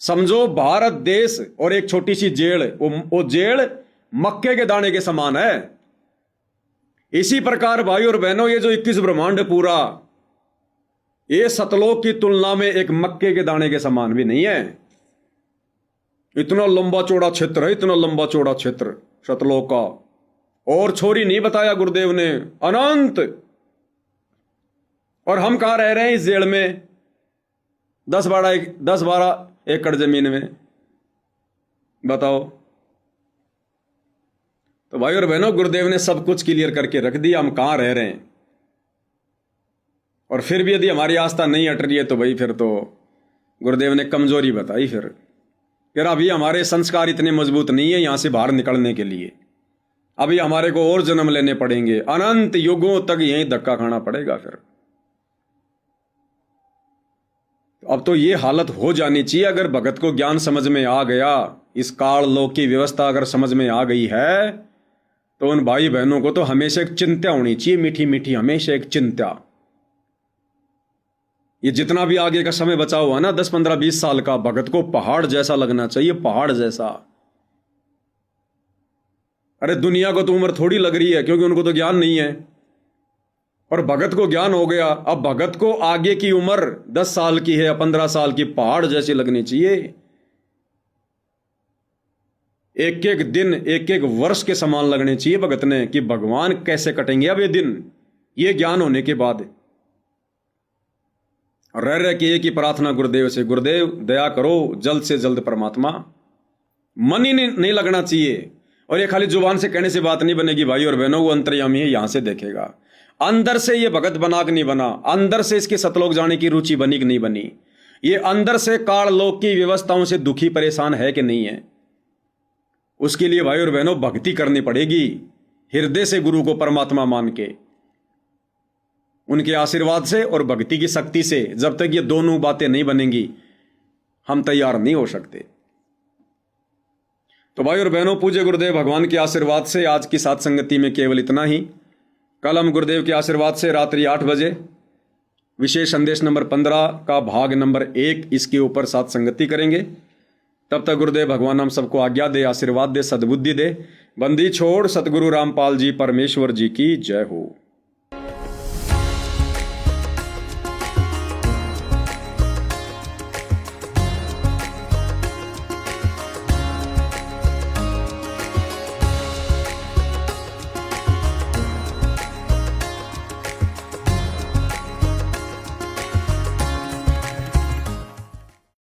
समझो भारत देश और एक छोटी सी जेल, वो जेल मक्के के दाने के समान है। इसी प्रकार भाई और बहनों, ये जो 21 ब्रह्मांड है पूरा, ये सतलोक की तुलना में एक मक्के के दाने के समान भी नहीं है। इतना लंबा चौड़ा क्षेत्र है, इतना लंबा चौड़ा क्षेत्र सतलोक का, और छोरी नहीं बताया गुरुदेव ने, अनंत। और हम कहां रह रहे हैं? इस जेल में। 10-12 एकड़ जमीन में, बताओ। तो भाई और बहनों, गुरुदेव ने सब कुछ क्लियर करके रख दिया, हम कहां रह रहे हैं। और फिर भी यदि हमारी आस्था नहीं हट रही है तो भाई फिर तो गुरुदेव ने कमजोरी बताई। फिर अभी हमारे संस्कार इतने मजबूत नहीं है यहां से बाहर निकलने के लिए। अभी हमारे को और जन्म लेने पड़ेंगे, अनंत युगों तक यहीं धक्का खाना पड़ेगा। फिर अब तो ये हालत हो जानी चाहिए। अगर भगत को ज्ञान समझ में आ गया, इस काल लोक की व्यवस्था अगर समझ में आ गई है, तो उन भाई बहनों को तो हमेशा एक चिंता होनी चाहिए, मीठी मीठी हमेशा एक चिंता। ये जितना भी आगे का समय बचा हुआ ना, 10, 15, 20 साल का, भगत को पहाड़ जैसा लगना चाहिए, पहाड़ जैसा। अरे दुनिया को तो उम्र थोड़ी लग रही है, क्योंकि उनको तो ज्ञान नहीं है। और भगत को ज्ञान हो गया, अब भगत को आगे की उम्र 10 साल की है या 15 साल की, पहाड़ जैसी लगनी चाहिए। एक एक दिन, एक एक वर्ष के समान लगने चाहिए भगत ने, कि भगवान कैसे कटेंगे अब ये दिन, ये ज्ञान होने के बाद। रह रह के एक ही प्रार्थना गुरुदेव से, गुरुदेव दया करो, जल्द से जल्द परमात्मा। मन ही नहीं लगना चाहिए। और ये खाली जुबान से कहने से बात नहीं बनेगी भाई और बहनों, वो अंतर्यामी है, यहां से देखेगा। अंदर से ये भगत बना कि नहीं बना, अंदर से इसके सतलोक जाने की रुचि बनी कि नहीं बनी, ये अंदर से काल लोक की व्यवस्थाओं से दुखी परेशान है कि नहीं है। उसके लिए भाई और बहनों भक्ति करनी पड़ेगी, हृदय से गुरु को परमात्मा मान के, उनके आशीर्वाद से और भक्ति की शक्ति से। जब तक ये दोनों बातें नहीं बनेंगी, हम तैयार नहीं हो सकते। तो भाई और बहनों, पूज्य गुरुदेव भगवान के आशीर्वाद से आज की साथ संगति में केवल इतना ही। कल हम गुरुदेव के आशीर्वाद से रात्रि 8 बजे विशेष संदेश नंबर 15 का भाग नंबर 1 इसके ऊपर साथ संगति करेंगे। तब तक गुरुदेव भगवान हम सबको आज्ञा दे, आशीर्वाद दे, सद्बुद्धि दे। बंदी छोड़ सतगुरु रामपाल जी परमेश्वर जी की जय हो।